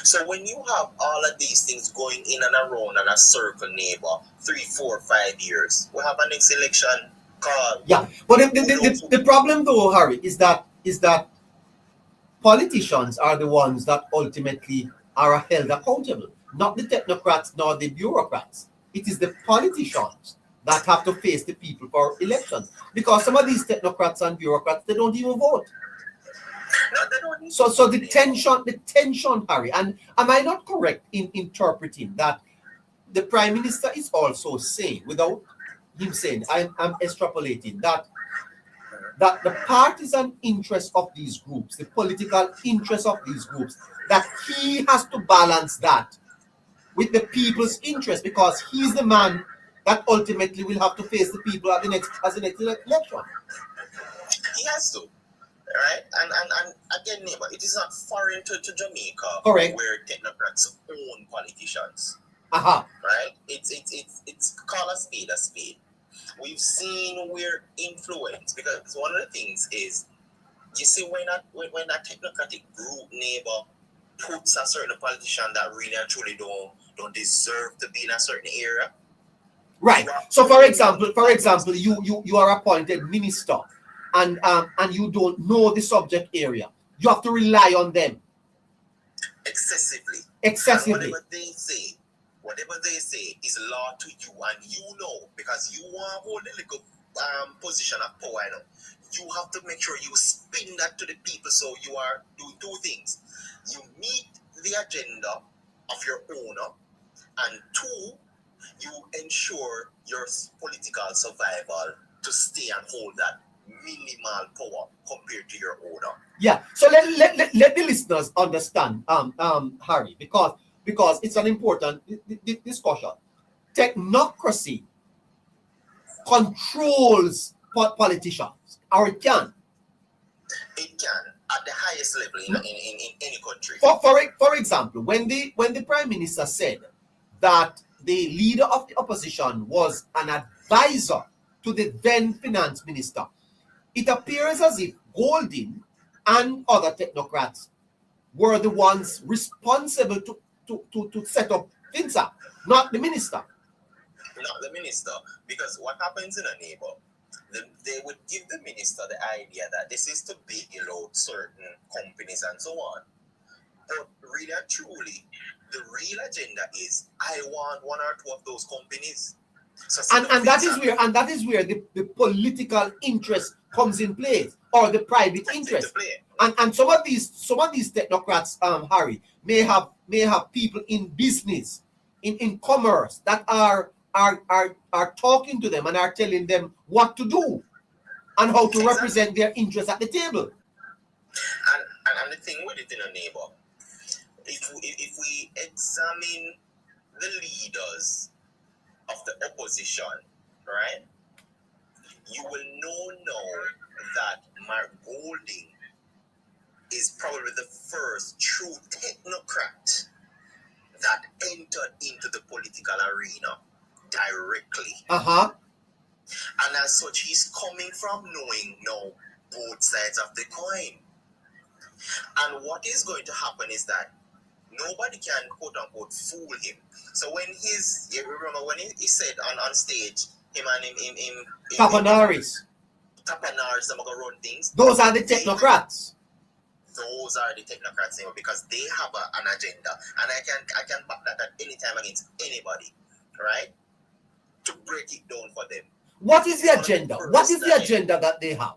So when you have all of these things going in and around and a circle neighbor, 3, 4, 5 years, we have a next election called. Yeah, but the problem though, Harry, is that politicians are the ones that ultimately are held accountable, not the technocrats nor the bureaucrats. It is the politicians that have to face the people for elections, because some of these technocrats and bureaucrats, they don't even vote. No, they don't need So the tension, Harry, and am I not correct in interpreting that the Prime Minister is also saying, without him saying, I'm extrapolating that the partisan interest of these groups, the political interest of these groups, that he has to balance that with the people's interest, because he's the man that ultimately will have to face the people at the next election. He has to. Right? And again, neighbor, it is not foreign to Jamaica. Correct. Where technocrats own politicians. Aha. Right? It's call a spade a spade. We've seen where influence, because one of the things is You see, when a technocratic group neighbor puts a certain politician that really and truly don't deserve to be in a certain area. Right. So for example, you are appointed minister and you don't know the subject area. You have to rely on them. Excessively. Excessively. And whatever they say is law to you, and you know, because you want to hold a little position of power, you know. You have to make sure you spin that to the people, so you are doing two things. You meet the agenda of your owner, and two, you ensure your political survival to stay and hold that minimal power compared to your owner. Yeah. So let the listeners understand, Harry, because it's an important discussion. Technocracy controls politicians, or it can. It can at the highest level in any country. For example, when the Prime Minister said that the leader of the opposition was an advisor to the then Finance Minister, it appears as if Golding and other technocrats were the ones responsible to set up FinSA, not the minister. Not the minister, because what happens in a neighbor, they would give the minister the idea that this is to bail out certain companies and so on. But really and truly, the real agenda is I want one or two of those companies. So and that is where the political interest comes in place, or the private interest. And some of these technocrats, Harry, may have people in business, in commerce, that are talking to them and are telling them what to do and how to represent their interests at the table. And the thing with it in a neighbor, if we examine the leaders of the opposition, right, you will know that Mark Golding is probably the first true technocrat that entered into the political arena directly. And as such, he's coming from knowing now both sides of the coin. And what is going to happen is that nobody can quote unquote fool him. So when you remember when he said on stage, him and him Tapanaris, I'm gonna run things. Those are the technocrats. Those are the technocrats, because they have an agenda, and I can back that at any time against anybody, right? To break it down for them. What is the agenda? What is the agenda that they have?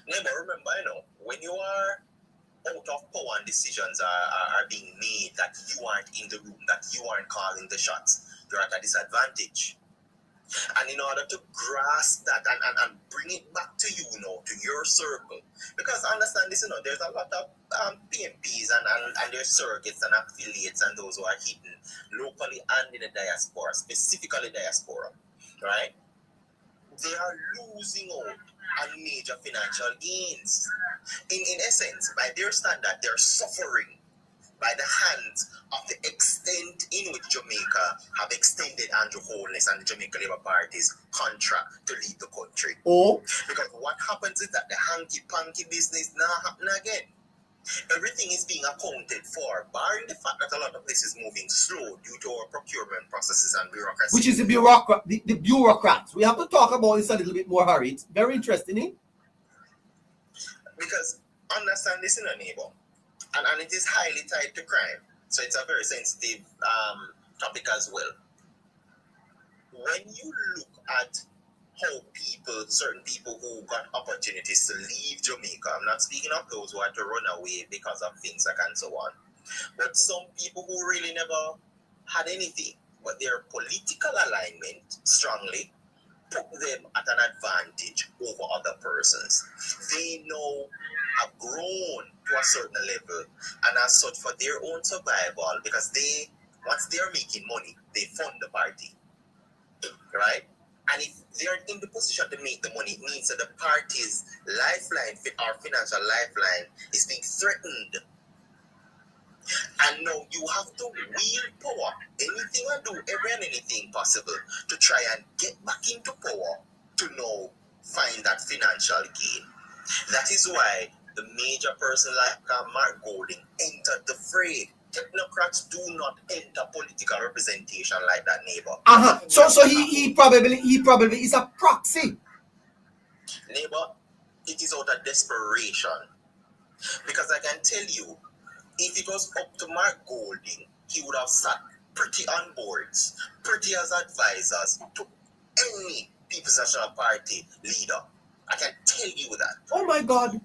Never remember, when you are out of power and decisions are being made that you aren't in the room, that you aren't calling the shots, you're at a disadvantage. And in order to grasp that and bring it back to you, to your circle, because understand this, there's a lot of PMPs and their circuits and affiliates and those who are hidden locally and in the diaspora, specifically diaspora, right? They are losing out on major financial gains. In essence, by their standard, they're suffering by the hands of the extent in which Jamaica have extended Andrew Holness and the Jamaica Labour Party's contract to leave the country. Oh. Because what happens is that the hanky-panky business now happens again. Everything is being accounted for, barring the fact that a lot of this is moving slow due to our procurement processes and bureaucracy. Which is the bureaucrats. We have to talk about this a little bit more, Harry. It's very interesting, eh? Because understand this in a neighbor, and it is highly tied to crime. So it's a very sensitive topic as well. When you look at how certain people who got opportunities to leave Jamaica, I'm not speaking of those who had to run away because of things like and so on, but some people who really never had anything, but their political alignment strongly put them at an advantage over other persons. They now have grown to a certain level, and as such, for their own survival, because once they're making money, they fund the party, right? And if they're in the position to make the money, it means that the party's lifeline, our financial lifeline, is being threatened. And now you have to wield power, anything and do every and anything possible to try and get back into power to now find that financial gain. That is why the major person like Mark Golding entered the fray. Technocrats do not enter political representation like that, Neighbour. So he probably is a proxy. Neighbour, it is out of desperation. Because I can tell you, if it was up to Mark Golding, he would have sat pretty on boards, pretty as advisors to any People's National Party leader. I can tell you that. Oh my God.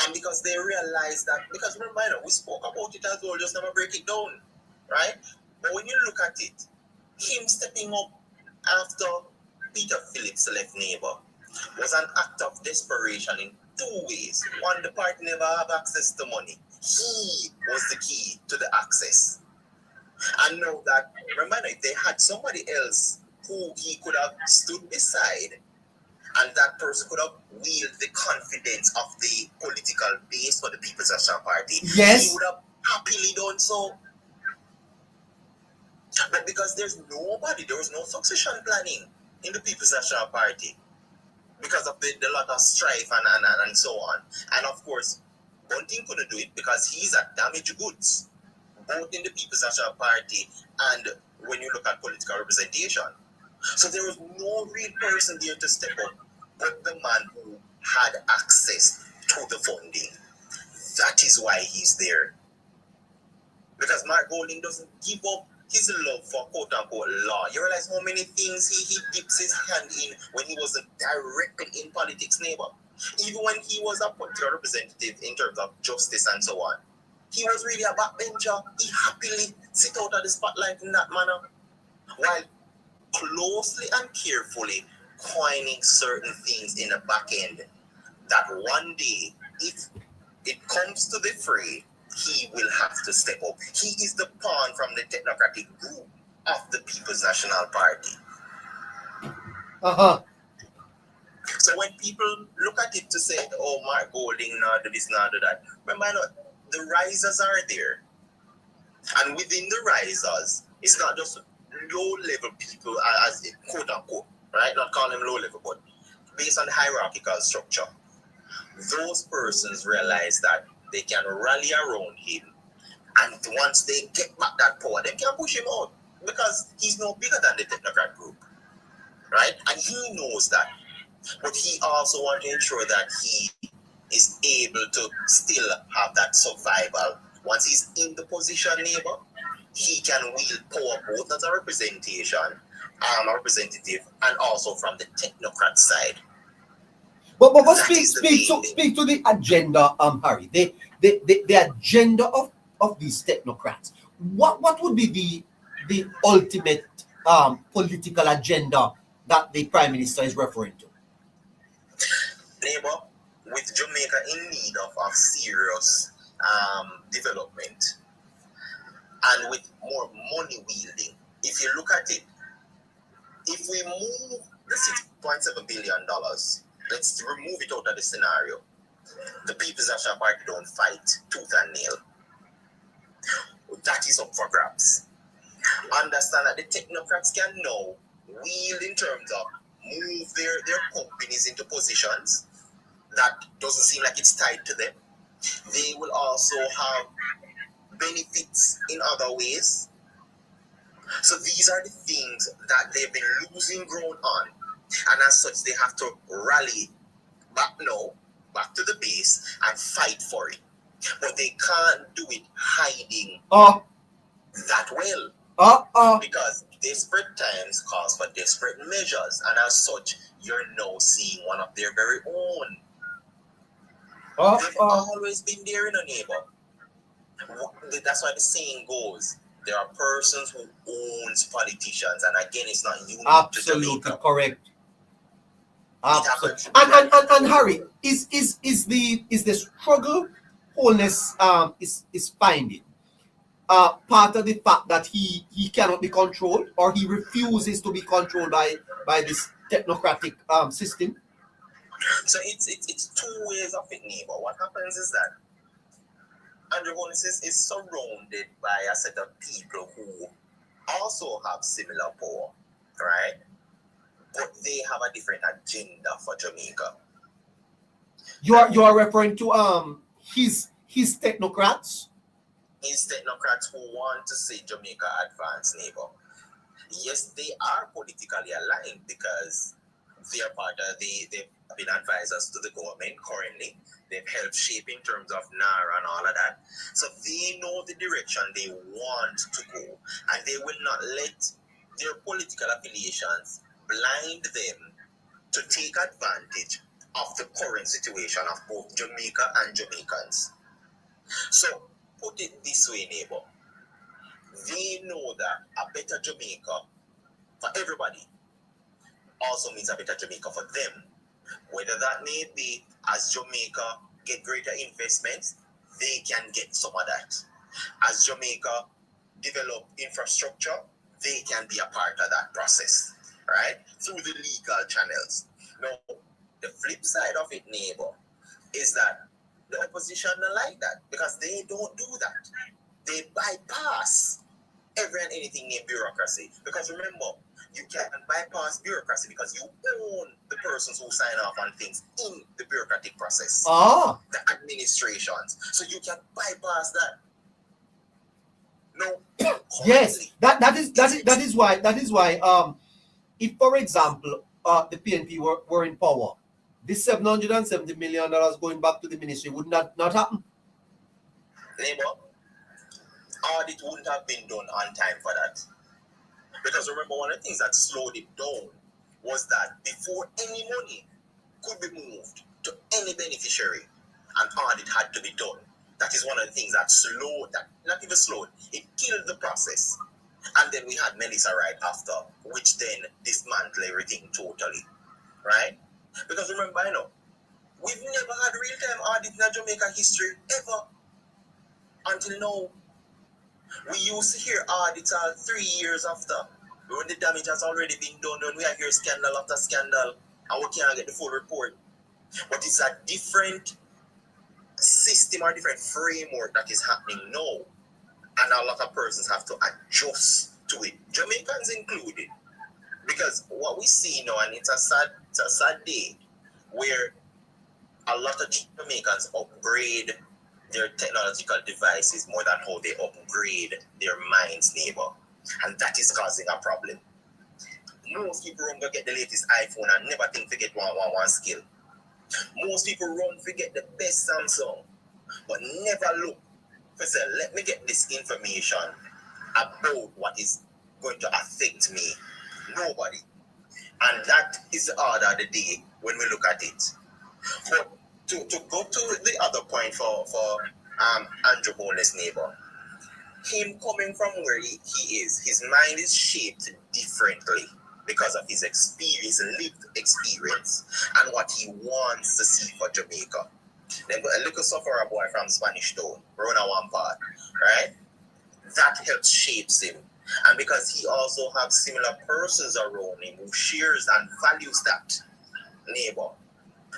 And because they realize that, because remember, we spoke about it as well, just never break it down, right? But when you look at it, him stepping up after Peter Phillips left Neighbour was an act of desperation in two ways. One, the party never have access to money. He was the key to the access. And now that, remember, if they had somebody else who he could have stood beside, and that person could have wielded the confidence of the political base for the People's National Party, yes, he would have happily done so. But because there was no succession planning in the People's National Party because of the lot of strife and so on. And of course, Bunting couldn't do it because he's a damaged goods, both in the People's National Party and when you look at political representation. So there was no real person there to step up but the man who had access to the funding. That is why he's there. Because Mark Golding doesn't give up his love for quote-unquote law. You realize how many things he dips his hand in when he wasn't directly in politics, Neighbour. Even when he was a political representative in terms of justice and so on. He was really a backbencher. He happily sit out of the spotlight in that manner, while closely and carefully coining certain things in the back end that one day, if it comes to the fray, he will have to step up. He is the pawn from the technocratic group of the People's National Party. So when people look at it to say, oh, Mark Golding, not do this, not do that, remember, the risers are there. And within the risers, it's not just low-level people, as it quote-unquote, right? Not call them low-level, but based on the hierarchical structure. Those persons realize that they can rally around him, and once they get back that power, they can push him out because he's no bigger than the technocrat group, right? And he knows that, but he also wants to ensure that he is able to still have that survival. Once he's in the position, Neighbour, he can wield power both as a representation, representative, and also from the technocrat side. But speak to the agenda, Harry. The agenda of these technocrats. What would be the ultimate political agenda that the Prime Minister is referring to? Neighbour, with Jamaica in need of serious development and with more money wielding, if you look at it, if we move the $6.7 billion, let's remove it out of the scenario. The People's National Party don't fight tooth and nail. That is up for grabs. Understand that the technocrats can now wield in terms of move their companies into positions that doesn't seem like it's tied to them. They will also have benefits in other ways. So these are the things that they've been losing ground on. And as such, they have to rally back to the base and fight for it. But they can't do it hiding that well. Because desperate times calls for desperate measures. And as such, you're now seeing one of their very own. They've always been there in a Neighbour. That's why the saying goes, there are persons who owns politicians. And again, it's not unique to Jamaica. Absolutely correct. And Harry, is the struggle wholeness is finding part of the fact that he cannot be controlled, or he refuses to be controlled by this technocratic system? So it's two ways of it, Neighbour. What happens is that Andrew Holness is surrounded by a set of people who also have similar power, right? But they have a different agenda for Jamaica. You are referring to his technocrats? His technocrats who want to see Jamaica advance, neighbor. Yes, they are politically aligned because they are part of they've been advisors to the government currently. They've helped shape in terms of NAR and all of that. So they know the direction they want to go, and they will not let their political affiliations blind them to take advantage of the current situation of both Jamaica and Jamaicans. So put it this way, neighbor. They know that a better Jamaica for everybody also means a better Jamaica for them. Whether that may be as Jamaica get greater investments, they can get some of that. As Jamaica develop infrastructure, they can be a part of that process, right? Through the legal channels. Now, the flip side of it, neighbor, is that the opposition don't like that because they don't do that. They bypass every and anything named bureaucracy. Because remember, you can bypass bureaucracy because you own the persons who sign off on things in the bureaucratic process. The administrations. So you can bypass that. No. Yes, that is why if for example the PNP were in power, this $770 million going back to the ministry would not happen. Neighbor, audit wouldn't have been done on time for that. Because remember, one of the things that slowed it down was that before any money could be moved to any beneficiary, an audit had to be done. That is one of the things that slowed, that not even slowed, it killed the process. And then we had Melissa right after, which then dismantled everything totally, right? Because remember, we've never had real-time audit in Jamaica history, ever, until now. We used to hear audits all 3 years after, when the damage has already been done, when we are hearing scandal after scandal, and we can't get the full report. But it's a different system or different framework that is happening now, and a lot of persons have to adjust to it, Jamaicans included. Because what we see now, and it's a sad day, where a lot of Jamaicans upgrade their technological devices more than how they upgrade their minds, neighbor. And that is causing a problem. Most people run to get the latest iPhone and never think to get one skill. Most people run to get the best Samsung, but never look to say, let me get this information about what is going to affect me. Nobody. And that is the order of the day when we look at it. But to go to the other point for Andrew Holness, neighbor, him coming from where he is, his mind is shaped differently because of his experience, lived experience, and what he wants to see for Jamaica. Then a little sufferer boy from Spanish Town, Rona one part, right? That helps shapes him. And because he also has similar persons around him who shares and values that, neighbor.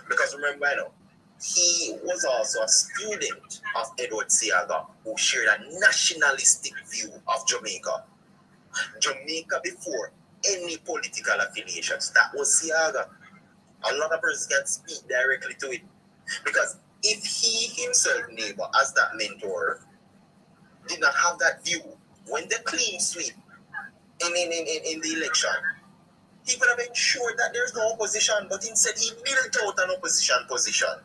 Because remember, he was also a student of Edward Seaga, who shared a nationalistic view of Jamaica. Jamaica before any political affiliations. That was Seaga. A lot of persons can speak directly to it. Because if he himself, neighbor, as that mentor, did not have that view, when the clean sweep in the election, he could have ensured that there's no opposition, but instead he built out an opposition position.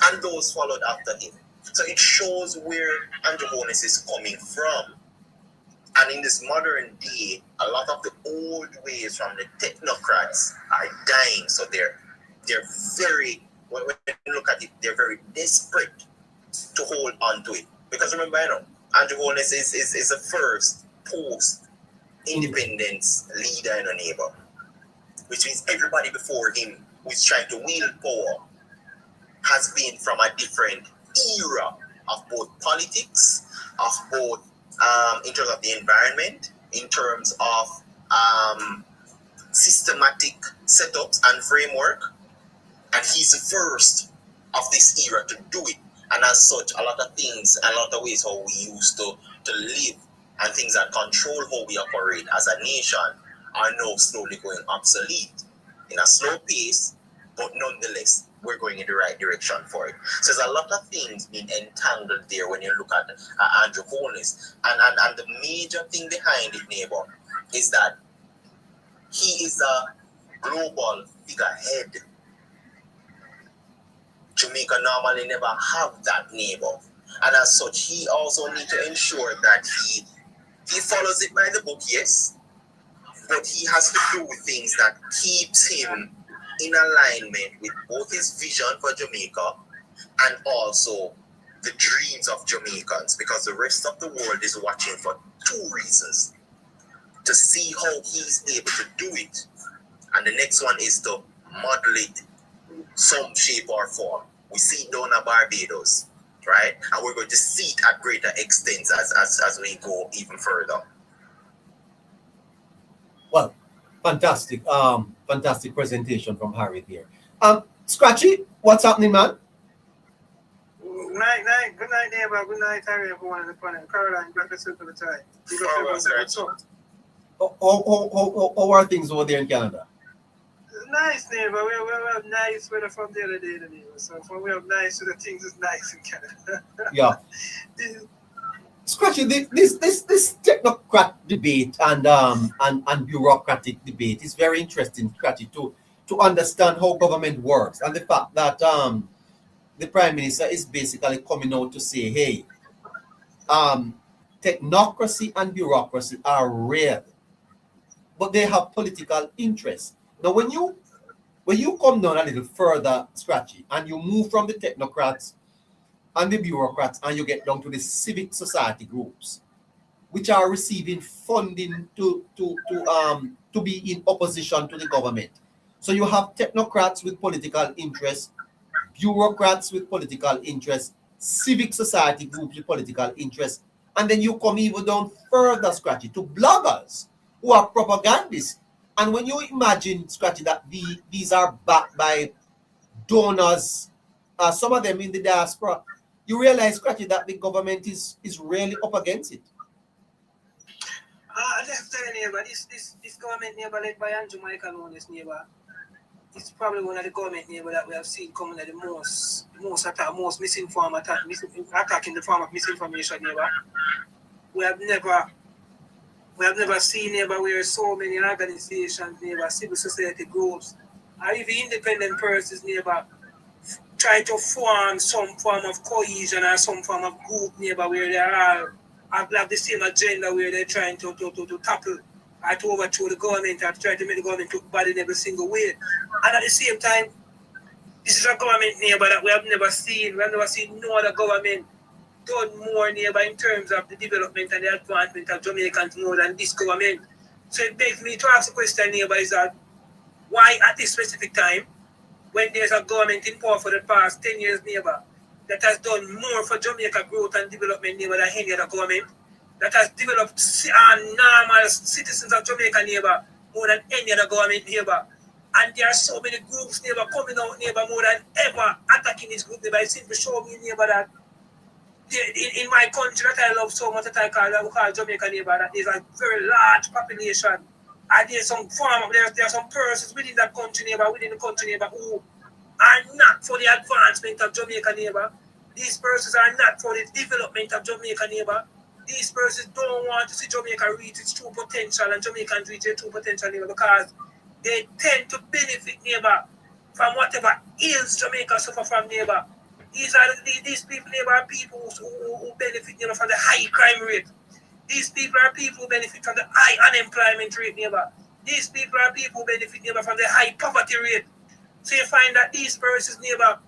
And those followed after him. So it shows where Andrew Holness is coming from. And in this modern day, a lot of the old ways from the technocrats are dying. So they're very, when you look at it, they're very desperate to hold on to it. Because remember, Andrew Holness is the first post-independence leader in a neighbor. Which means everybody before him who is trying to wield power has been from a different era of both politics, of both in terms of the environment, in terms of systematic setups and framework. And he's the first of this era to do it. And as such, a lot of things, a lot of ways how we used to live and things that control how we operate as a nation are now slowly going obsolete in a slow pace, but nonetheless we're going in the right direction for it. So there's a lot of things being entangled there when you look at Andrew Holness. And the major thing behind it, Neighbour, is that he is a global figurehead. Jamaica normally never have that, Neighbour. And as such, he also needs to ensure that he follows it by the book, yes, but he has to do things that keeps him in alignment with both his vision for Jamaica and also the dreams of Jamaicans, because the rest of the world is watching for two reasons: to see how he's able to do it, and the next one is to model it some shape or form. We see it down at Barbados, right? And we're going to see it at greater extent as we go even further. Well, fantastic. Fantastic presentation from Harry there. Scratchy, what's happening, man? Night. Good night, Neighbour. Good night, Harry, everyone on the panel. Caroline, back to the time. How are things over there in Canada? Nice, Neighbour. We have nice weather from the other day, Neighbour. So when we have nice weather, things is nice in Canada. Yeah. Scratchy, this technocrat debate and bureaucratic debate is very interesting, Scratchy, to understand how government works, and the fact that the Prime Minister is basically coming out to say, hey, technocracy and bureaucracy are real, but they have political interest. Now, when you come down a little further, Scratchy, and you move from the technocrats and the bureaucrats, and you get down to the civic society groups, which are receiving funding to be in opposition to the government. So you have technocrats with political interest, bureaucrats with political interest, civic society groups with political interest, and then you come even down further, Scratchy, to bloggers who are propagandists. And when you imagine, Scratchy, that these are backed by donors, some of them in the diaspora, you realize, Scratchy, that the government is really up against it. I just tell you, Neighbour, this government, Neighbour, led by Jamaican owners, Neighbour, it's probably one of the government, Neighbour, that we have seen coming at the most misinformed attack, attack in the form of misinformation, Neighbour. We have never seen, Neighbour, where so many organizations, Neighbour, civil society groups, or even independent persons, Neighbour, try to form some form of cohesion or some form of group, Neighbour, where they are have the same agenda, where they're trying to tackle or to overthrow the government or to try to make the government look bad in every single way. And at the same time, this is a government, Neighbour, that we have never seen. We have never seen no other government done more, Neighbour, in terms of the development and the advancement of Jamaicans more than this government. So it begs me to ask the question, Neighbour, is that why at this specific time, when there's a government in power for the past 10 years, Neighbour, that has done more for Jamaica growth and development, Neighbour, than any other government, that has developed normal citizens of Jamaica, Neighbour, more than any other government, Neighbour. And there are so many groups, Neighbour, coming out, Neighbour, more than ever attacking this group, Neighbour. It seems to show me, Neighbour, that in my country that I love so much, that I call Jamaica, Neighbour, that there's a very large population. And there's some there are some persons within that country, Neighbour, within the country, Neighbour, who are not for the advancement of Jamaica, Neighbour. These persons are not for the development of Jamaica, Neighbour. These persons don't want to see Jamaica reach its true potential and Jamaicans reach their true potential, Neighbour, because they tend to benefit, Neighbour, from whatever ills Jamaica suffer from, Neighbour. These people, Neighbour, are people who benefit, Neighbour, from the high crime rate. These people are people who benefit from the high unemployment rate, Neighbour. These people are people who benefit, Neighbour, from the high poverty rate. So you find that these persons, Neighbour,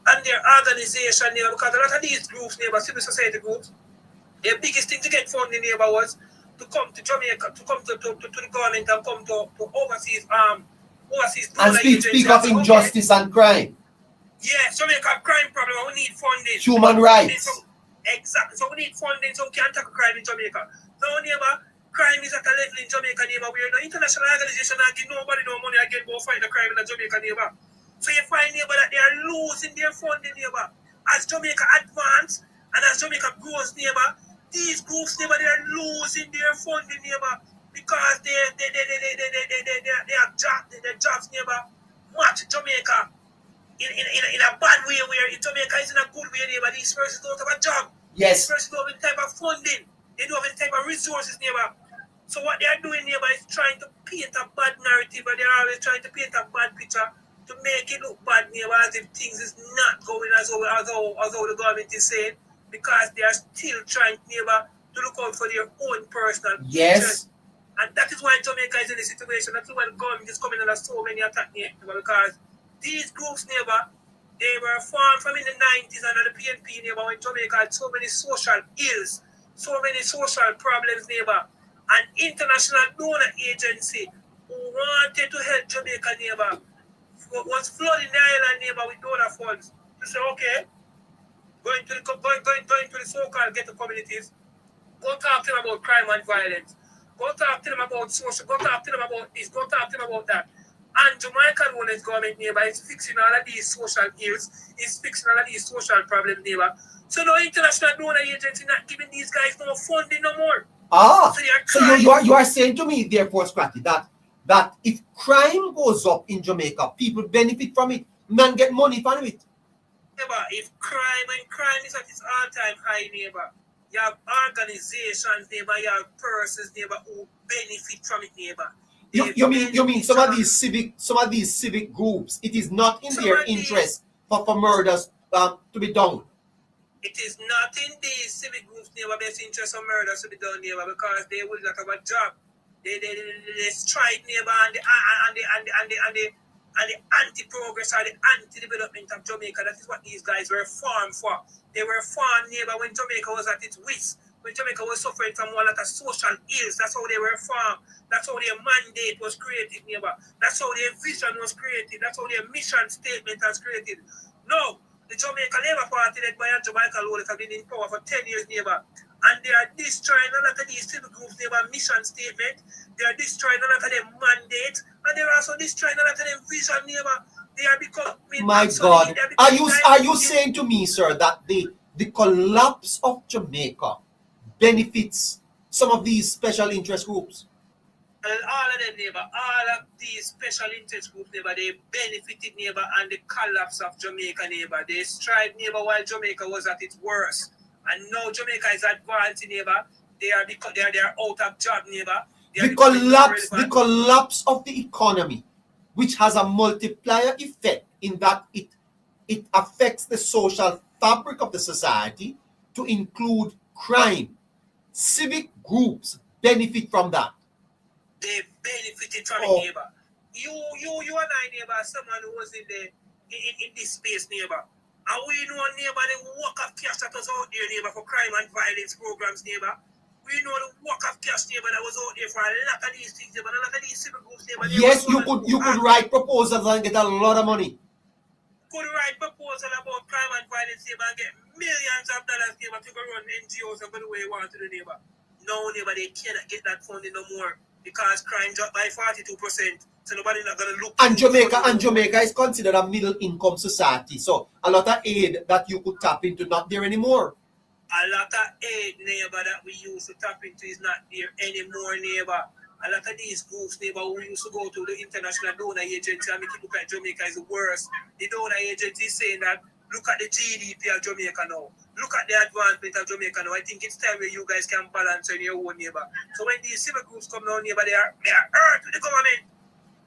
and their organization, Neighbour, because a lot of these groups, Neighbour, civil society groups, their biggest thing to get funding, Neighbour, was to come to Jamaica, to come to the government and come to overseas and speak of injustice and crime. Yeah, Jamaica crime problem, we need funding. Human rights. Exactly. So we need funding so we can tackle crime in Jamaica. So, Neighbour, crime is at a level in Jamaica, Neighbour, where no international organization and give nobody no money again go fight the crime in Jamaica, Neighbour. So you find, Neighbour, that they are losing their funding, Neighbour. As Jamaica advances and as Jamaica grows, Neighbour, these groups, Neighbour, they are losing their funding, Neighbour, because they have jobs, Neighbour, match Jamaica in a bad way where in Jamaica is in a good way, neighbor. These persons don't have a job. Yes. These persons don't have the type of funding. They don't have the type of resources, neighbor. So what they are doing, neighbor, is trying to paint a bad narrative, and they're always trying to paint a bad picture to make it look bad, neighbor, as if things is not going as how the government is saying, because they are still trying, neighbor, to look out for their own personal Yes. interest. And that is why Jamaica is in this situation. That's why the government is coming under so many attacks, neighbor, because these groups, neighbor, they were formed from in the 90s under the PNP, neighbor, when Jamaica had so many social ills, so many social problems, neighbor. An international donor agency who wanted to help Jamaica, neighbor, was flooding the island, neighbor, with donor funds. To say, okay, going to the so-called ghetto communities, go talk to them about crime and violence. Go talk to them about social, go talk to them about this, go talk to them about that. And Jamaican owners government, neighbor, is fixing all of these social ills, is fixing all of these social problems, neighbor. So no international donor agency not giving these guys no funding no more. So you are saying to me, therefore, Scratchy, that if crime goes up in Jamaica, people benefit from it, man get money from it. Neighbor, if crime is at its all-time high, neighbor, you have organizations, neighbor, you have persons, neighbor, who benefit from it, neighbor. You mean some of these civic groups, it is not in their interest for murders to be done. It is not in these civic groups, neighbor, best interest of murders to be done, neighbor, because they will not have a job. They strike, neighbor, and the anti-progress or the anti-development of Jamaica. That is what these guys were formed for. They were formed, neighbor, when Jamaica was at its worst, when Jamaica was suffering from one of the social ills. That's how they were formed. That's how their mandate was created, neighbor. That's how their vision was created. That's how their mission statement was created. No. The Jamaica Labour Party led by Jamaica Lowell have been in power for 10 years, neighbor. And they are destroying a lot of these civil groups, neighbor, mission statement. They are destroying a lot of their mandate. And they are also destroying a lot of their vision, neighbor. They are becoming... My God. Are you saying to me, sir, that the collapse of Jamaica benefits some of these special interest groups? All of them, neighbor, all of these special interest groups, neighbor, they benefited, neighbor, and the collapse of Jamaica, neighbor. They strived, neighbor, while Jamaica was at its worst. And now Jamaica is advancing, neighbor. They are out of job, neighbor. The collapse of the economy, which has a multiplier effect in that it affects the social fabric of the society to include crime. Civic groups benefit from that. They benefited from it, neighbor. You and I, neighbor, someone who was in this space, neighbor. And we know, neighbor, the work of cash that was out there, neighbor, for crime and violence programs, neighbor. We know the work of cash, neighbor, that was out there for a lot of these things, neighbor, a lot of these civil groups, neighbor. Yes, you could write proposals and get a lot of money. Could write proposals about crime and violence, neighbor, and get millions of dollars, neighbor, to go run NGOs and go the way you want to do, neighbor. No, neighbor, they cannot get that funding no more. Because crime dropped by 42%, so nobody's not gonna look. And Jamaica is considered a middle income society, so a lot of aid that you could tap into not there anymore. A lot of aid, neighbor, that we used to tap into is not there anymore, neighbor. A lot of these groups, neighbor, who used to go to the international donor agency and make it look like Jamaica is the worst. The donor agency is saying that look at the GDP of Jamaica now. Look at the advancement of Jamaica now. I think it's time where you guys can balance on your own, neighbor. So when these civil groups come down, neighbor, they are hurt with the government.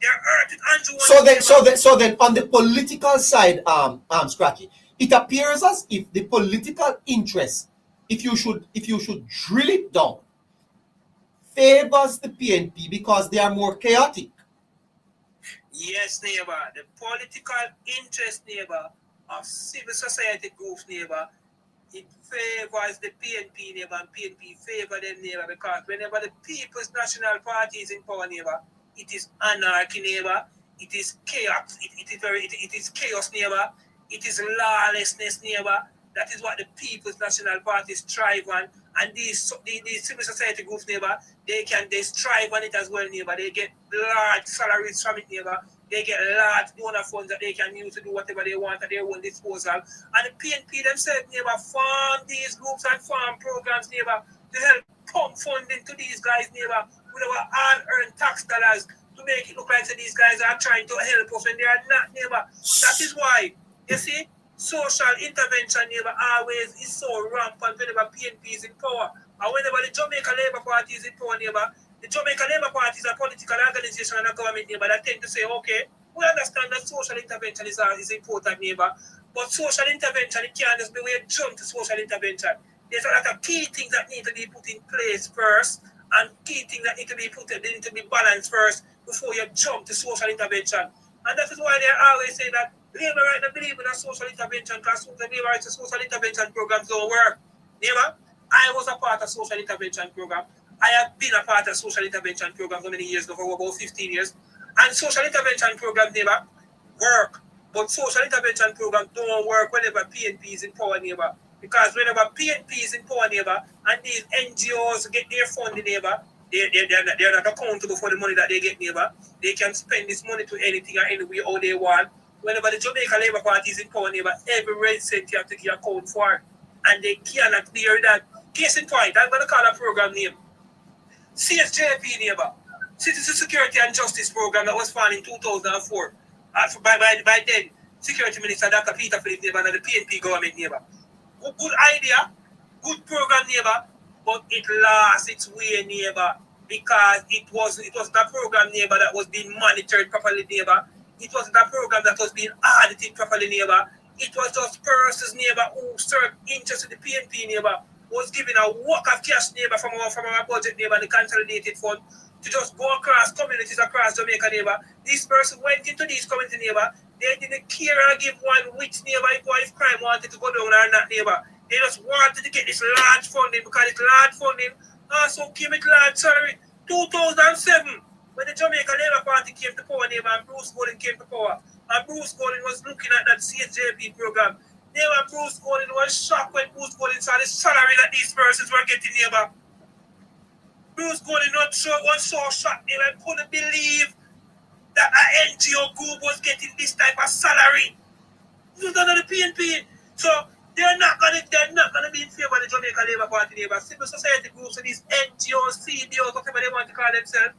They are hurt with Andrew. So then, on the political side, Scratchy, it appears as if the political interest, if you should drill it down, favors the PNP because they are more chaotic. Yes, neighbor. The political interest, neighbor, of civil society groups, neighbor, it favors the PNP, neighbor, and PNP favor them, neighbor, because whenever the People's National Party is in power, neighbor, it is anarchy, neighbor, it is chaos, it is chaos, neighbor, it is lawlessness, neighbor. That is what the People's National Party strive on, and these civil society groups, neighbor, they strive on it as well, neighbor. They get large salaries from it, neighbor. They get large donor funds that they can use to do whatever they want at their own disposal. And the PNP themselves, neighbor, form these groups and form programs, neighbor, to help pump funding to these guys, neighbor, with our hard-earned tax dollars to make it look like these guys are trying to help us when they are not, neighbor. That is why You see, social intervention neighbor always is so rampant whenever PNP is in power. And whenever the Jamaica Labour Party is in power neighbor, the Jamaica Labour Party is a political organization and a government neighbor that tend to say, okay, we understand that social intervention is important neighbor, but social intervention, it can't just be where you jump to social intervention. There's a lot of key things that need to be put in place first, and key things that need to be balanced first before you jump to social intervention. And that is why they always say that Labour right now believe in a social intervention because the Labour right social intervention programs don't work. Neighbor, I was a part of social intervention program. I have been a part of social intervention program for many years now, for about 15 years. And social intervention program neighbor work. But social intervention program don't work whenever PNP is in power neighbor. Because whenever PNP is in power neighbor and these NGOs get their funding neighbor, they're not accountable for the money that they get neighbor. They can spend this money to anything or anywhere how they want. Whenever the Jamaica Labour Party is in power neighbor, every red cent you have to give account for. And they cannot clear that. Case in point, I'm going to call a program name. CSJP neighbor. Citizen Security and Justice Program that was found in 2004. By then, Security Minister Dr. Peter Philip neighbor and the PNP government neighbor. Good idea, good program neighbor, but it lost its way neighbor because it was the program neighbor that was being monitored properly neighbor. It wasn't a program that was being audited properly neighbor. It was just persons neighbor who served interest in the PNP neighbor was given a whack of cash neighbor from our budget neighbor, the consolidated fund, to just go across communities across Jamaica neighbor. This person went into these community neighbor. They didn't care or give one which neighbor if crime wanted to go down or not neighbor. They just wanted to get this large funding because it's large funding. Also came with large salary. 2007, when the Jamaica Labour Party came to power neighbor and Bruce Golding came to power. And Bruce Golding was looking at that CSJP program. Neighbor Bruce Golding was shocked when Bruce Golding saw the salary that these persons were getting neighbor. Bruce Golding was so shocked neighbor and couldn't believe that an NGO group was getting this type of salary. This is under the PNP. So they're not gonna be in favor of the Jamaica Labour Party neighbor. Civil society groups and these NGOs, CBOs, whatever they want to call themselves,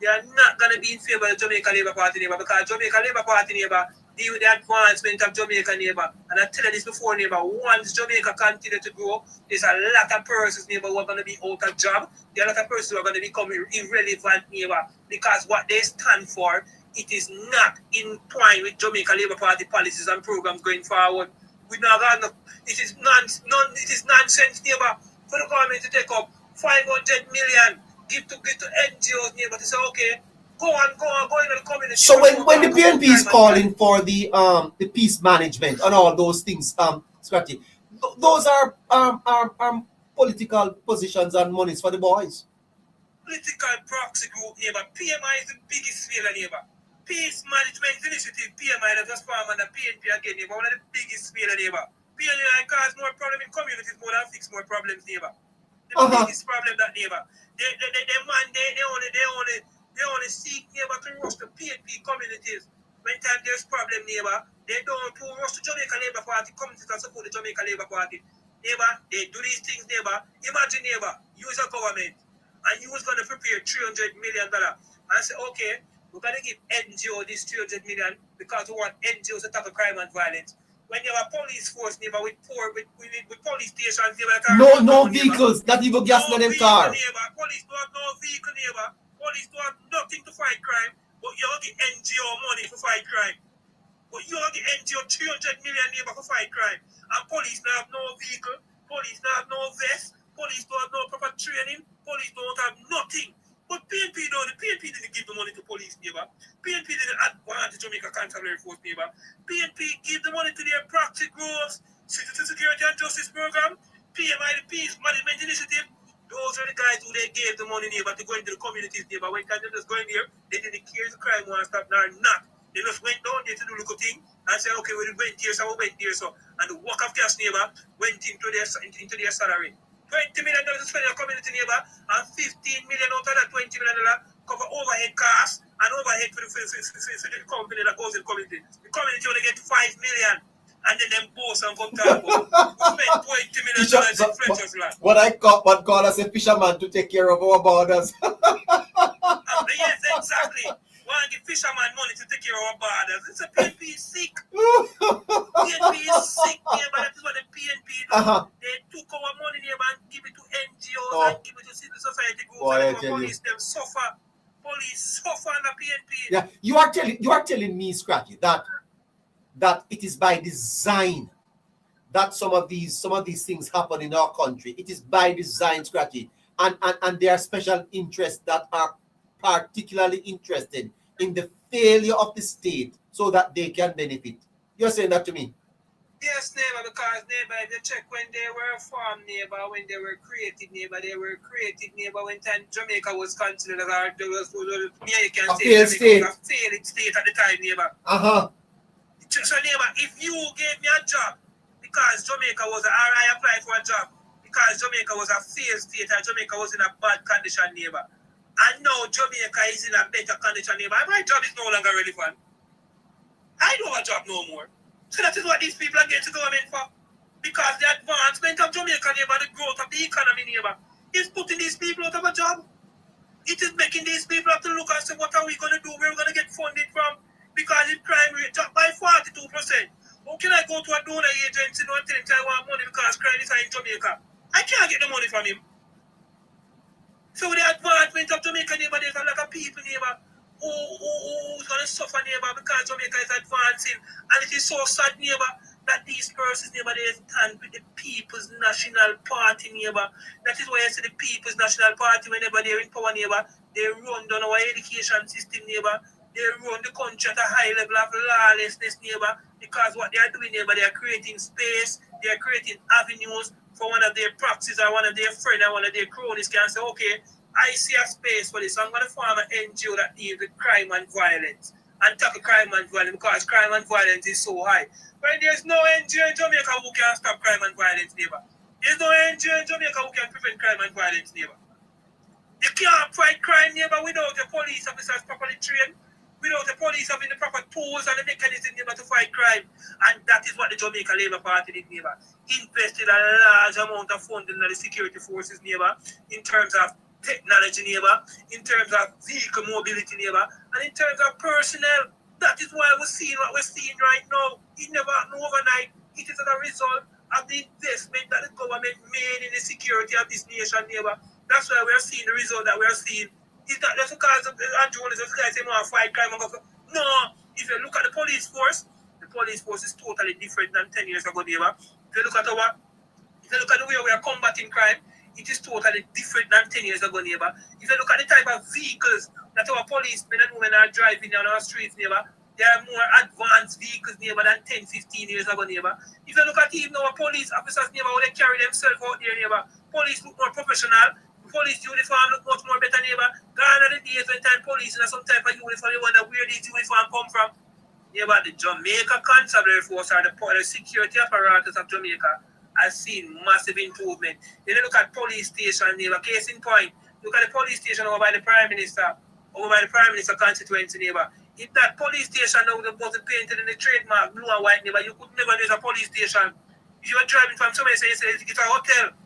they are not gonna be in favor of the Jamaica Labour Party neighbor because Jamaica Labour Party neighbor deal with the advancement of Jamaica neighbor. And I tell you this before neighbor, once Jamaica continue to grow, there's a lot of persons neighbor who are gonna be out of job. There are a lot of persons who are gonna become irrelevant neighbor because what they stand for, it is not in twine with Jamaica Labour Party policies and programs going forward. We not got it is nonsense neighbor for the government to take up 500 million, give to NGOs neighbor to say okay, go in the community. So when the PNP is calling for the peace management and all those things, Scratchy, those are political positions and monies for the boys. Political proxy group neighbor. PMI is the biggest failure neighbor. Peace Management Initiative, PMI, that was formed under PNP again neighbor, one of the biggest failure neighbor. PNP cause more problem in communities more than fix more problems neighbor. The biggest problem that neighbor. They only seek neighbor to rush the PNP communities. When time there's problem neighbor, they don't rush the Jamaica Labour Party communities and support the Jamaica Labour Party. Neighbor, they do these things neighbor. Imagine neighbor, you as a government and you was gonna prepare $300 million and say, okay, we're gonna give NGO this 300 million because we want NGOs to tackle crime and violence. When you have a police force neighbor with police stations neighbor, no vehicles, not even gas in them car. Police don't have no vehicle neighbor. Police don't have nothing to fight crime, but you have the NGO money to fight crime. But you have the NGO 300 million neighbor to fight crime. And police don't have no vehicle, police don't have no vest, police don't have no proper training, police don't have nothing. But PNP didn't give the money to police neighbor. PNP didn't advance the Jamaica Constabulary Force neighbor. PNP gave the money to their proxy groups, Citizen Security and Justice Program, PMI, the Peace Management Initiative. Those are the guys who they gave the money neighbor to go into the communities neighbor. When they just going there, they didn't care if the crime want to stop now or not. They just went down there to do the little thing and said, okay, we went here, so we went there, so. And the work of cash neighbor went into their salary. $20 million to spend in a community neighbor, and $15 million out of that $20 million cover overhead costs and overhead for the company that goes in the community. The community only get $5 million, and then them boss and come talk about spend $20 million in Fletcher's land. What call us a fisherman to take care of our borders. Yes, exactly. want to give fisherman money to take care of our borders. It's a PNP is sick. PNP is sick, neighbor. That is what the PNP do. They took our money, neighbor, and give it to NGOs and give it to civil society groups. Boy, I and tell police them suffer. Police suffer under PNP. Yeah, you are telling me, Scratchy, that it is by design that some of these things happen in our country. It is by design, Scratchy, and there are special interests that are particularly interested in the failure of the state so that they can benefit. You're saying that to me? Yes, neighbor, because neighbor, if you check when they were formed, neighbor, when they were created, neighbor, when time Jamaica was considered as our, there was, you can say, Jamaica was a failed state at the time, neighbor. So neighbor, if you gave me a job because Jamaica was I applied for a job because Jamaica was a failed state and Jamaica was in a bad condition, neighbor. And now Jamaica is in a better condition, neighbor. My job is no longer relevant. I don't have a job no more. So that is what these people are getting to government for. Because the advancement of Jamaica, neighbor, the growth of the economy, neighbor, is putting these people out of a job. It is making these people have to look and say, what are we going to do? Where are we going to get funded from? Because the crime rate dropped by 42%. How can I go to a donor agency and tell him I want money because crime is high in Jamaica? I can't get the money from him. So with the advancement of Jamaica, neighbor, there's a lot of people, neighbor, who's going to suffer, neighbor, because Jamaica is advancing. And it is so sad, neighbor, that these persons, neighbor, they stand with the People's National Party, neighbor. That is why I say the People's National Party, whenever they're in power, neighbor, they run down our education system, neighbor. They run the country at a high level of lawlessness, neighbor, because what they are doing, neighbor, they are creating space, they are creating avenues for one of their proxies or one of their friends or one of their cronies can say, okay, I see a space for this. So I'm going to form an NGO that deals with crime and violence and tackle crime and violence because crime and violence is so high. But there's no NGO in Jamaica who can stop crime and violence, neighbor. There's no NGO in Jamaica who can prevent crime and violence, neighbor. You can't fight crime, neighbor, without the police officers properly trained, without the police having the proper tools and the mechanism, neighbor, to fight crime. And that is what the Jamaica Labour Party did, neighbor. Invested a large amount of funding in the security forces, neighbor, in terms of technology, neighbor, in terms of vehicle mobility, neighbor, and in terms of personnel. That is why we're seeing what we're seeing right now. It never happened overnight. It is as a result of the investment that the government made in the security of this nation, neighbor. That's why we're seeing the result that we're seeing. It's not just because of Andrew and those guys say, no, fight crime. No, if you look at the police force is totally different than 10 years ago, neighbor. If you look at the way we are combating crime, it is totally different than 10 years ago, neighbor. If you look at the type of vehicles that our policemen and women are driving on our streets, neighbor, they are more advanced vehicles, neighbor, than 10, 15 years ago, neighbor. If you look at even our police officers, neighbor, how they carry themselves out there, neighbor, police look more professional, police uniform look much more better, neighbor. Gone are the days when time police in some type of uniform, you wonder where these uniform come from. Neighbor, the Jamaica Constabulary Force or the security apparatus of Jamaica has seen massive improvement. Then you look at police station, neighbor, case in point, look at the police station over by the Prime Minister constituency, neighbor. If that police station now wasn't painted in the trademark blue and white, neighbor, you could never use a police station. If you were driving from somewhere, say it's a hotel.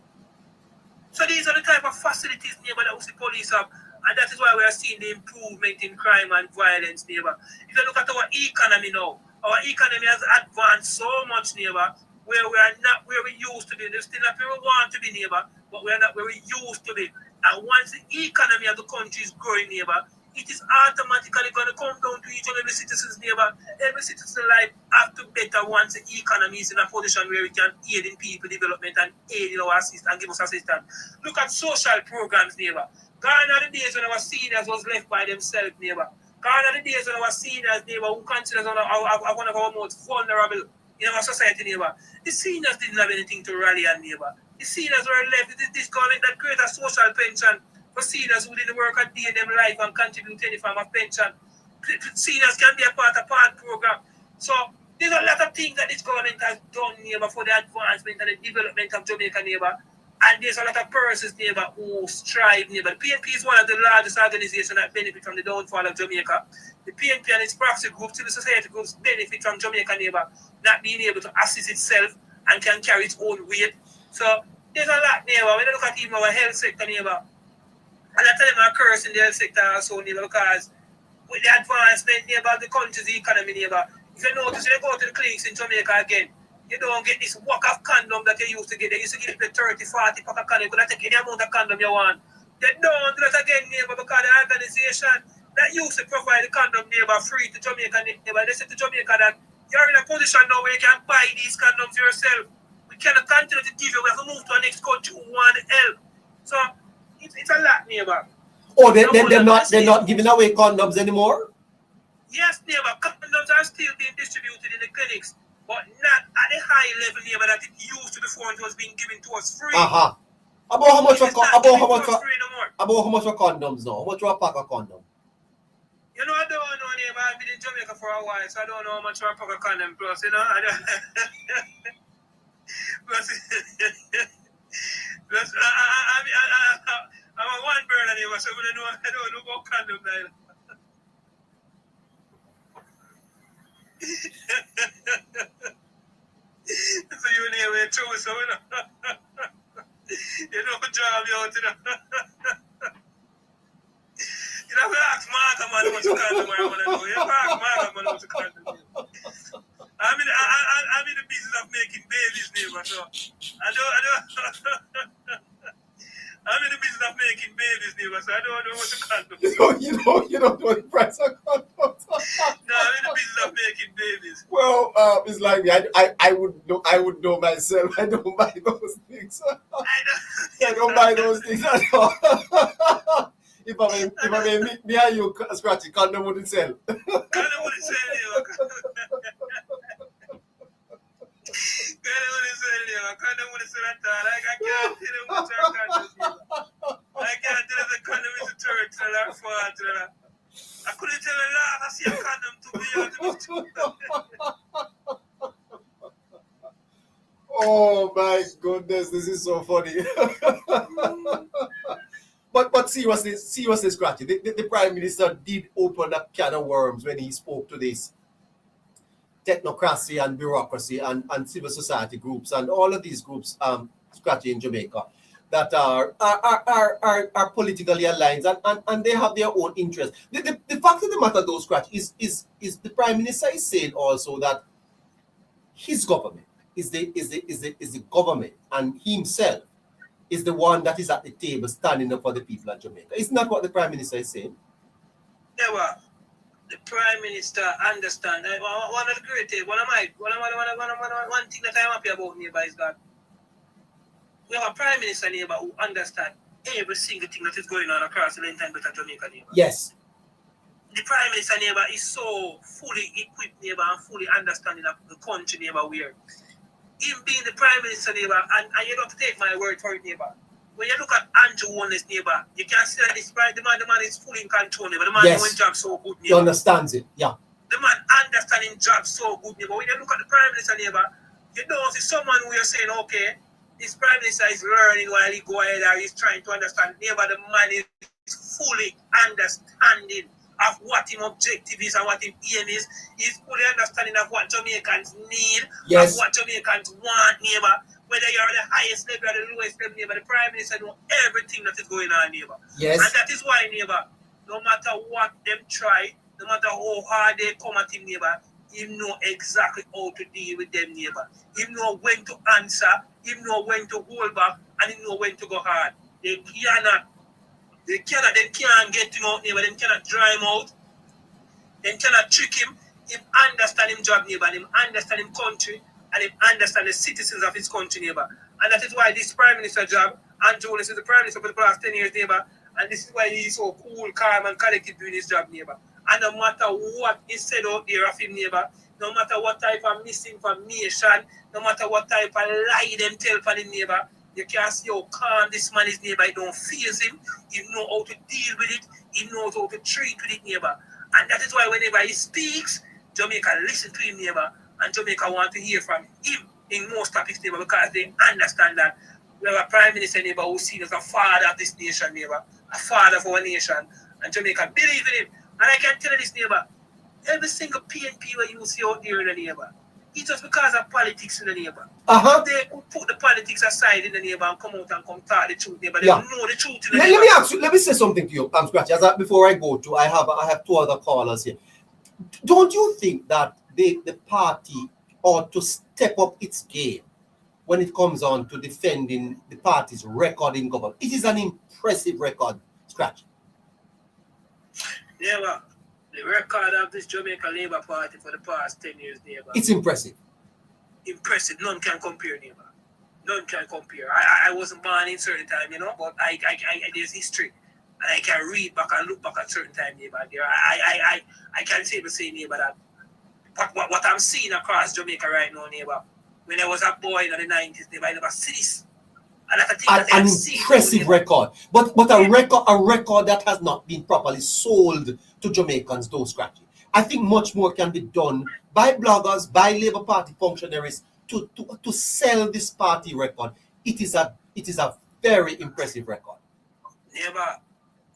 So these are the type of facilities, neighbor, that we see police have. And that is why we are seeing the improvement in crime and violence, neighbor. If you look at our economy now, our economy has advanced so much, neighbor, where we are not where we used to be. We're still not where we want to be, neighbor, but we are not where we used to be. And once the economy of the country is growing, neighbor, it is automatically going to come down to each and every citizen's, neighbor. Every citizen's life have to better once the economy is in a position where we can aid in people development and aid in our assistance and give us assistance. Look at social programs, neighbor. Gone are the days when our seniors was left by themselves, neighbor. Gone are the days when our seniors, neighbor, who consider us one of our most vulnerable in our society, neighbor. The seniors didn't have anything to rally on, neighbor. The seniors were left. It is this government that created a social pension for seniors who didn't work a day in their life and contribute to any form of pension. Seniors can be a part of part program. So there's a lot of things that this government has done, neighbor, for the advancement and the development of Jamaica, neighbor. And there's a lot of persons, neighbor, who strive, neighbor. The PNP is one of the largest organizations that benefit from the downfall of Jamaica. The PNP and its proxy groups, civil society groups, benefit from Jamaica, neighbor, not being able to assist itself and can carry its own weight. So there's a lot, neighbor. When you look at even our health sector, neighbor, a lot of them are cursing the health sector also, neighbor, because with the advancement neighbor of the country's economy neighbor. If you notice, when you go to the clinics in Jamaica again, you don't get this whack of condom that you used to get. They used to give you 30, 40 pack of condom. You could take any amount of condom you want. They don't do that again, neighbor, because the organization that used to provide the condom neighbor free to Jamaica neighbor, they said to Jamaica that you're in a position now where you can buy these condoms yourself. We cannot continue to give you. We have to move to the next country who want help. So it's a lot, neighbor. Oh, they're not giving away condoms anymore? Yes, neighbor. Condoms are still being distributed in the clinics, but not at the high level, neighbor, that it used to before it was being given to us free. About how much for condoms now? How much for a pack of condoms? You know, I don't know, neighbor. I've been in Jamaica for a while, so I don't know how much for a pack of condom. Plus, you know, I don't. plus, I'm a one burner neighbor, so I don't know about condom now. So you neighbor, true, so you know. You don't draw me out, you know. You know, we ask Martha, man, what you condom I want to do. You ask Martha, man, what you condom. I'm in the business of making babies, neighbor, so I don't I'm in the business of making babies, neighbor, so I don't know what to condom. You don't know the price of condoms. No, I'm in the business of making babies. Well, it's like me. I would know myself. I don't buy those things. I don't buy those things at all. If I may meet me and you scratchy, condom wouldn't sell. Condom wouldn't sell, neighbor. Condom wouldn't sell at all. I can't tell you what your condom is. I can't tell you the condom is a turtle or $4. I couldn't tell a lot. I see a condom to be. Oh my goodness, this is so funny. But seriously, Scratchy, the Prime Minister did open a can of worms when he spoke to this technocracy and bureaucracy and civil society groups and all of these groups, Scratchy, in Jamaica, that are politically aligned and they have their own interests. The fact of the matter, though, Scratch, is the Prime Minister is saying also that his government is the government, and he himself is the one that is at the table standing up for the people of Jamaica. Isn't that what the Prime Minister is saying? Yeah, well, the Prime Minister understand. One of the great things, one thing that I'm happy about, neighbor, is that we have a Prime Minister, neighbor, who understands every single thing that is going on across the length and breadth of Jamaica, neighbor. Yes. The Prime Minister, neighbor, is so fully equipped, neighbor, and fully understanding of the country, neighbor, where him being the Prime Minister, neighbor, and you don't have to take my word for it, neighbor. When you look at Andrew Wallace, neighbor, you can see that the man is fully in control, neighbor. The man doing job so good, neighbor. He understands it, yeah. The man understanding job so good, neighbor. When you look at the Prime Minister, neighbor, you don't see someone who you're saying, okay, this Prime Minister is learning while he go ahead or he's trying to understand. Neighbor, the man is fully understanding of what his objective is and what his aim is. He's fully understanding of what Jamaicans need, of what Jamaicans want, neighbor. Whether you're at the highest level or the lowest level, neighbor, the Prime Minister knows everything that is going on, neighbor. Yes. And that is why, neighbor, no matter what them try, no matter how hard they come at him, neighbor, he know exactly how to deal with them, neighbor. He know when to answer, he know when to hold back, and he know when to go hard. They can't get him out, neighbor. They cannot dry him out. They cannot trick him. He understand him job, neighbor, and him understand him country, and him understand the citizens of his country, neighbor. And that is why this Prime Minister job, Andrew Wallace is the Prime Minister for the past 10 years, neighbor. And this is why he's so cool, calm, and collected doing his job, neighbor. And no matter what is said out there of him, neighbor, no matter what type of misinformation, no matter what type of lie them tell for him, neighbor, you can see how calm this man is, neighbor. It don't faze him. He knows how to deal with it. He knows how to treat with it, neighbor. And that is why whenever he speaks, Jamaica listen to him, neighbor. And Jamaica want to hear from him in most topics, neighbor, because they understand that we have a Prime Minister, neighbor, who's seen as a father of this nation, neighbor. A father of our nation. And Jamaica believe in him. And I can tell you this, neighbor, every single PNP where you see out there in the neighbor, It's just because of politics in the neighbor. Uh-huh. They could put the politics aside in the neighbor and come out and come talk the truth, neighbor. They Yeah. know the truth in the Let neighbor. me ask you, let me say something to you, Scratchy. Before I go to, I have two other callers here. Don't you think that the party ought to step up its game when it comes on to defending the party's record in government? It is an impressive record, Scratch. Neighbor, the record of this Jamaica Labour Party for the past 10 years, neighbor. It's impressive. Impressive. None can compare, neighbor. None can compare. I wasn't born in certain time, you know, but I there's history. And I can read back and look back at certain time, neighbor. I can say, neighbor, that what I'm seeing across Jamaica right now, neighbor, when I was a boy in the 90s, neighbor, I never see this. An impressive record. But a record that has not been properly sold to Jamaicans, though, Scratchy. I think much more can be done by bloggers, by Labour Party functionaries to sell this party record. It is a very impressive record. Neighbor,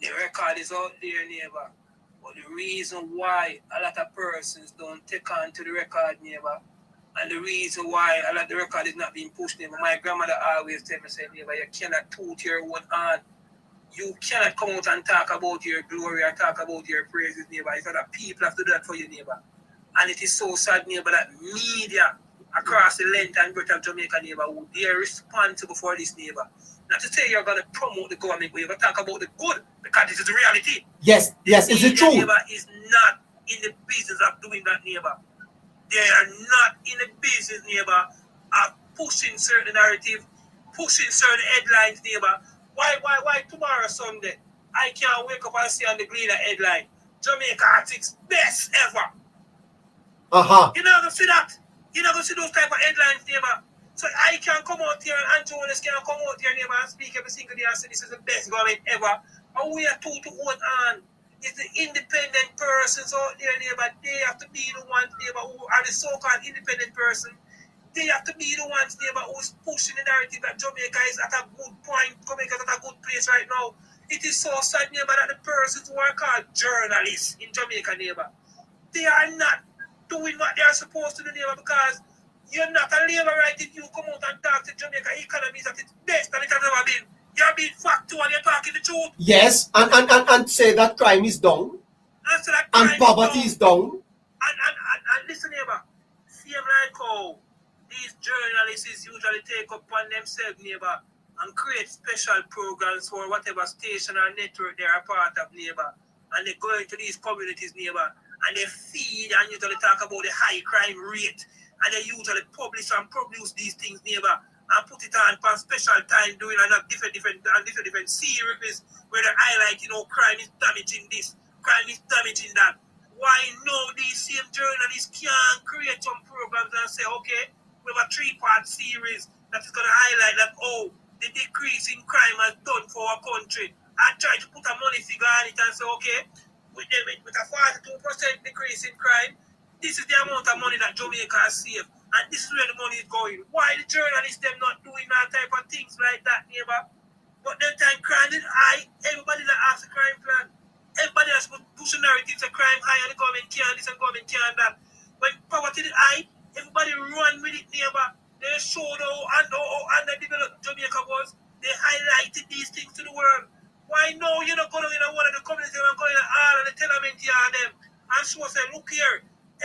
the record is out there, neighbor. But the reason why a lot of persons don't take on to the record, neighbor, and the reason why a lot of the record is not being pushed, neighbor, my grandmother always tell me, say, neighbor, you cannot toot your own horn. You cannot come out and talk about your glory or talk about your praises, neighbor. It's other people have to do that for you, neighbor. And it is so sad, neighbor, that media across the length and breadth of Jamaica, neighbor, they are responsible for this, neighbor. Not to say you're going to promote the government, but you're going to talk about the good, because this is the reality. Yes, it's the truth. Neighbor is not in the business of doing that, neighbor. They are not in the business, neighbor, of pushing certain narrative, pushing certain headlines, neighbor. Why tomorrow Sunday? I can't wake up and see on the Gleaner headline, Jamaica at its best ever. Uh-huh. You're not going to see that. You're not going to see those type of headlines, neighbor. So I can come out here and Jonas can come out here, neighbor, and speak every single day and say this is the best government ever. And we are told to hold on. It's the independent persons out there, neighbor. They have to be the ones, neighbor, who are the so-called independent person. They have to be the ones, neighbor, who's pushing the narrative that Jamaica is at a good point, Jamaica is at a good place right now. It is so sad, neighbor, that the persons who are called journalists in Jamaica, neighbor, they are not doing what they are supposed to do, neighbor, because you're not a labor right if you come out and talk to Jamaica economy is at its best than it has ever been. You're being factual and you're talking the truth. Yes, and say that crime is down. And say that crime and poverty is down. And listen, neighbor, same like how these journalists usually take upon themselves, neighbor, and create special programs for whatever station or network they are part of, neighbor. And they go into these communities, neighbor, and they feed and usually talk about the high crime rate. And they usually publish and produce these things, neighbor, and put it on for special time doing and different series where they highlight, crime is damaging this, crime is damaging that. Why no these same journalists can't create some programs and say, okay, we have a 3-part series that is going to highlight that, the decrease in crime has done for our country. I try to put a money figure on it and say, okay, with a 42% decrease in crime, this is the amount of money that Jamaica has saved. And this is where the money is going. Why the journalists them not doing that type of things like that, neighbor? But that time crime is high. Everybody that has a crime plan. Everybody has pushing narratives of crime high and the government can't this and government can't that. When poverty is high, everybody run with it, neighbor. They showed how underdeveloped Jamaica was. They highlighted these things to the world. Why no, you're not going in one of the communities and going in all of the tenement yard them and show say, look here,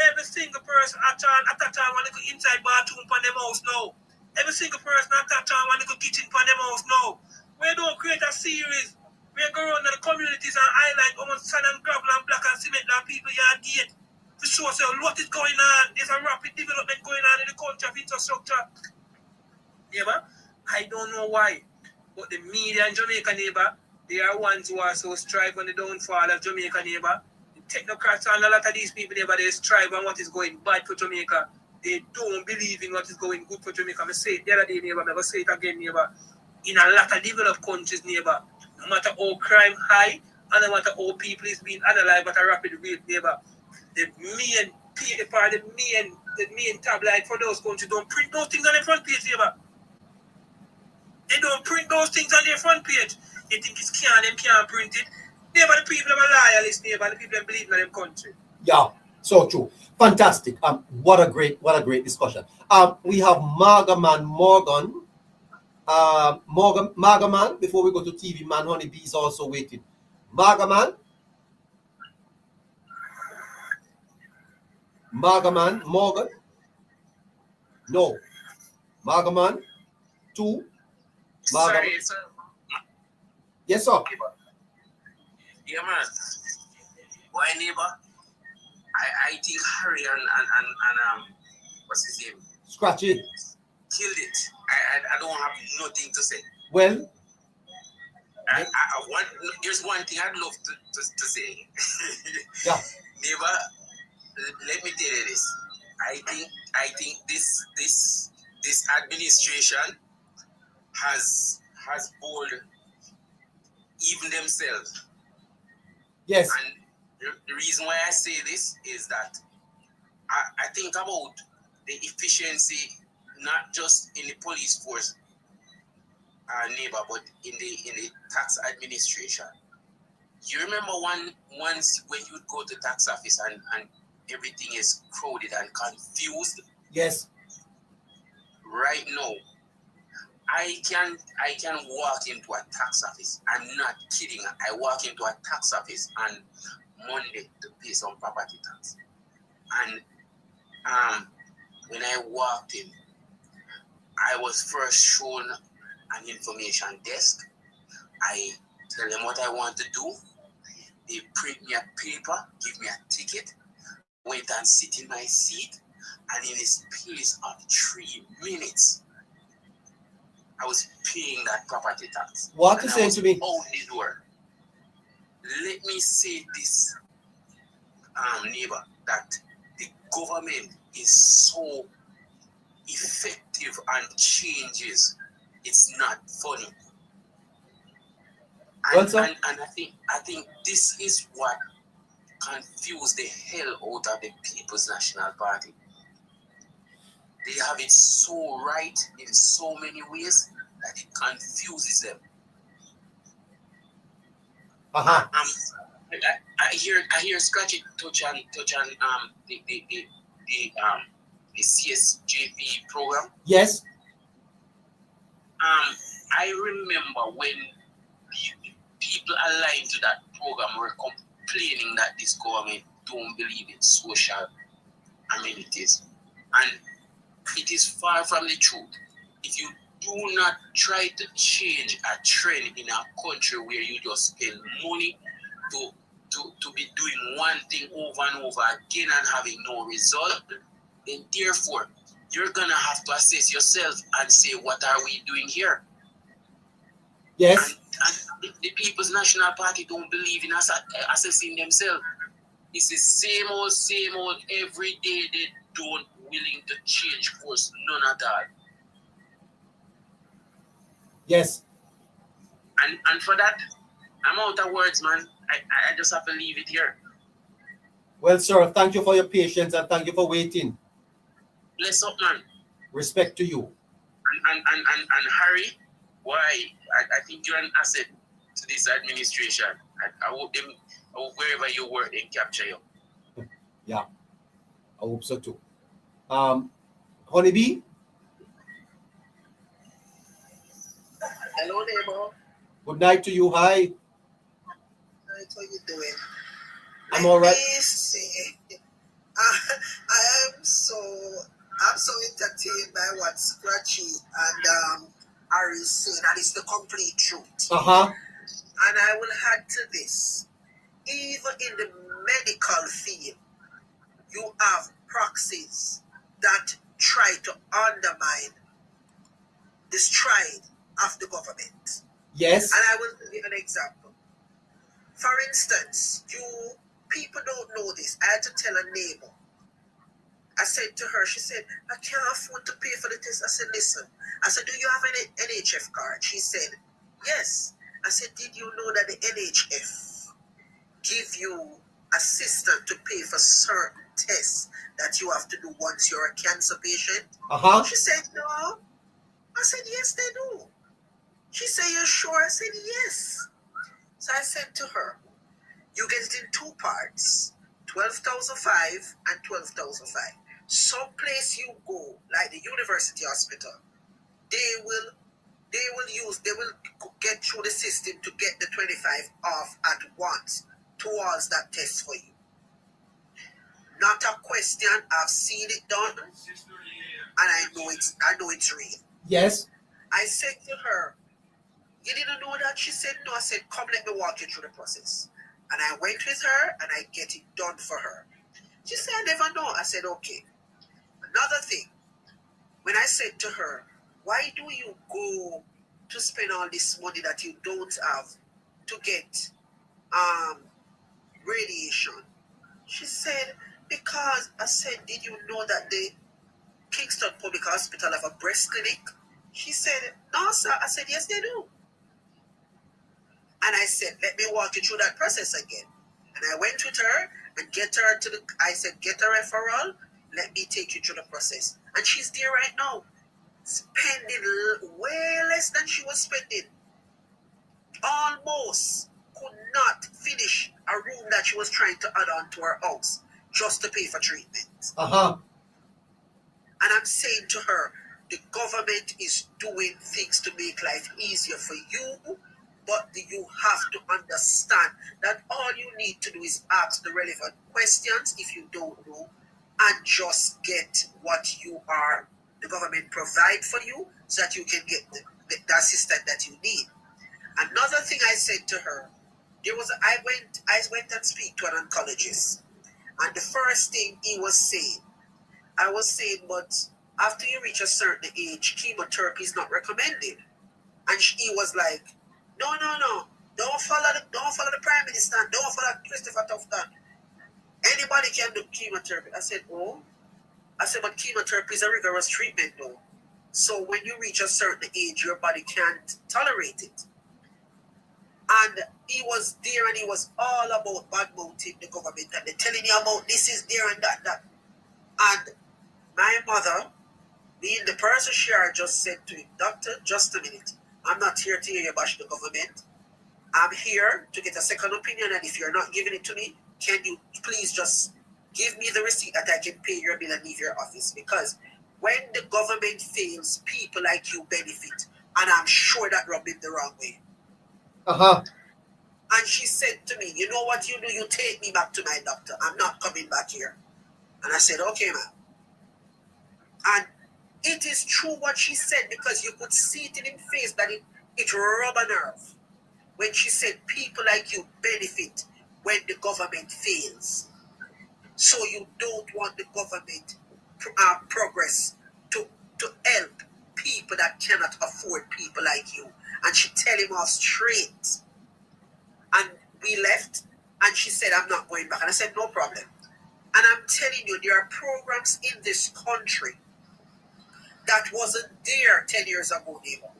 every single person attach on one little inside bathroom on them house now. Every single person attach on one little kitchen on them house now. We don't create a series. We go around to the communities and highlight almost sand and gravel and black and cement and people yard gate to show us what is going on. There's a rapid development going on in the country of infrastructure. Neighbor, I don't know why, but the media in Jamaica, neighbor, they are ones who are so strive on the downfall of Jamaica, neighbor. The technocrats and a lot of these people, neighbor, they strive on what is going bad for Jamaica. They don't believe in what is going good for Jamaica. I say it the other day, neighbor, I'm going to say it again, neighbor. In a lot of developed countries, neighbor, no matter how crime high, and no matter how people is being analyzed at a rapid rate, neighbor, the main tabloid for those countries don't print those things on their front page, neighbor. They don't print those things on their front page. They think it's them can't print it. Neighbor, the people are loyalists, neighbor, the people that believe in them country. Yeah. So true. Fantastic. What a great discussion. We have Margaman Morgan. Margaman, before we go to TV, Man Honeybee is also waiting. Margaman. Morgan. No. Margaman. 2. Margaman. Sorry, sir. Yes, sir. Yeah, man. Why, neighbor? I think Harry and what's his name? Scratchy. Killed it. I don't have nothing to say. Well, there's one thing I'd love to say. yeah. Neighbor, let me tell you this. I think this administration has bored even themselves. Yes. And the reason why I say this is that I think about the efficiency not just in the police force, neighbor, but in the tax administration. You remember once when you'd go to tax office and everything is crowded and confused? Yes. Right now, I can walk into a tax office. I'm not kidding. I walk into a tax office on Monday to pay some property tax. And when I walked in, I was first shown an information desk. I tell them what I want to do. They print me a paper, give me a ticket, wait and sit in my seat, and in a space of 3 minutes, I was paying that property tax. What you saying to me? Out the door. Let me say this, neighbor, that the government is so effective and changes. It's not funny. And I think this is what confused the hell out of the People's National Party. They have it so right in so many ways that it confuses them. Uh-huh. I hear Scratchy touch on the CSJP program. Yes. I remember when people aligned to that program were complaining that this government don't believe in social amenities. And it is far from the truth. If you do not try to change a trend in a country where you just spend money to be doing one thing over and over again and having no result, then therefore you're gonna have to assess yourself and say, what are we doing here? Yes. And the People's National Party don't believe in assessing themselves. It's the same old every day. They don't willing to change course, none at all. Yes. And for that, I'm out of words, man. I just have to leave it here. Well, sir, thank you for your patience and thank you for waiting. Bless up, man. Respect to you. And Harry, why? I think you're an asset to this administration. I hope wherever you work, they capture you. Yeah, I hope so too. Honeybee? Hello, neighbor. Good night to you. Hi. How you doing? I'm all right. I'm so entertained by what Scratchy and Harry is saying, and it's the complete truth. Uh-huh. And I will add to this. Even in the medical field, you have proxies that try to undermine the stride of the government. Yes. And I will give an example. For instance, people don't know this. I had to tell a neighbor. I said to her, she said, I can't afford to pay for the test. I said, listen. I said, do you have an NHF card? She said, yes. I said, did you know that the NHF give you assistance to pay for certain tests that you have to do once you're a cancer patient? Uh-huh. She said, no. I said, yes, they do. She said, you're sure? I said, yes. So I said to her, you get it in 2 parts. 12,005 and 12,005. Some place you go, like the university hospital, they will get through the system to get the 25 off at once towards that test for you. Not a question. I've seen it done, and I know it's real. Yes. I said to her, "You didn't know that?" She said, "No." I said, "Come, let me walk you through the process." And I went with her, and I get it done for her. She said, "I never know." I said, "Okay." Another thing, when I said to her, "Why do you go to spend all this money that you don't have to get radiation?" She said, "Because." I said, "Did you know that the Kingston Public Hospital have a breast clinic?" She said, "No, sir." I said, "Yes, they do." And I said, "Let me walk you through that process again." And I went with her and I said, "Get a referral. Let me take you through the process." And she's there right now, spending way less than she was spending. Almost could not finish a room that she was trying to add on to her house just to pay for treatment. And I'm saying to her, the government is doing things to make life easier for you, but you have to understand that all you need to do is ask the relevant questions if you don't know, and just get what the government provide for you, so that you can get the assistance that you need. Another thing I said to her, I went and speak to an oncologist, and the first thing I was saying, "But after you reach a certain age, chemotherapy is not recommended." And he was like, No, don't follow the Prime Minister, don't follow Christopher Tufton. Anybody can do chemotherapy. I said, "Oh." I said, "But chemotherapy is a rigorous treatment though. So when you reach a certain age, your body can't tolerate it." And he was there, and he was all about bad-mouthing the government, and they're telling you about this is there and that. And my mother, being the person just said to him, "Doctor, just a minute. I'm not here to hear you bash the government. I'm here to get a second opinion, and if you're not giving it to me, can you please just give me the receipt that I can pay your bill and leave your office? Because when the government fails, people like you benefit, and I'm sure that rubbed him the wrong way." And she said to me, "You know what you do? You take me back to my doctor. I'm not coming back here." And I said, "Okay, ma'am." And it is true what she said, because you could see it in her face that it rubbed a nerve when she said people like you benefit when the government fails. So you don't want the government progress to help people that cannot afford people like you. And she tell him off straight. And we left, and she said, "I'm not going back." And I said, "No problem." And I'm telling you, there are programs in this country that wasn't there 10 years ago, Neighbour.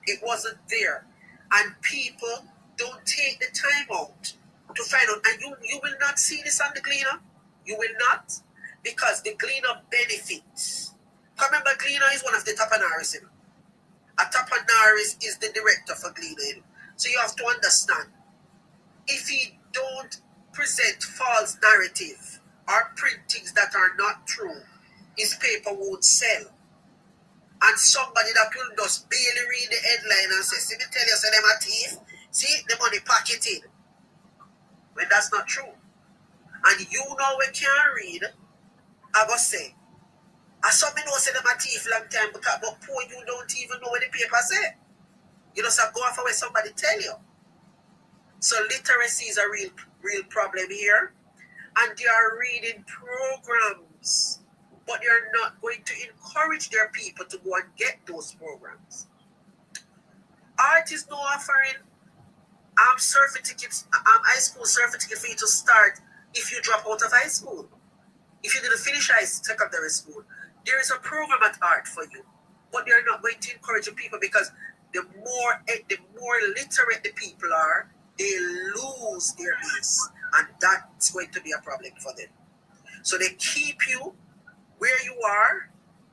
It wasn't there. And people don't take the time out to find out. And you will not see this on the Gleaner. You will not. Because the Gleaner benefits. Remember, Gleaner is one of the Tapanaris. A Tapanaris is the director for Gleaner. So you have to understand, if he don't present false narrative or print things that are not true, his paper won't sell. And somebody that will just barely read the headline and say, "See me tell you, say them a thief. See, the money pocketed." When that's not true. And you know we can't read, I go say, I saw me know say them a thief long time, but poor you don't even know what the paper say. You just have to go off where somebody tell you. So literacy is a real problem here. And they are reading programs, but they are not going to encourage their people to go and get those programs. Art is no offering certificates, high school certificate for you to start if you drop out of high school. If you didn't finish secondary school, there is a program at art for you, but they are not going to encourage the people, because the more literate the people are, they lose their base, and that's going to be a problem for them. So they keep you where you are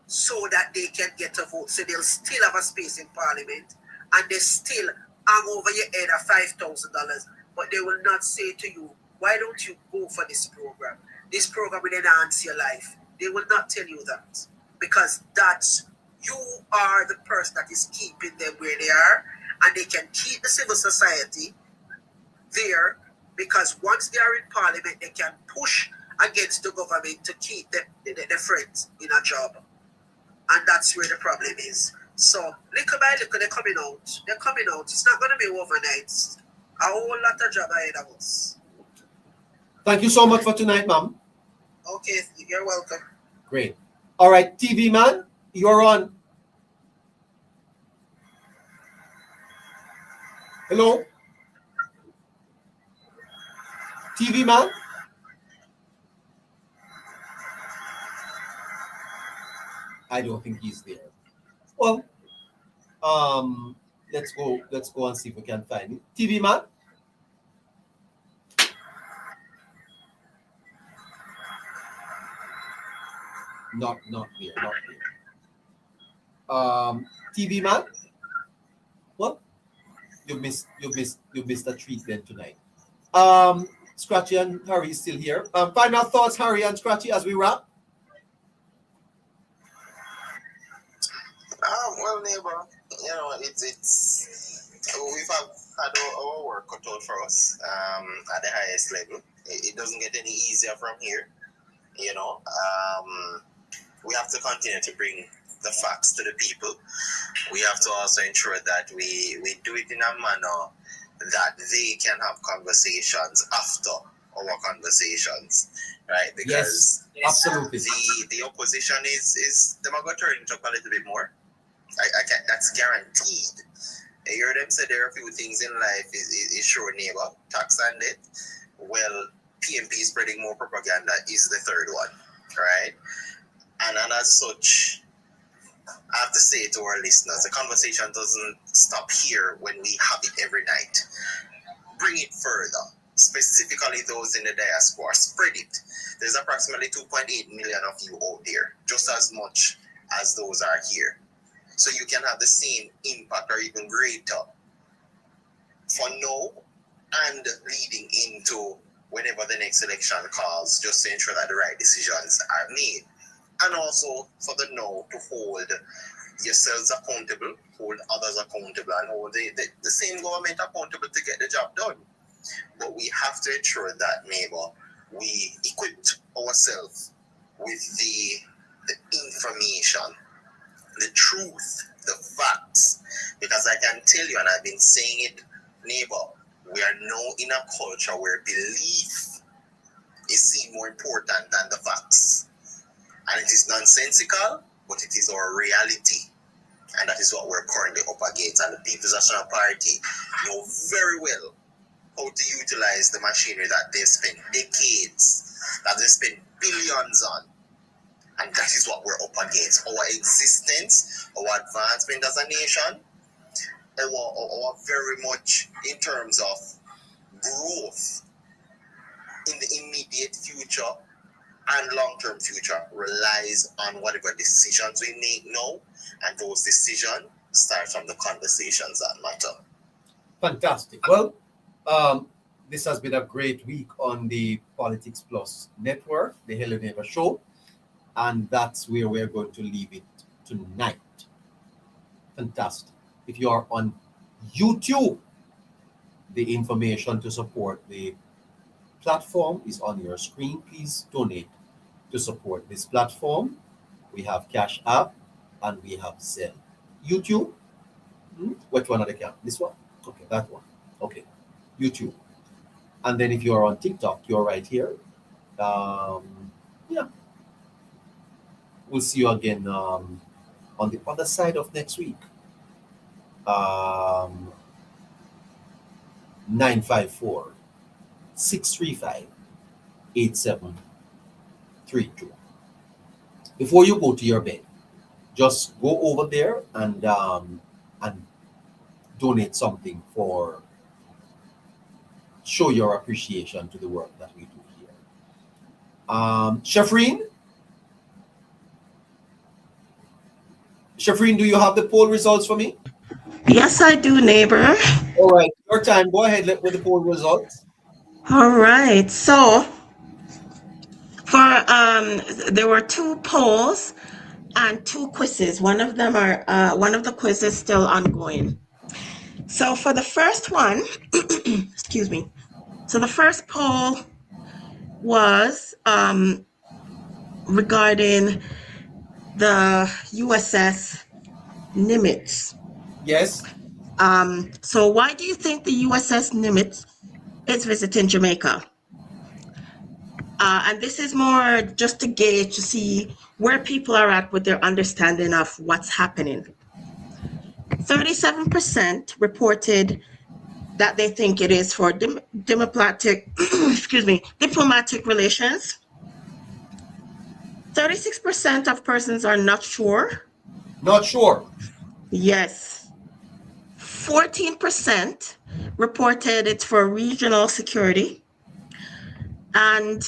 so that they can get a vote. So they'll still have a space in Parliament, and they still hang over your head at $5,000, but they will not say to you, why don't you go for this program? This program will enhance your life. They will not tell you that, because that's, you are the person that is keeping them where they are, and they can keep the civil society there, because once they are in parliament, they can push against the government to keep their friends in a job. And that's where the problem is. So little by little, they're coming out. They're coming out. It's not going to be overnight. A whole lot of job ahead of us. Thank you so much for tonight, ma'am. Okay, you're welcome. Great. All right, TV man, you're on. Hello? TV man? I don't think he's there. Well, let's go and see if we can find him. TV man? Not here. TV man? What? You missed a treat then tonight. Scratchy and Harry is still here. Final thoughts, Harry and Scratchy, as we wrap. Well, neighbor, it's we've had our work cut out for us at the highest level. It doesn't get any easier from here. We have to continue to bring the facts to the people. We have to also ensure that we do it in a manner that they can have conversations after our conversations, right? Because yes, absolutely. The opposition is them are going to turn it up a little bit more. I can't, that's guaranteed. I hear them say there are a few things in life is sure, neighbor, tax and debt. Well, PMP spreading more propaganda is the third one, right? And as such, I have to say to our listeners, the conversation doesn't stop here when we have it every night. Bring it further, specifically those in the diaspora. Spread it. There's approximately 2.8 million of you out there, just as much as those are here. So you can have the same impact or even greater for now and leading into whenever the next election calls, just to ensure that the right decisions are made. And also for the now to hold yourselves accountable, hold others accountable, and hold the same government accountable to get the job done. But we have to ensure that, neighbor, we equip ourselves with the information, the truth, the facts. Because I can tell you, and I've been saying it, neighbor, we are now in a culture where belief is seen more important than the facts. And it is nonsensical, but it is our reality. And that is what we're currently up against. And the People's National Party know very well how to utilize the machinery that they've spent decades, that they've spent billions on. And that is what we're up against. Our existence, our advancement as a nation, our very much in terms of growth in the immediate future and long-term future relies on whatever decisions we make now, and those decisions start from the conversations that matter. Fantastic. Well, this has been a great week on the Politics Plus network, the Hello Neighbor show, and that's where we're going to leave it tonight. Fantastic. If you are on YouTube, the information to support the platform is on your screen. Please donate to support this platform. We have Cash App and we have Zelle. YouTube, which one are the account? This one? Okay, that one. Okay, YouTube. And then if you're on TikTok, you're right here. Yeah. We'll see you again on the other side of next week. 954-635-8732. Before you go to your bed, just go over there and donate something for show your appreciation to the work that we do here. Shafreen, do you have the poll results for me? Yes, I do, neighbor. All right, your time. Go ahead with the poll results. All right. So for there were 2 polls and 2 quizzes. One of the quizzes still ongoing. So for the first one, excuse me. So the first poll was regarding the USS Nimitz. Yes. So why do you think the USS Nimitz is visiting Jamaica? And this is more just to gauge to see where people are at with their understanding of what's happening. 37% reported that they think it is for diplomatic relations. 36% of persons are not sure. Not sure. Yes. 14% reported it's for regional security. And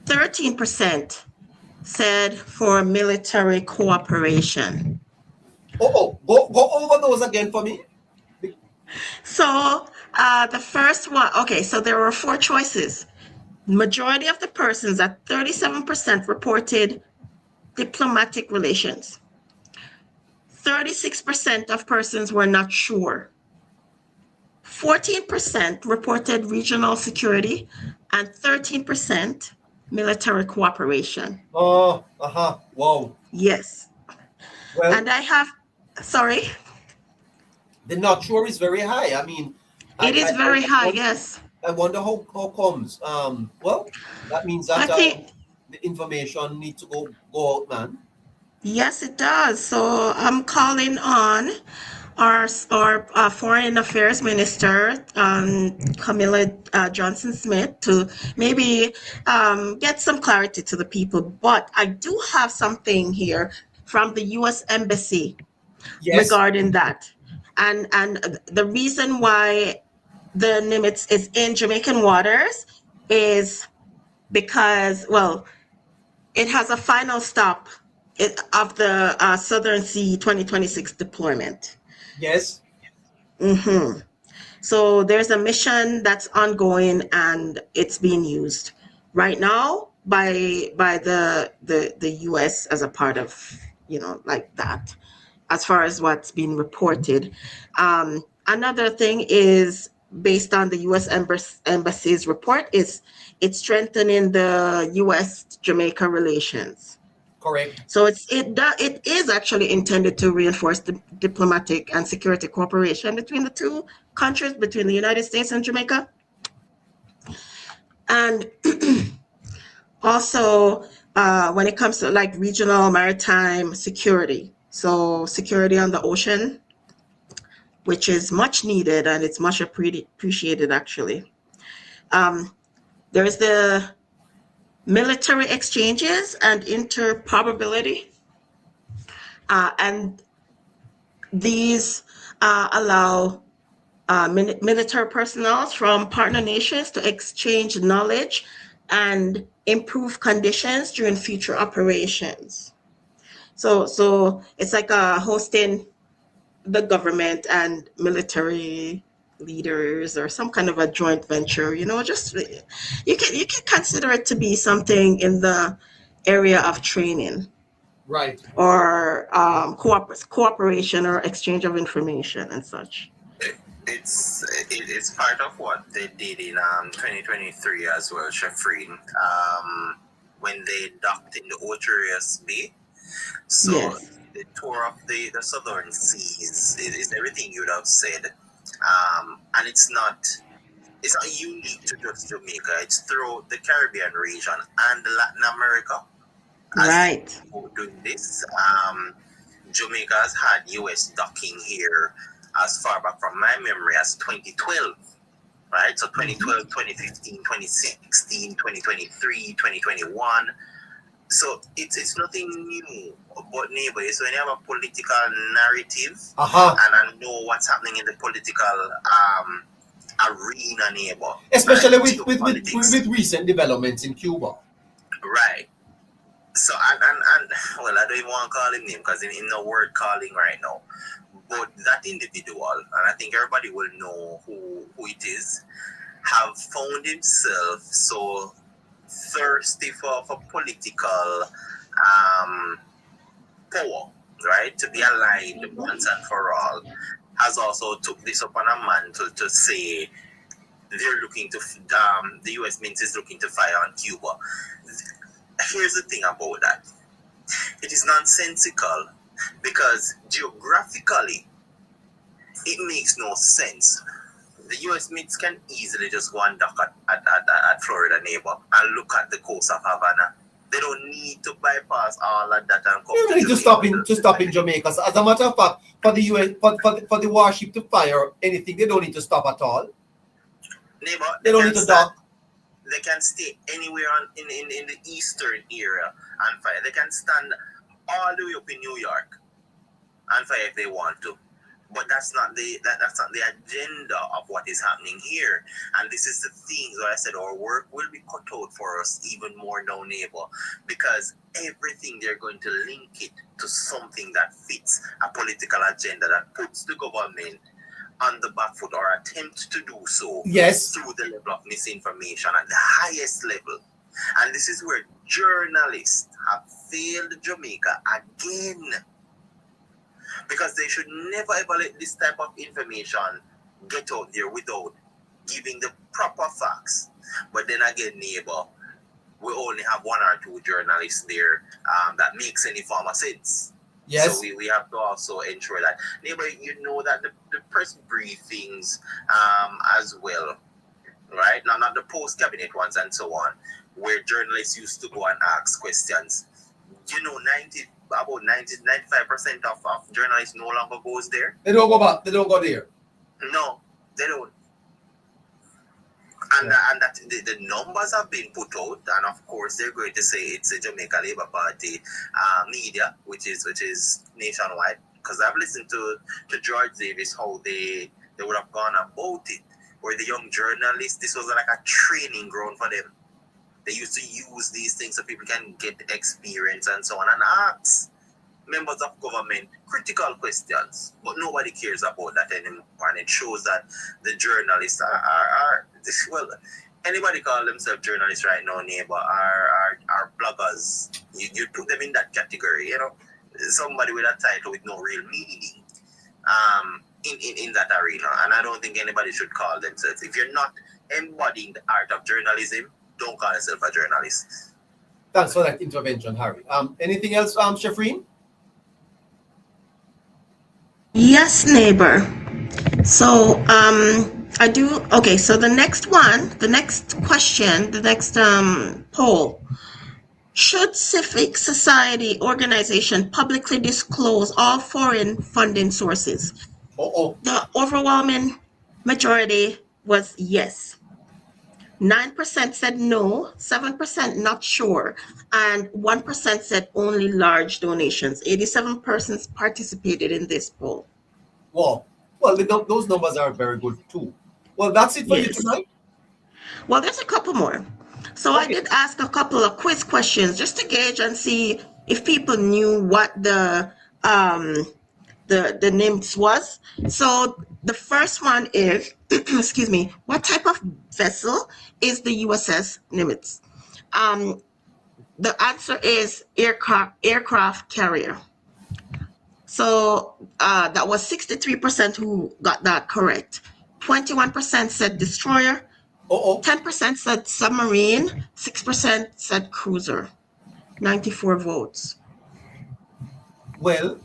13% said for military cooperation. Go over those again for me. So the first one, okay, so there were 4 choices. Majority of the persons at 37% reported diplomatic relations. 36% of persons were not sure. 14% reported regional security and 13% military cooperation. Wow. Yes. Well, And I have, sorry? the not sure is very high. I mean, It is very high, wonder, yes. I wonder how comes. Well, that means that I think, the information needs to go out, man. yes, it does. So I'm calling on our Foreign Affairs Minister, Camilla Johnson Smith, to maybe get some clarity to the people. But I do have something here from the U.S. Embassy regarding that. And the reason why the Nimitz is in Jamaican waters is because, well, it has a final stop of the Southern Sea 2026 deployment. Yes. Mm-hmm. So there's a mission that's ongoing and it's being used right now by the US as a part of, like that, as far as what's been reported. Another thing is, based on the US Embassy's report, is it's strengthening the US-Jamaica relations. Correct. So it is actually intended to reinforce the diplomatic and security cooperation between the 2 countries, between the United States and Jamaica. And also when it comes to like regional maritime security, so security on the ocean, which is much needed and it's much appreciated actually. There's the military exchanges and interoperability. And these allow military personnel from partner nations to exchange knowledge and improve conditions during future operations. So it's like hosting the government and military leaders or some kind of a joint venture, just you can consider it to be something in the area of training. Right. Or cooperation or exchange of information and such. It's part of what they did in 2023 as well, Shafreen, when they docked in the Ocherius Bay. So yes. The tour of the southern seas is everything you would have said, and it's not unique to just Jamaica. It's throughout the Caribbean region and Latin America. Right. Doing this, Jamaica has had US docking here as far back from my memory as 2012, right? So 2012, 2015, 2016, 2023, 2021. So it's nothing new. But Neighbour, so when you have a political narrative and I know what's happening in the political arena, Neighbour. Especially right? with recent developments in Cuba. Right. So and well, I don't even want to call him name because in no word calling right now. But that individual, and I think everybody will know who it is, have found himself so thirsty for political power, right, to be aligned once and for all, has also took this upon a mantle to say they're looking to, the US Mint is looking to fire on Cuba. Here's the thing about that. It is nonsensical because geographically, it makes no sense. The US Mint can easily just go and dock at Florida Neighbor and look at the coast of Havana. They don't need to bypass all of that and come You need to stop in Jamaica. So as a matter of fact, for the US, for the warship to fire anything, they don't need to stop at all. Neighbor, They don't need to dock. They can stay anywhere in the eastern area and fire. They can stand all the way up in New York and fire if they want to. But that's not the agenda of what is happening here. And this is the thing where I said our work will be cut out for us even more now, Neighbor, because everything they're going to link it to something that fits a political agenda that puts the government on the back foot or attempt to do so. Yes. Through the level of misinformation at the highest level. And this is where journalists have failed Jamaica again. Because they should never ever let this type of information get out there without giving the proper facts. But then again, Neighbor, we only have one or two journalists there that makes any form of sense. Yes. So we have to also ensure that, Neighbor, you know that the press briefings as well, right? Now, not the post-cabinet ones and so on, where journalists used to go and ask questions. You know, about 90-95% of journalists no longer goes there. They don't go back. They don't go there. No, they don't. And that the numbers have been put out, and of course they're going to say it's a Jamaica Labour Party media, which is nationwide. Because I've listened to George Davis how they would have gone about it, where the young journalists, this was like a training ground for them. They used to use these things so people can get experience and so on and ask members of government critical questions. But nobody cares about that anymore. And it shows that the journalists are well, anybody call themselves journalists right now, Neighbor, are bloggers. You put them in that category, you know. Somebody with a title with no real meaning in that arena. And I don't think anybody should call themselves. If you're not embodying the art of journalism, don't call yourself a journalist. Thanks for that intervention, Harry. Anything else, Shafreen? Yes, Neighbor. So I do. Okay, so the next question, the next poll. Should civic society organization publicly disclose all foreign funding sources? The overwhelming majority was yes. 9% said no, 7% not sure, and 1% said only large donations. 87 persons participated in this poll. Wow. Well, those numbers are very good too. Well, that's it for you tonight. Well, there's a couple more. So I did ask a couple of quiz questions just to gauge and see if people knew what the Nimitz was. So the first one is, excuse me, what type of vessel is the USS Nimitz? The answer is aircraft carrier. So that was 63% who got that correct. 21% said destroyer. 10% said submarine. 6% said cruiser. 94 votes. Well,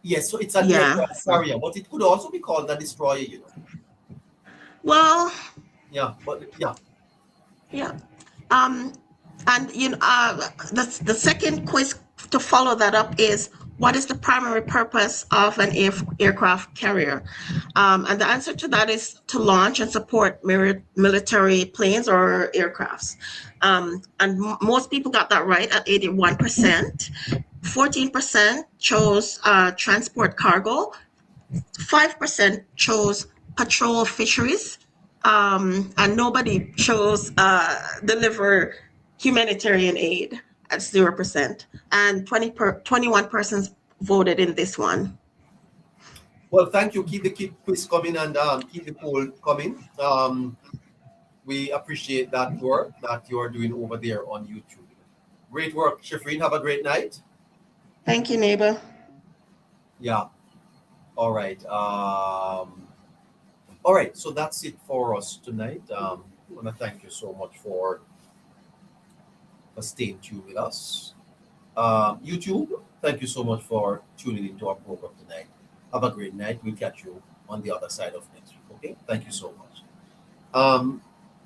yes, so it's an aircraft carrier, but it could also be called a destroyer, you know. Well, yeah, but yeah. Yeah. And you know, the second quiz to follow that up is, what is the primary purpose of an aircraft carrier? And the answer to that is to launch and support military planes or aircrafts. And most people got that right at 81%. 14% chose transport cargo. 5% chose patrol fisheries. And nobody chose deliver humanitarian aid at 0%. And 21 persons voted in this one. Well, thank you. Keep the quiz coming and keep the poll coming. We appreciate that work that you're doing over there on YouTube. Great work, Shafreen. Have a great night. Thank you, neighbor. Yeah. All right. All right. So that's it for us tonight. I want to thank you so much for staying tuned with us. YouTube, thank you so much for tuning into our program tonight. Have a great night. We'll catch you on the other side of next week. Okay. Thank you so much.